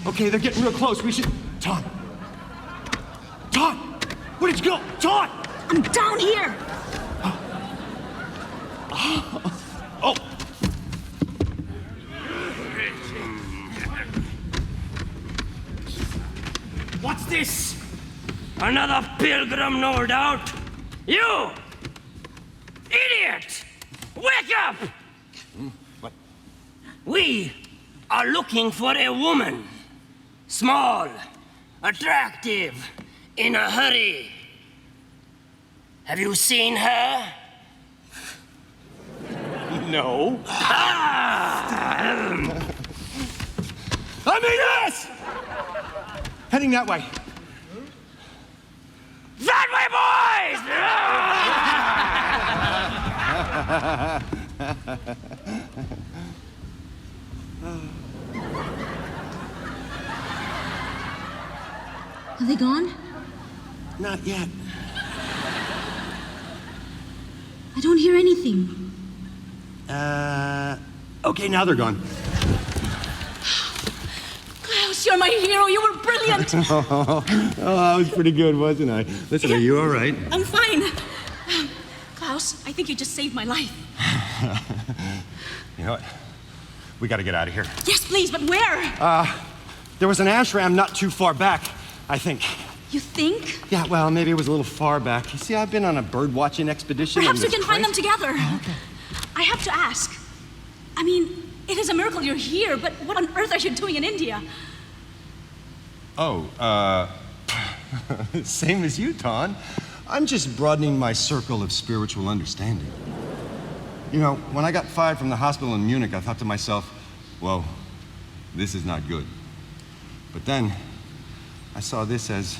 S1: Okay, they're getting real close. We should... Tom! Where did you go? Tom!
S10: I'm down here.
S1: Oh!
S14: What's this? Another pilgrim, no doubt. You! Idiot! Wake up!
S1: What?
S14: We are looking for a woman. Small, attractive, in a hurry. Have you seen her?
S1: No.
S14: Ah!
S1: I mean, yes! Heading that way.
S14: That way, boys!
S10: Are they gone?
S1: Not yet.
S10: I don't hear anything.
S1: Okay, now they're gone.
S10: Klaus, you're my hero. You were brilliant.
S1: Oh, that was pretty good, wasn't I? Listen, are you all right?
S10: I'm fine. Klaus, I think you just saved my life.
S1: You know what? We gotta get out of here.
S10: Yes, please, but where?
S1: There was an ashram not too far back, I think.
S10: You think?
S1: Yeah, well, maybe it was a little far back. You see, I've been on a bird watching expedition.
S10: Perhaps we can find them together.
S1: Oh, okay.
S10: I have to ask. I mean, it is a miracle you're here, but what on earth are you doing in India?
S1: Oh, same as you, Ton. I'm just broadening my circle of spiritual understanding. You know, when I got fired from the hospital in Munich, I thought to myself, whoa, this is not good. But then, I saw this as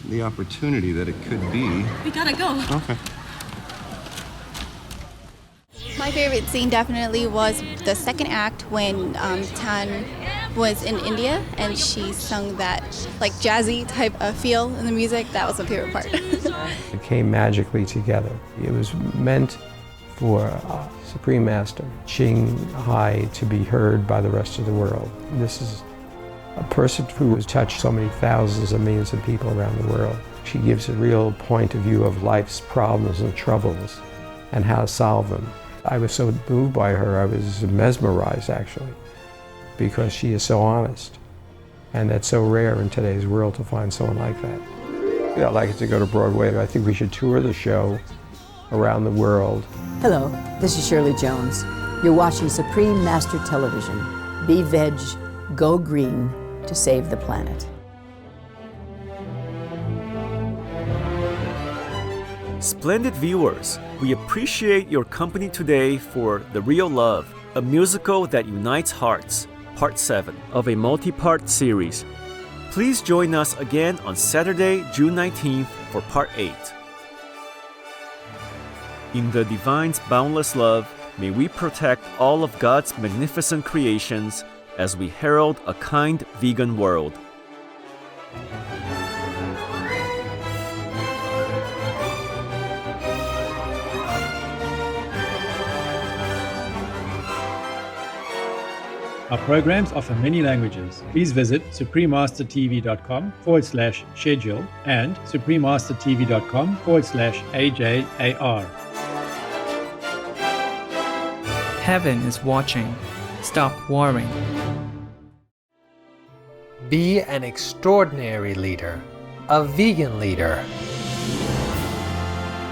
S1: the opportunity that it could be.
S10: We gotta go.
S1: Okay.
S7: My favorite scene definitely was the second act when Tan was in India and she sung that like jazzy type of feel in the music. That was my favorite part.
S9: It came magically together. It was meant for Supreme Master Ching Hai to be heard by the rest of the world. This is a person who has touched so many thousands of millions of people around the world. She gives a real point of view of life's problems and troubles and how to solve them. I was so moved by her, I was mesmerized actually, because she is so honest. And that's so rare in today's world to find someone like that. I'd like it to go to Broadway. I think we should tour the show around the world.
S12: Hello, this is Shirley Jones. You're watching Supreme Master Television. Be veg, go green to save the planet.
S23: Splendid viewers, we appreciate your company today for The Real Love, a musical that unites hearts, Part 7 of a multi-part series. Please join us again on Saturday, June 19th for Part 8. In the Divine's boundless love, may we protect all of God's magnificent creations as we herald a kind vegan world.
S17: Our programs offer many languages. Please visit suprememastertv.com/schedule and suprememastertv.com/AJAR.
S4: Heaven is watching. Stop worrying.
S11: Be an extraordinary leader, a vegan leader.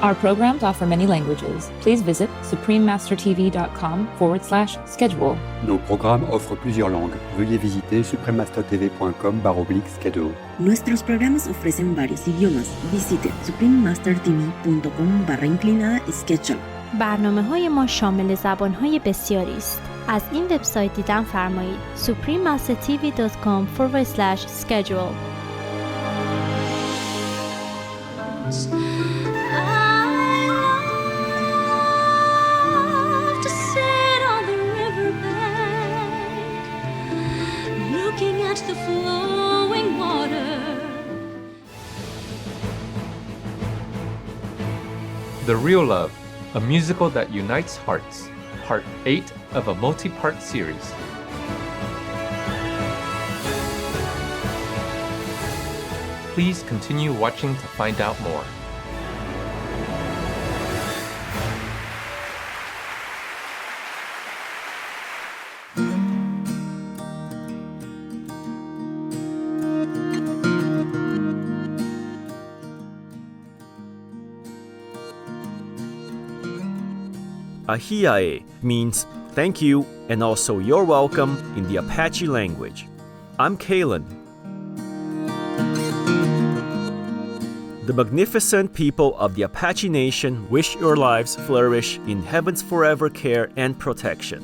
S13: Our programs offer many languages. Please visit suprememastertv.com/schedule.
S20: Nos programmes offrent plusieurs langues. Veuillez visiter suprememastertv.com/schedule.
S21: Nuestros programas ofrecen varios idiomas. Visite suprememastertv.com/schedule.
S15: برنامه‌های ما شامل زبان‌های بسیاری است. از این وبسایت دیدن فرمایید suprememastertv.com/schedule.
S10: The flowing water.
S22: The Real Love, a musical that unites hearts, part 8 of a multi-part series. Please continue watching to find out more.
S23: Ahiae means thank you and also you're welcome in the Apache language. I'm Kalen. The magnificent people of the Apache Nation wish your lives flourish in heaven's forever care and protection.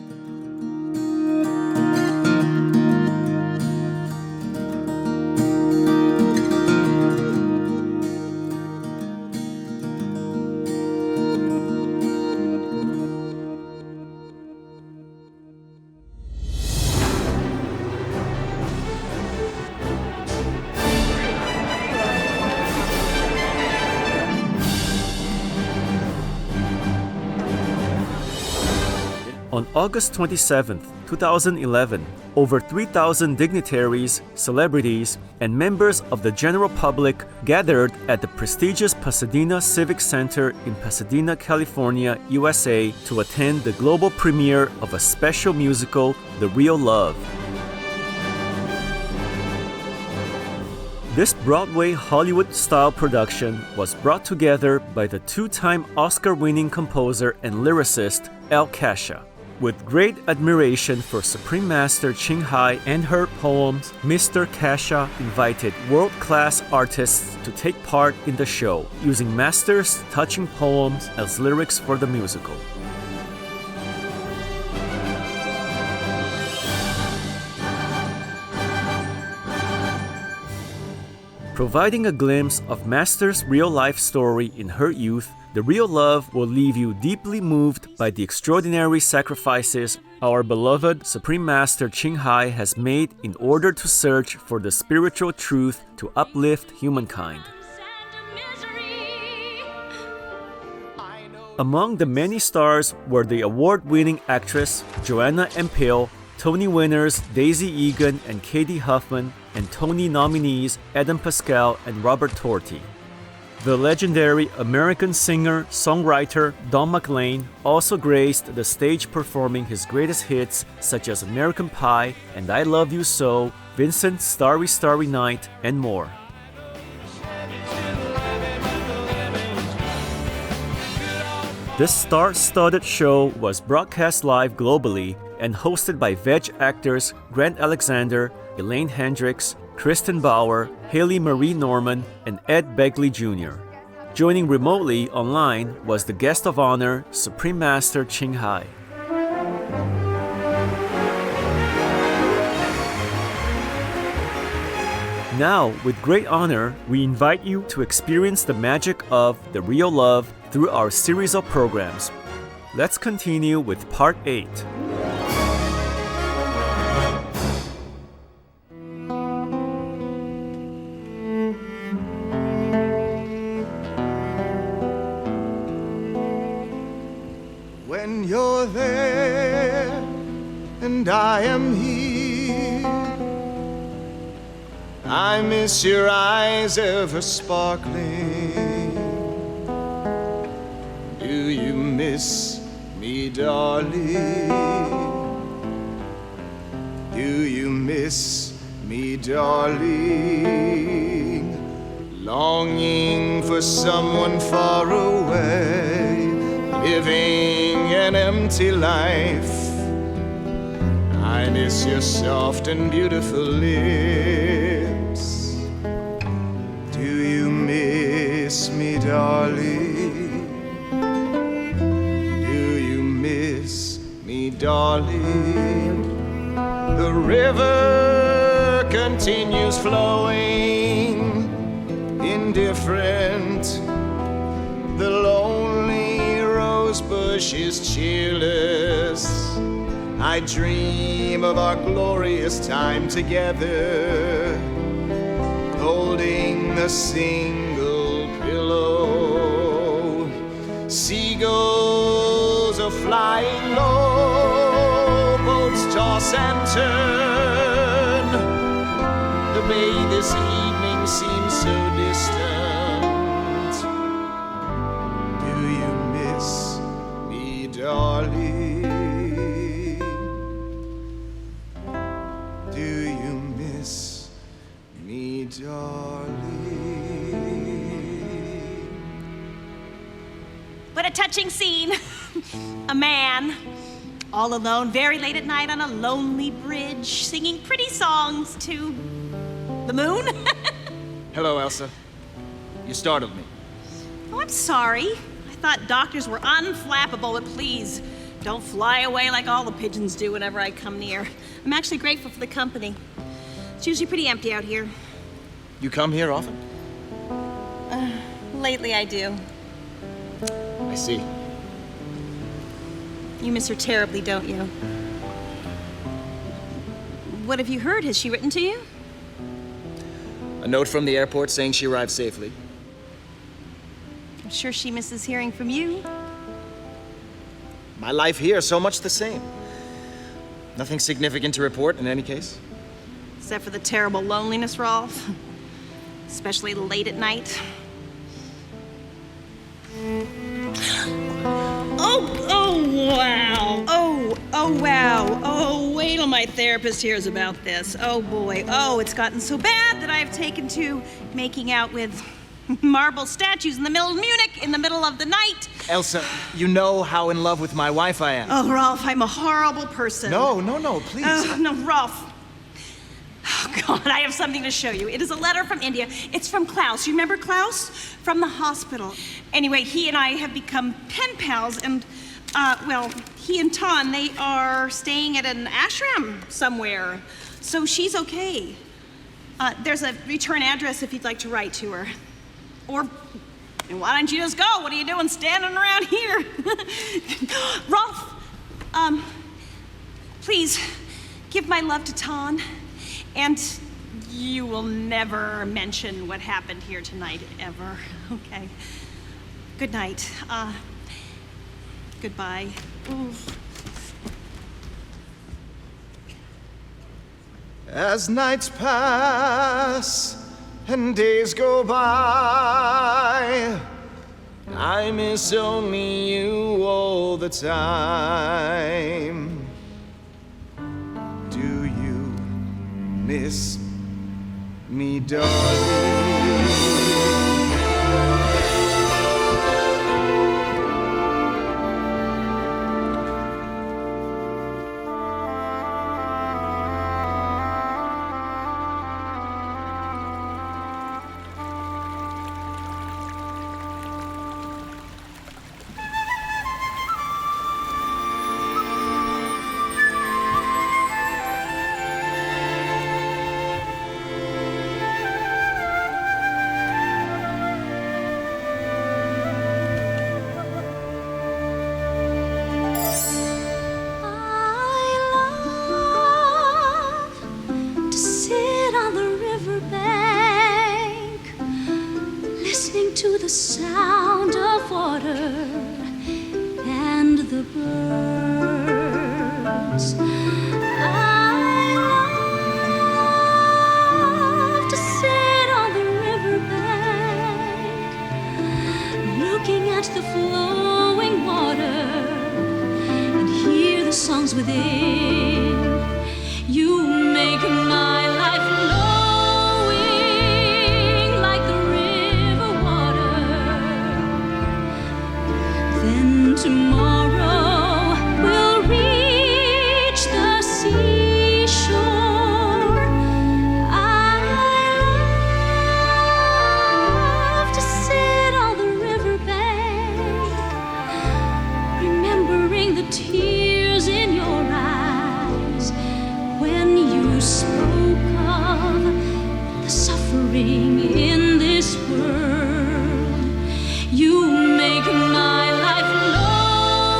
S23: On August 27, 2011, over 3,000 dignitaries, celebrities, and members of the general public gathered at the prestigious Pasadena Civic Center in Pasadena, California, USA, to attend the global premiere of a special musical, The Real Love. This Broadway Hollywood-style production was brought together by the two-time Oscar-winning composer and lyricist El Kasha. With great admiration for Supreme Master Ching Hai and her poems, Mr. Kasha invited world-class artists to take part in the show, using Master's touching poems as lyrics for the musical. Providing a glimpse of Master's real-life story in her youth, The Real Love will leave you deeply moved by the extraordinary sacrifices our beloved Supreme Master Ching Hai has made in order to search for the spiritual truth to uplift humankind. Among the many stars were the award-winning actress Joanna Empale, Tony winners Daisy Egan and Katie Huffman, and Tony nominees Adam Pascal and Robert Torti. The legendary American singer-songwriter Don McLean also graced the stage performing his greatest hits such as American Pie and I Love You So, Vincent's Starry Starry Night, and more. This star-studded show was broadcast live globally and hosted by Veg actors Grant Alexander, Elaine Hendricks, Kristen Bauer, Haley Marie Norman, and Ed Begley Jr. Joining remotely online was the guest of honor, Supreme Master Ching Hai. Now, with great honor, we invite you to experience the magic of The Real Love through our series of programs. Let's continue with Part 8.
S1: When you're there and I am here. I miss your eyes ever sparkling. Do you miss me, darling? Do you miss me, darling? Longing for someone far away, living an empty life. I miss your soft and beautiful lips. Do you miss me, darling? Do you miss me, darling? The river continues flowing, indifferent. The lonely rose bush is cheerless. I dream of our glorious time together, holding a single pillow. Seagulls are flying low, boats toss and turn. The bay this evening seems so distant. Do you miss me, darling? Do you miss me, darling?
S2: What a touching scene. A man, all alone, very late at night on a lonely bridge, singing pretty songs to the moon.
S1: Hello, Elsa. You startled me.
S2: Oh, I'm sorry. I thought doctors were unflappable, but please, don't fly away like all the pigeons do whenever I come near. I'm actually grateful for the company. It's usually pretty empty out here.
S1: You come here often?
S2: Lately I do.
S1: I see.
S2: You miss her terribly, don't you? What have you heard? Has she written to you?
S1: A note from the airport saying she arrived safely.
S2: I'm sure she misses hearing from you.
S1: My life here is so much the same. Nothing significant to report in any case.
S2: Except for the terrible loneliness, Rolf. Especially late at night. Oh, wow. Oh, wow. Oh, wait till my therapist hears about this. Oh, boy. Oh, it's gotten so bad that I've taken to making out with marble statues in the middle of Munich in the middle of the night.
S1: Elsa, you know how in love with my wife I am.
S2: Oh, Rolf, I'm a horrible person.
S1: No, please.
S2: No, Rolf. Oh, God, I have something to show you. It is a letter from India. It's from Klaus. You remember Klaus? From the hospital. Anyway, he and I have become pen pals, and, he and Ton, they are staying at an ashram somewhere. So she's okay. There's a return address if you'd like to write to her. Or why don't you just go? What are you doing standing around here? Rolf, please give my love to Ton. And you will never mention what happened here tonight, ever, okay? Good night. Goodbye. Oof.
S1: As nights pass and days go by, I miss only you all the time. Do you miss me, darling?
S10: To the sound of water and the birds. seashore. I love to sit on the riverbank, remembering the tears in your eyes when you spoke of the suffering in this world. You make my life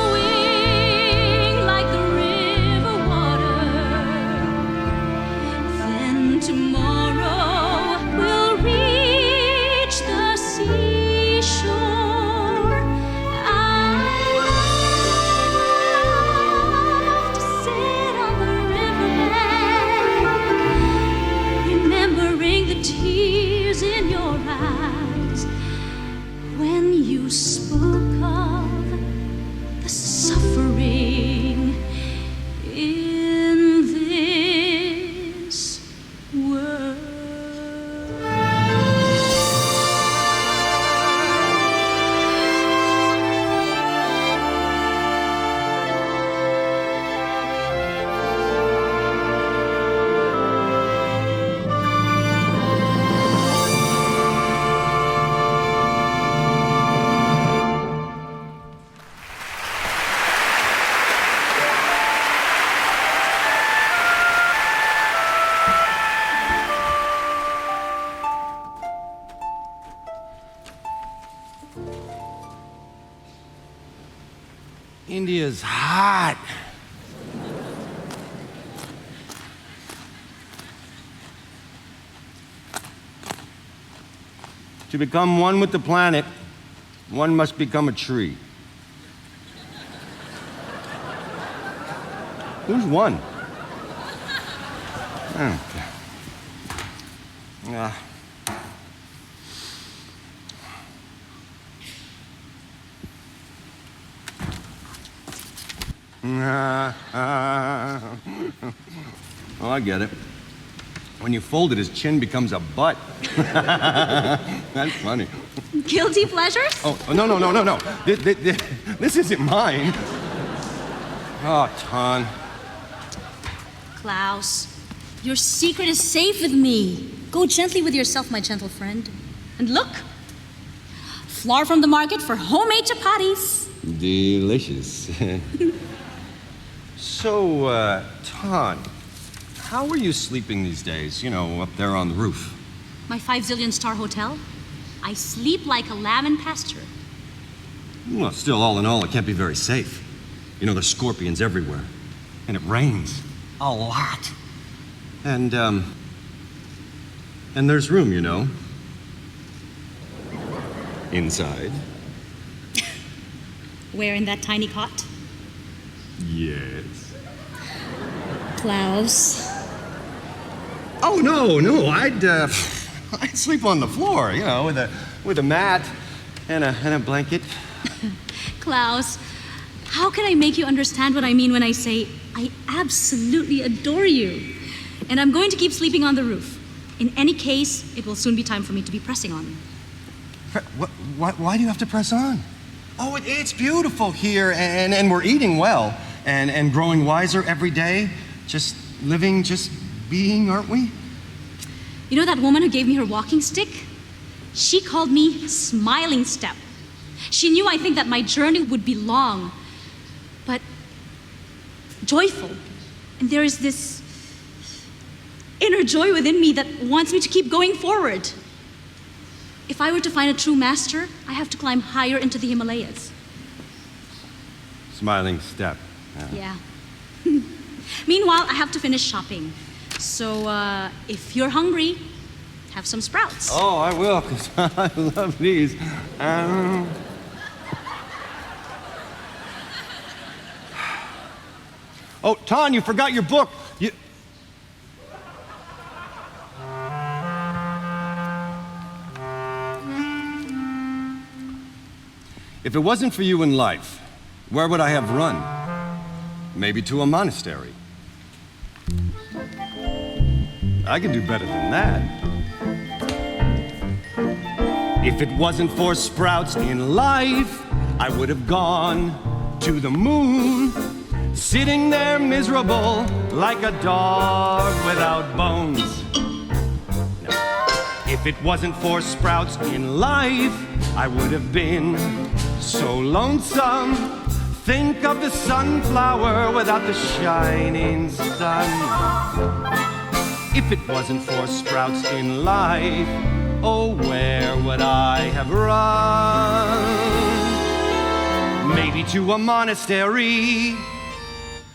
S10: flowing like the river water. Then tomorrow we'll reach the seashore. I love to sit on the riverbank, remembering the tears in your eyes when you spoke of the suffering in this world.
S1: India's hot. To become one with the planet, one must become a tree. Who's one? Okay. Oh, I get it. When you fold it, his chin becomes a butt. That's funny.
S10: Guilty pleasures?
S1: Oh, no. This isn't mine. Oh, Ton.
S10: Klaus, your secret is safe with me. Go gently with yourself, my gentle friend. And look, flour from the market for homemade chapatis.
S1: Delicious. So, Ton, how are you sleeping these days? You know, up there on the roof.
S10: My 5 zillion star hotel? I sleep like a lamb in pasture.
S1: Well, still, all in all, it can't be very safe. You know, there's scorpions everywhere. And it rains. A lot. And there's room, you know. Inside.
S10: Where, in that tiny cot?
S1: Yes.
S10: Klaus.
S1: Oh, no, I'd sleep on the floor, you know, with a mat and a blanket.
S10: Klaus, how can I make you understand what I mean when I say I absolutely adore you? And I'm going to keep sleeping on the roof. In any case, it will soon be time for me to be pressing on.
S1: Why do you have to press on? Oh, it's beautiful here, and we're eating well, and growing wiser every day. Just living, just being, aren't we?
S10: You know that woman who gave me her walking stick? She called me Smiling Step. She knew, I think, that my journey would be long, but joyful. And there is this inner joy within me that wants me to keep going forward. If I were to find a true master, I have to climb higher into the Himalayas.
S1: Smiling Step.
S10: Yeah. Meanwhile, I have to finish shopping. So, if you're hungry, have some sprouts.
S1: Oh, I will, because I love these. Oh, Ton, you forgot your book. If it wasn't for you in life, where would I have run? Maybe to a monastery. I can do better than that. If it wasn't for sprouts in life, I would have gone to the moon, sitting there miserable like a dog without bones. Now, if it wasn't for sprouts in life, I would have been so lonesome. Think of the sunflower without the shining sun. If it wasn't for sprouts in life, oh, where would I have run? Maybe to a monastery,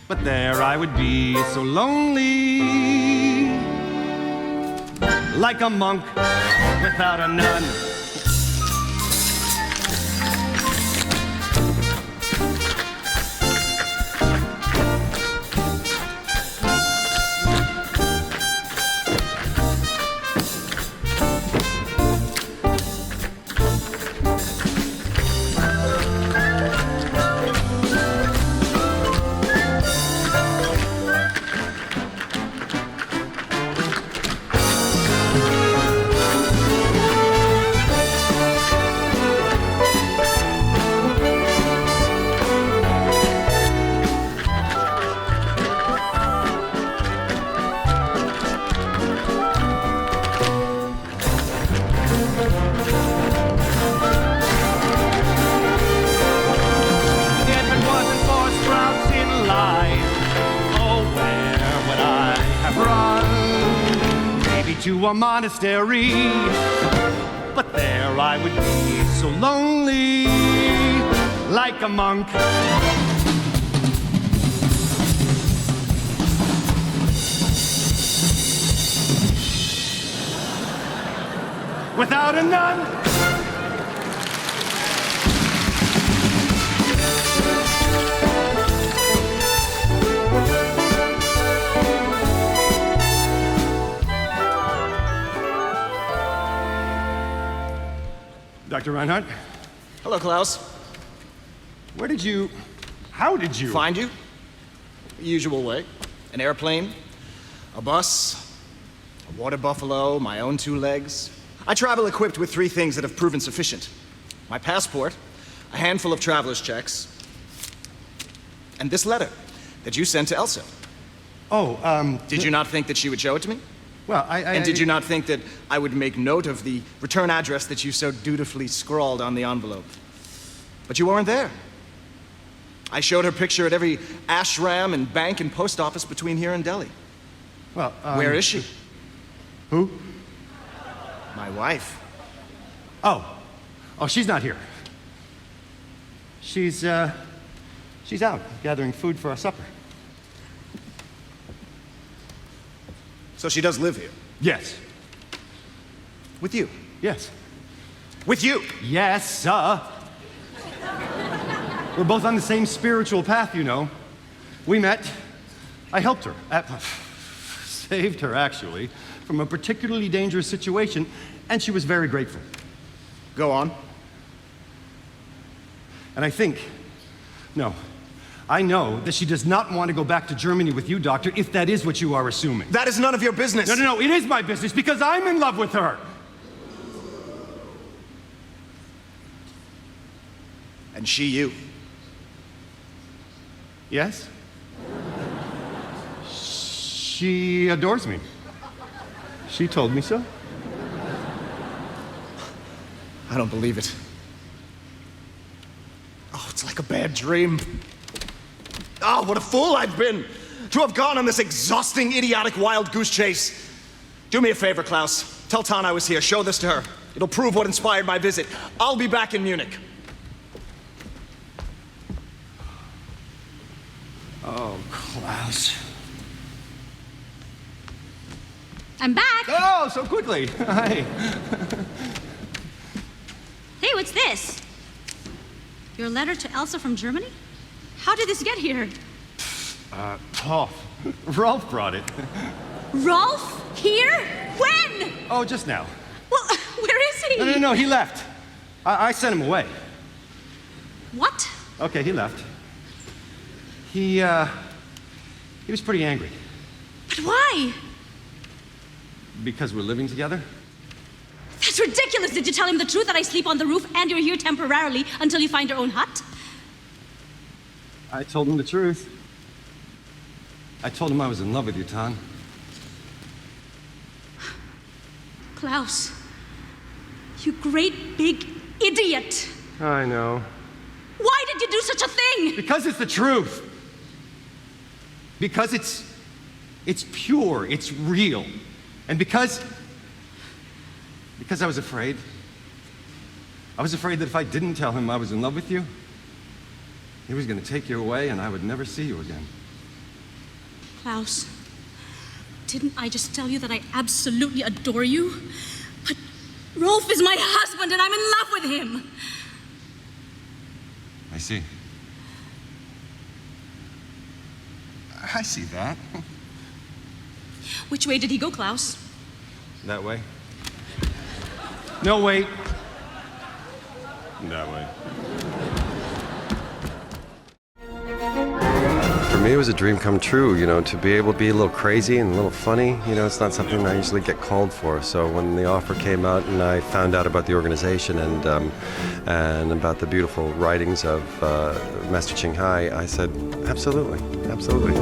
S1: but there I would be so lonely, like a monk without a nun. To a monastery, but there I would be so lonely, like a monk. Without a nun. Dr. Reinhardt?
S8: Hello, Klaus.
S1: How did you?
S8: Find you? The usual way. An airplane, a bus, a water buffalo, my own 2 legs. I travel equipped with 3 things that have proven sufficient. My passport, a handful of traveler's checks, and this letter that you sent to Elsa. Did you not think that she would show it to me?
S1: Well,
S8: And did you not think that I would make note of the return address that you so dutifully scrawled on the envelope? But you weren't there. I showed her picture at every ashram and bank and post office between here and Delhi.
S1: Well,
S8: Where is she?
S1: Who?
S8: My wife.
S1: Oh, she's not here. She's out gathering food for our supper.
S8: So she does live here?
S1: Yes.
S8: With you?
S1: Yes.
S8: With you?
S1: Yes, We're both on the same spiritual path, you know. We met. I helped her. Saved her, actually, from a particularly dangerous situation, and she was very grateful.
S8: Go on.
S1: And I know that she does not want to go back to Germany with you, Doctor, if that is what you are assuming.
S8: That is none of your business.
S1: No, it is my business because I'm in love with her.
S8: And she you.
S1: Yes? She adores me. She told me so.
S8: I don't believe it. Oh, it's like a bad dream. Oh, what a fool I've been to have gone on this exhausting, idiotic, wild goose chase. Do me a favor, Klaus. Tell Tan I was here. Show this to her. It'll prove what inspired my visit. I'll be back in Munich.
S1: Oh, Klaus.
S10: I'm back.
S1: Oh, so quickly. Hi.
S10: Hey, what's this? Your letter to Elsa from Germany? How did this get here?
S1: Rolf brought it.
S10: Rolf? Here? When?
S1: Oh, just now.
S10: Well, where is he?
S1: No, he left. I sent him away.
S10: What?
S1: Okay, he left. He was pretty angry.
S10: But why?
S1: Because we're living together?
S10: That's ridiculous. Did you tell him the truth, that I sleep on the roof and you're here temporarily until you find your own hut?
S1: I told him the truth. I told him I was in love with you, Tan.
S10: Klaus, you great big idiot.
S1: I know.
S10: Why did you do such a thing?
S1: Because it's the truth. Because it's pure, it's real. And because I was afraid. I was afraid that if I didn't tell him I was in love with you, he was going to take you away and I would never see you again.
S10: Klaus, didn't I just tell you that I absolutely adore you? But Rolf is my husband and I'm in love with him.
S1: I see. I see that.
S10: Which way did he go, Klaus?
S1: That way. No, wait. That way. For me, it was a dream come true, to be able to be a little crazy and a little funny. It's not something I usually get called for. So when the offer came out and I found out about the organization and about the beautiful writings of Master Ching Hai, I said, absolutely, absolutely.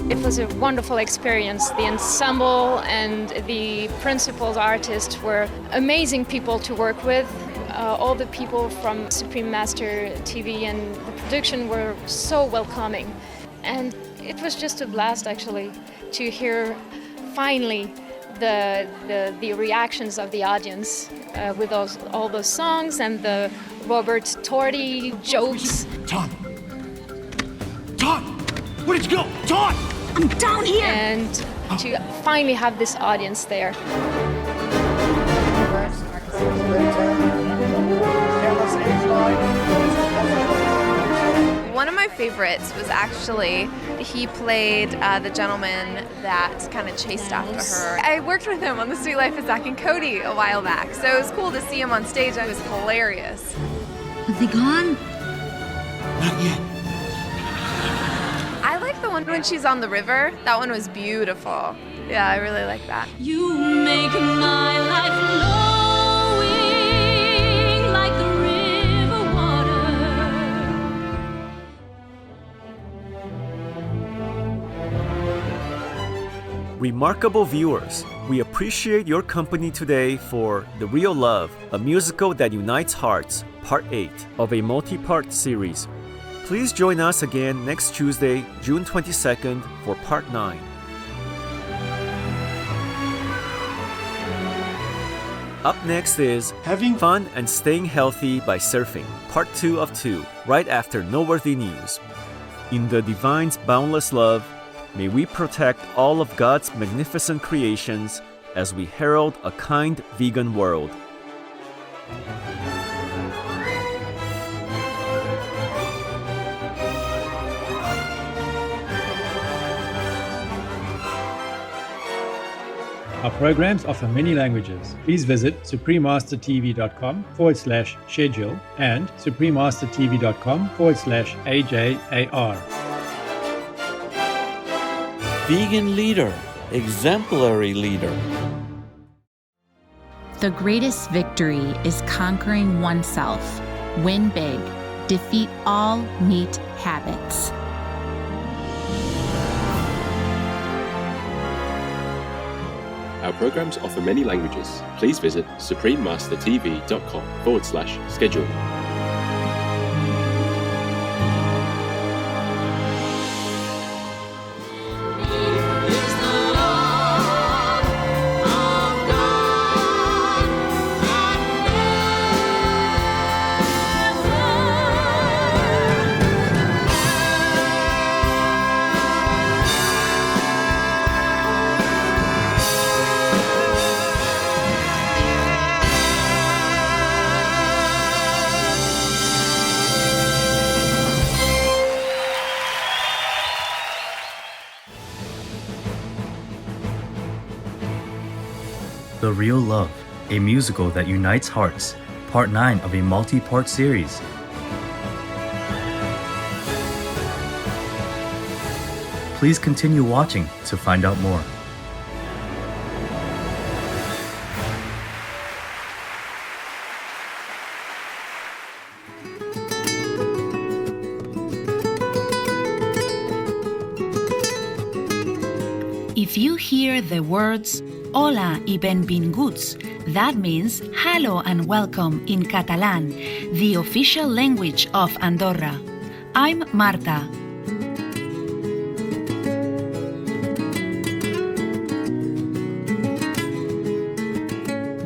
S5: It was a wonderful experience. The ensemble and the principal artists were amazing people to work with. All the people from Supreme Master TV and the production were so welcoming. And it was just a blast, actually, to hear finally the reactions of the audience with all those songs and the Robert Torti jokes.
S3: Todd! Todd! Where did you go? Todd!
S10: I'm down here!
S5: And to finally have this audience there.
S16: One of my favorites was actually, he played the gentleman that kind of chased after her. I worked with him on The Sweet Life of Zack and Cody a while back, so it was cool to see him on stage. It was hilarious.
S10: Is he gone?
S3: Not yet.
S16: I like the one when she's on the river. That one was beautiful. Yeah, I really like that.
S10: You make my life flowing like the river water.
S23: Remarkable viewers, we appreciate your company today for The Real Love, a musical that unites hearts, Part 8 of a multi-part series. Please join us again next Tuesday, June 22nd for Part 9. Up next is Having Fun and Staying Healthy by Surfing, Part 2 of 2, right after Noteworthy News. In the Divine's boundless love, may we protect all of God's magnificent creations as we herald a kind vegan world.
S17: Our programs offer many languages. Please visit suprememastertv.com/schedule and suprememastertv.com/AJAR.
S18: Vegan leader, exemplary leader.
S19: The greatest victory is conquering oneself. Win big. Defeat all meat habits.
S24: Our programs offer many languages. Please visit suprememastertv.com/schedule.
S25: The Real Love, a musical that unites hearts, Part 9 of a multi-part series. Please continue watching to find out more.
S19: If you hear the words Hola y benvinguts, that means hello and welcome in Catalan, the official language of Andorra. I'm Marta.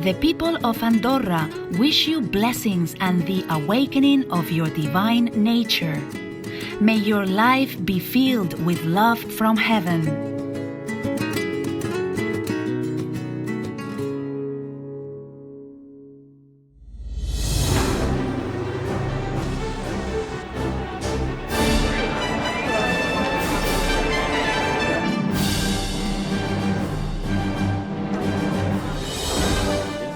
S19: The people of Andorra wish you blessings and the awakening of your divine nature. May your life be filled with love from heaven.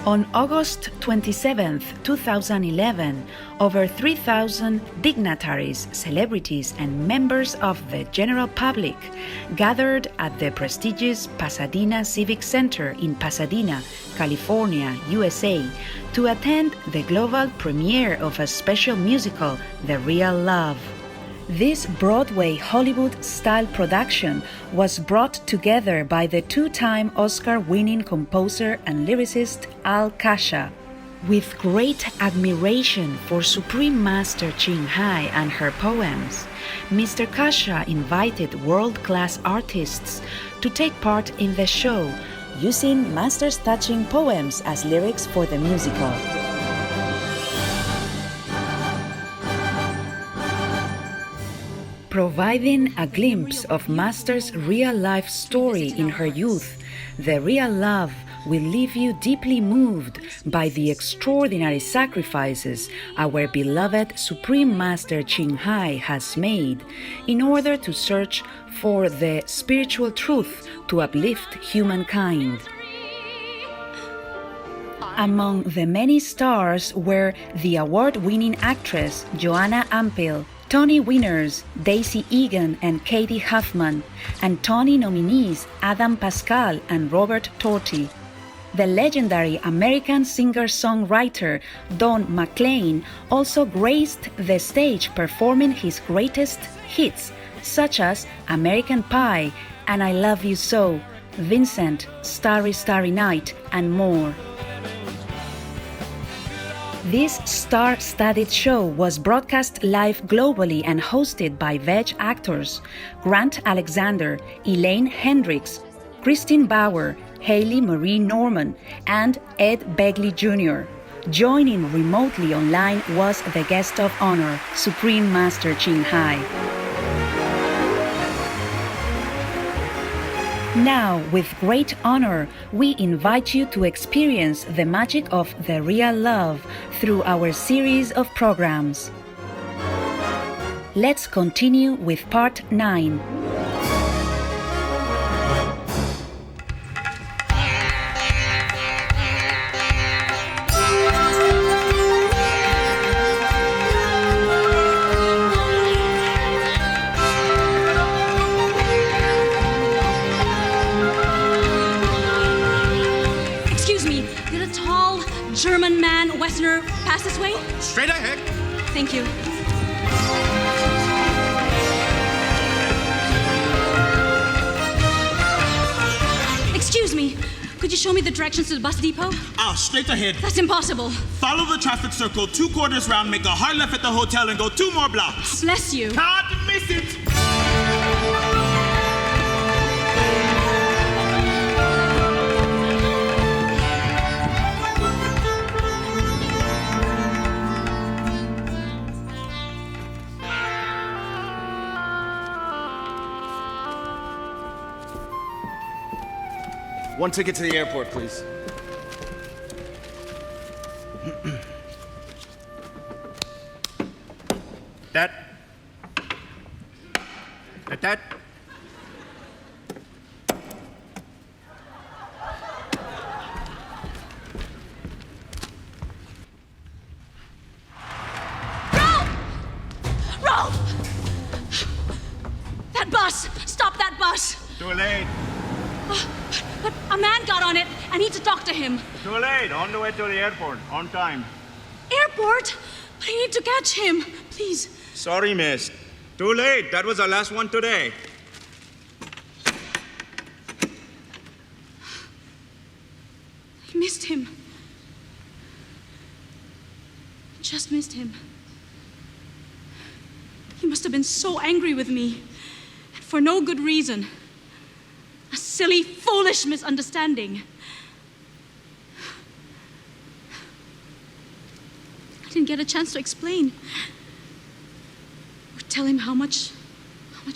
S19: On August 27, 2011, over 3,000 dignitaries, celebrities, and members of the general public gathered at the prestigious Pasadena Civic Center in Pasadena, California, USA, to attend the global premiere of a special musical, The Real Love. This Broadway Hollywood-style production was brought together by the two-time Oscar-winning composer and lyricist Al Kasha. With great admiration for Supreme Master Ching Hai and her poems, Mr. Kasha invited world-class artists to take part in the show, using Master's touching poems as lyrics for the musical. Providing a glimpse of Master's real-life story in her youth, The Real Love will leave you deeply moved by the extraordinary sacrifices our beloved Supreme Master Ching Hai has made in order to search for the spiritual truth to uplift humankind. Among the many stars were the award-winning actress Joanna Ampil, Tony winners Daisy Egan and Katie Huffman, and Tony nominees Adam Pascal and Robert Torti. The legendary American singer-songwriter Don McLean also graced the stage performing his greatest hits, such as American Pie and I Love You So, Vincent, Starry Starry Night, and more. This star-studded show was broadcast live globally and hosted by VEG actors Grant Alexander, Elaine Hendricks, Christine Bauer, Haley Marie Norman, and Ed Begley Jr. Joining remotely online was the guest of honor, Supreme Master Ching Hai. Now, with great honor, we invite you to experience the magic of The Real Love through our series of programs. Let's continue with Part 9.
S10: German man, Westerner, pass this way?
S3: Straight ahead.
S10: Thank you. Excuse me, could you show me the directions to the bus depot?
S3: Straight ahead.
S10: That's impossible.
S3: Follow the traffic circle, 2 quarters round, make a hard left at the hotel, and go 2 more blocks.
S10: Bless you.
S3: Can't miss it.
S8: One ticket to the airport, please.
S3: That.
S10: Ralph! That bus! Stop that bus!
S3: Too late.
S10: But a man got on it. I need to talk to him.
S3: Too late. On the way to the airport. On time.
S10: Airport? But I need to catch him. Please.
S3: Sorry, miss. Too late. That was our last one today.
S10: dismissed him. He must have been so angry with me, and for no good reason. A silly, foolish misunderstanding. I didn't get a chance to explain or tell him how much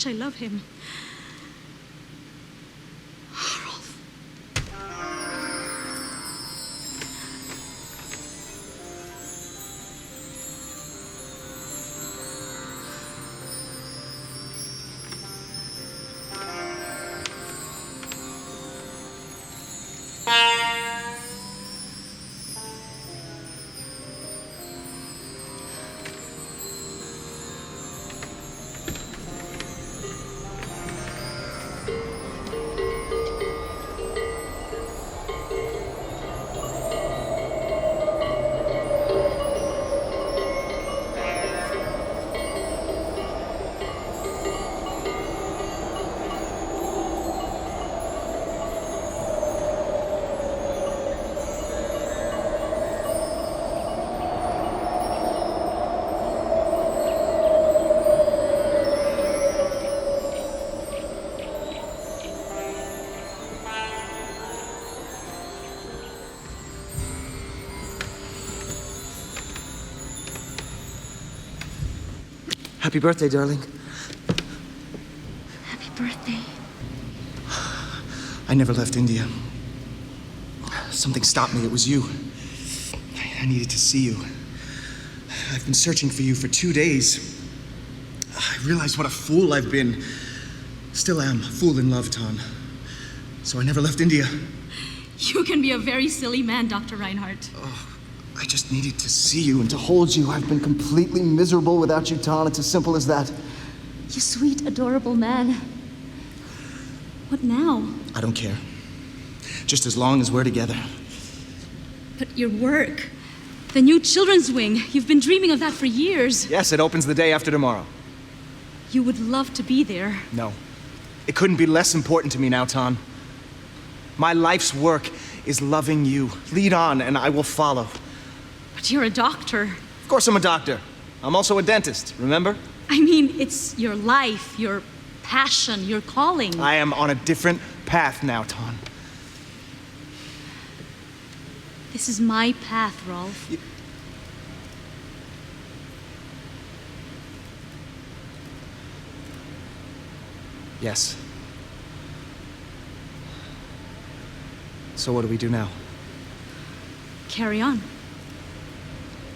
S10: I love him.
S8: Happy birthday, darling.
S10: Happy birthday.
S8: I never left India. Something stopped me. It was you. I needed to see you. I've been searching for you for 2 days. I realized what a fool I've been. Still am. A fool in love, Ton. So I never left India.
S10: You can be a very silly man, Dr. Reinhardt.
S8: Oh, I just needed to see you and to hold you. I've been completely miserable without you, Ton. It's as simple as that.
S10: You sweet, adorable man. What now?
S8: I don't care. Just as long as we're together.
S10: But your work, the new children's wing, you've been dreaming of that for years.
S8: Yes, it opens the day after tomorrow.
S10: You would love to be there.
S8: No. It couldn't be less important to me now, Ton. My life's work is loving you. Lead on, and I will follow.
S10: But you're a doctor.
S8: Of course I'm a doctor. I'm also a dentist, remember?
S10: I mean, it's your life, your passion, your calling.
S8: I am on a different path now, Ton.
S10: This is my path, Rolf.
S8: Yes. So what do we do now?
S10: Carry on.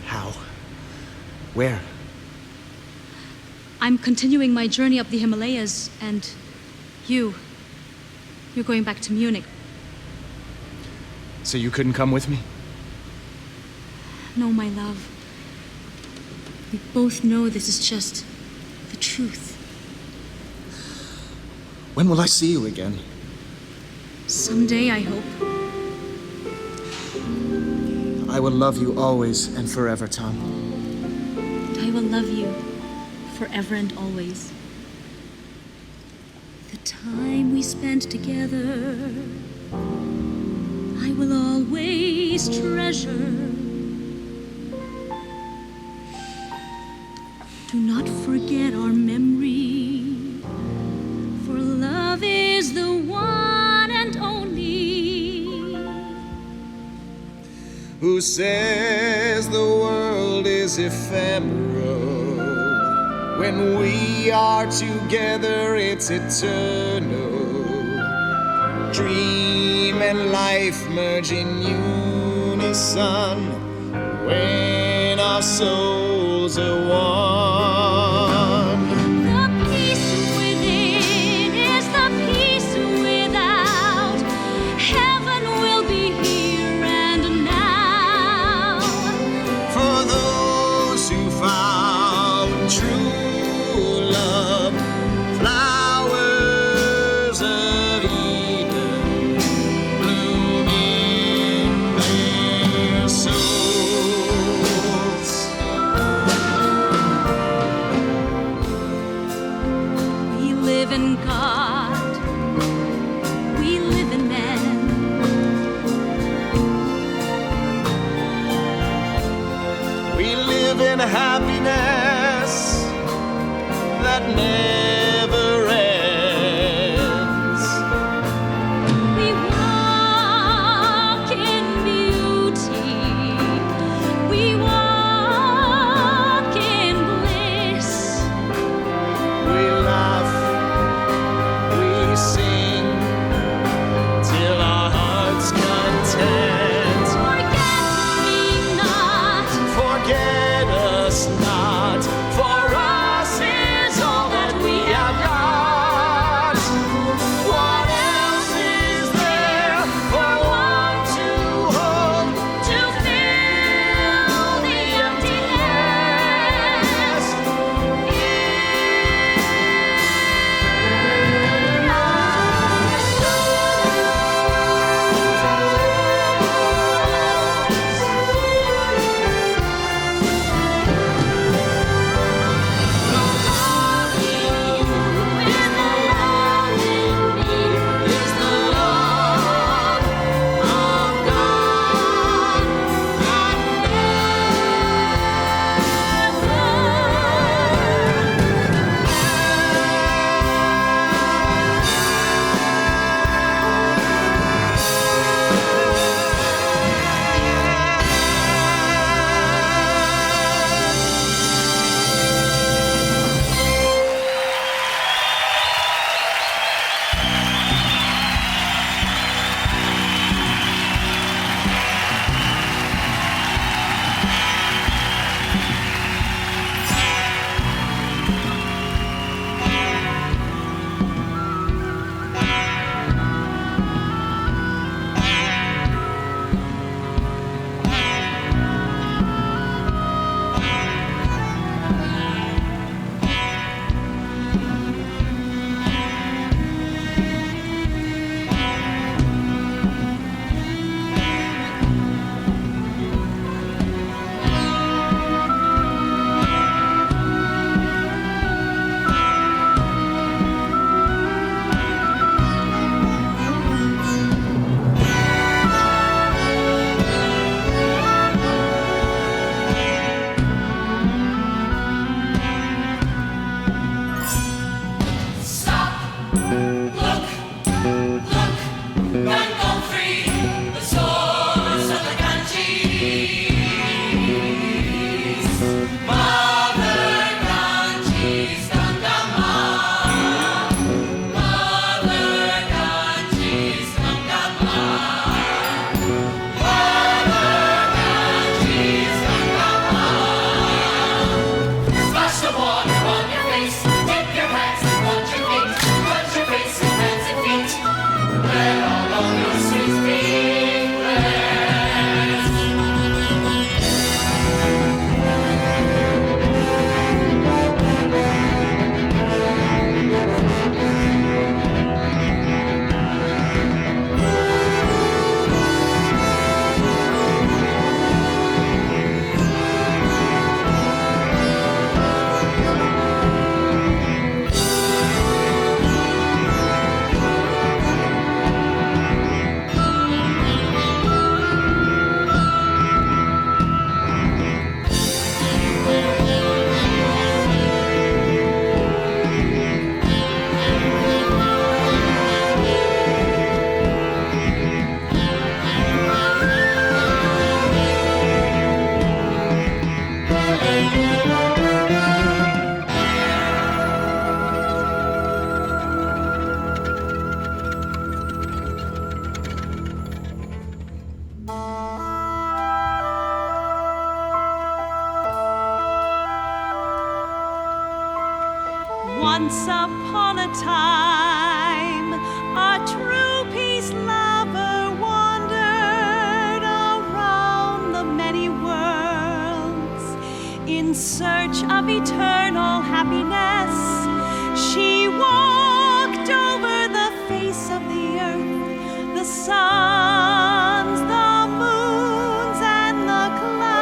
S8: How? Where?
S10: I'm continuing my journey up the Himalayas, and you're going back to Munich.
S8: So you couldn't come with me?
S10: No, my love. We both know this is just the truth.
S8: When will I see you again?
S10: Someday, I hope.
S8: I will love you always and forever, Tom.
S10: And I will love you forever and always. The time we spent together, I will always treasure. Do not forget our memory, for love is the one and only.
S8: Who says the world is ephemeral? When we are together, it's eternal. Dream and life merge in unison when our souls are one.
S10: The peace within is the peace without. Heaven will be here and now.
S8: For those who found true love, flowers of Eden bloom in their souls.
S10: We live in God. We live in man.
S8: We live in never ends.
S10: We walk in beauty. We walk in bliss.
S8: We laugh, we sing, till our hearts content. Forget us not, for us is all that we have got. What else is there for one to hold, to fill the emptiness?
S2: Once upon a time, a true peace lover wandered around the many worlds in search of eternal happiness. She walked over the face of the earth, the suns, the moons, and the clouds.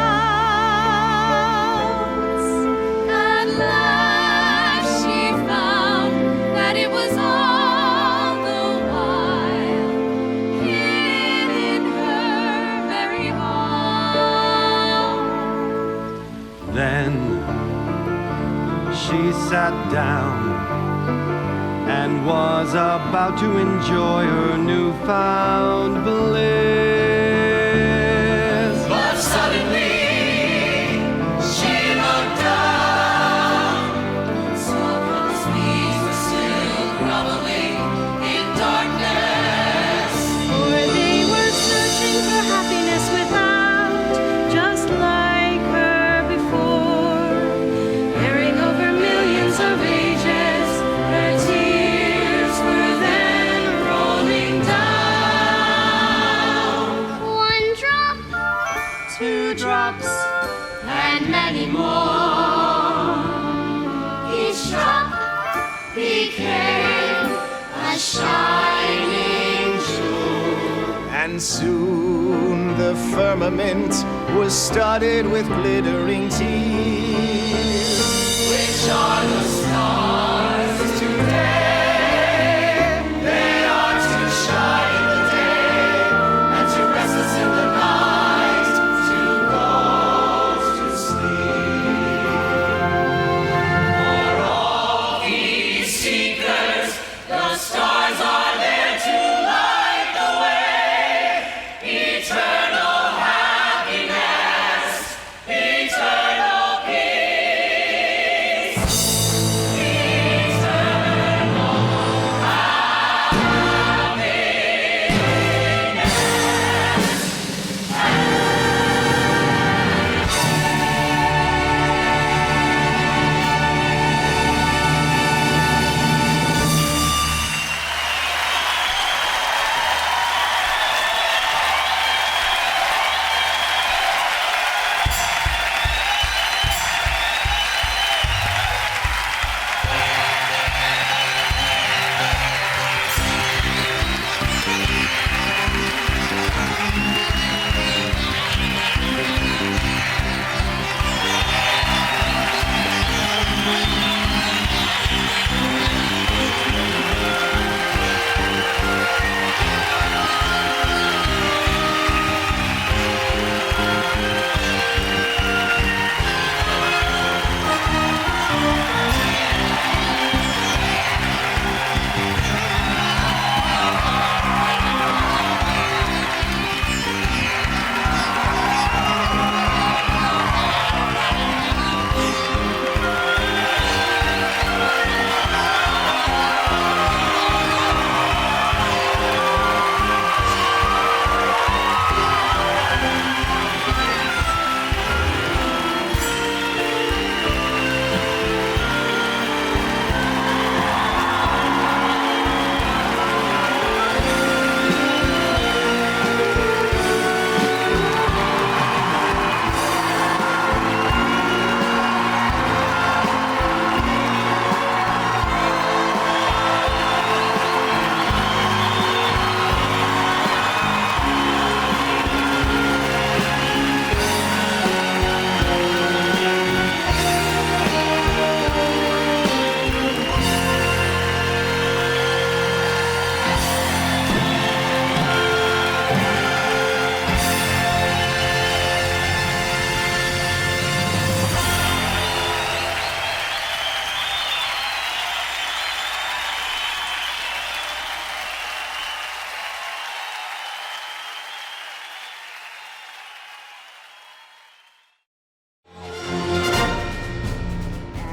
S2: At last she found that it was all the while hidden in her very heart.
S1: Then she sat down was about to enjoy her newfound bliss.
S6: But suddenly she looked down, saw God's knees were still groveling in darkness.
S15: For they were searching for happiness without, just like her before, bearing over millions of ages. Her tears were then rolling down. One drop, 2 drops, and many more. Each drop became a shining jewel.
S8: And soon the firmament was studded with glittering tears,
S6: Which are the stars today? They are to shine in the day and to rest us in the night, to go to sleep. For all these seekers, the stars are there to light the way. Eternal happiness, eternal peace, eternal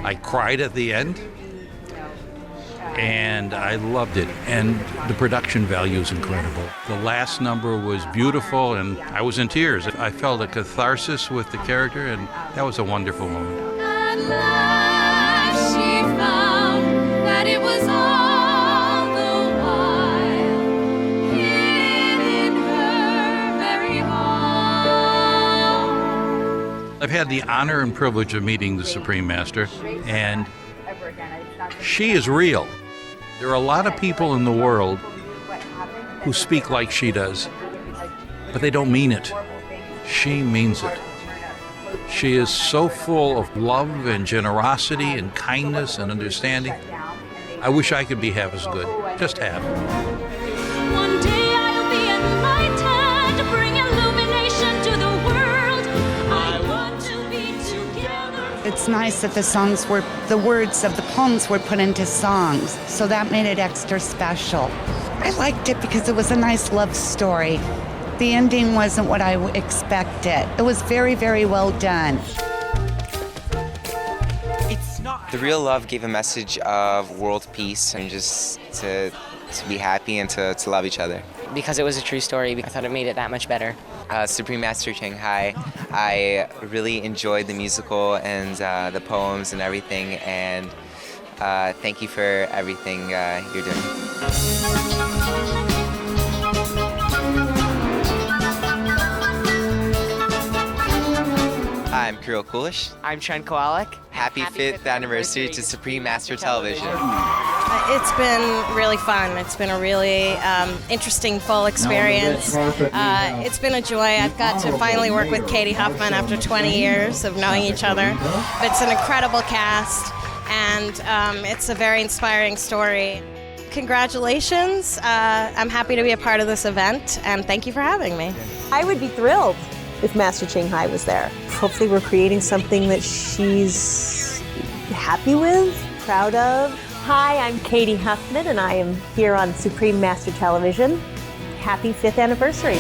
S7: I cried at the end, and I loved it. And the production value is incredible. The last number was beautiful, and I was in tears. I felt a catharsis with the character, and that was a wonderful moment.
S6: At last she found that it was all the while hid in her very heart.
S7: I've had the honor and privilege of meeting the Supreme Master, and she is real. There are a lot of people in the world who speak like she does, but they don't mean it. She means it. She is so full of love and generosity and kindness and understanding. I wish I could be half as good, just half.
S6: One day I'll be enlightened, bring illumination to the world. I want to be together.
S4: It's nice that the words of the poems were put into songs, so that made it extra special. I liked it because it was a nice love story. The ending wasn't what I expected. It was very, very well done.
S9: The real love gave a message of world peace and just to be happy and to love each other.
S11: Because it was a true story, I thought it made it that much better.
S9: Supreme Master Shanghai, I really enjoyed the musical and the poems and everything, and thank you for everything you're doing. Hi, I'm Kirill Kulish.
S11: I'm Trent Kowalik.
S9: Happy 5th anniversary to Supreme Master Television.
S12: It's been really fun. It's been a really interesting, full experience. It's been a joy. I've got to finally work with Katie Huffman after 20 years of knowing each other. It's an incredible cast, and it's a very inspiring story. Congratulations. I'm happy to be a part of this event, and thank you for having me.
S14: I would be thrilled if Master Shanghai was there. Hopefully we're creating something that she's happy with, proud of. Hi, I'm Katie Huffman, and I am here on Supreme Master Television. Happy 5th anniversary.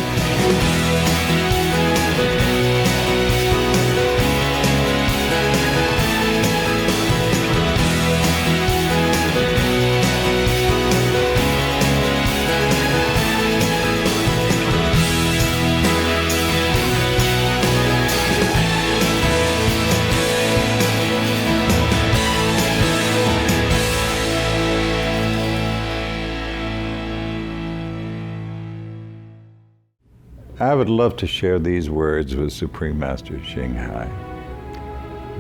S26: I would love to share these words with Supreme Master Shanghai.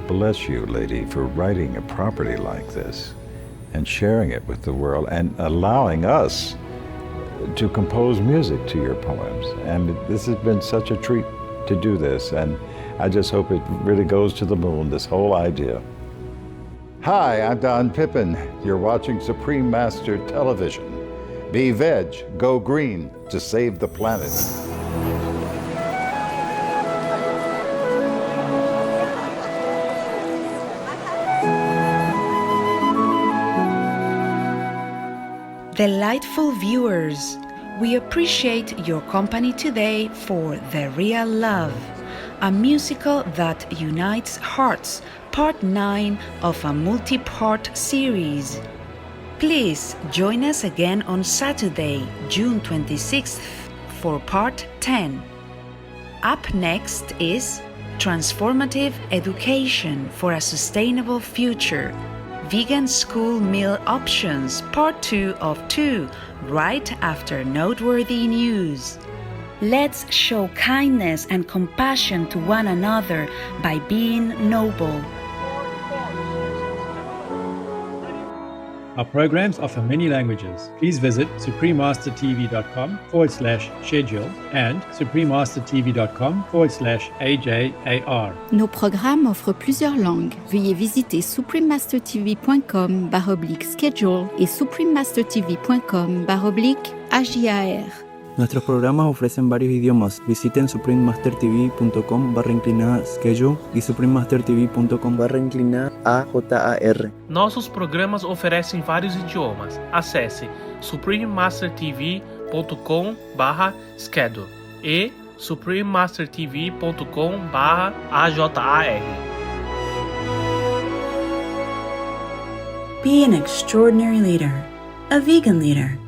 S26: Bless you, lady, for writing a property like this and sharing it with the world and allowing us to compose music to your poems. And this has been such a treat to do this, and I just hope it really goes to the moon, this whole idea. Hi, I'm Don Pippin. You're watching Supreme Master Television. Be veg, go green to save the planet.
S19: Delightful viewers, we appreciate your company today for The Real Love, a musical that unites hearts, part 9 of a multi-part series. Please join us again on Saturday, June 26th for part 10. Up next is Transformative Education for a Sustainable Future. Vegan School Meal Options, Part 2 of 2, right after Noteworthy News. Let's show kindness and compassion to one another by being noble.
S17: Our programs offer many languages. Please visit suprememastertv.com/schedule and suprememastertv.com/AJAR.
S27: Nos programmes offrent plusieurs langues. Veuillez visiter suprememastertv.com/schedule et suprememastertv.com/AJAR.
S28: Nuestros programas ofrecen varios idiomas. Visiten suprememastertv.com/schedule e suprememastertv.com/AJAR.
S29: Nossos programas oferecem vários idiomas. Acesse suprememastertv.com/schedule e suprememastertv.com/AJAR.
S19: Be an extraordinary leader, a vegan leader.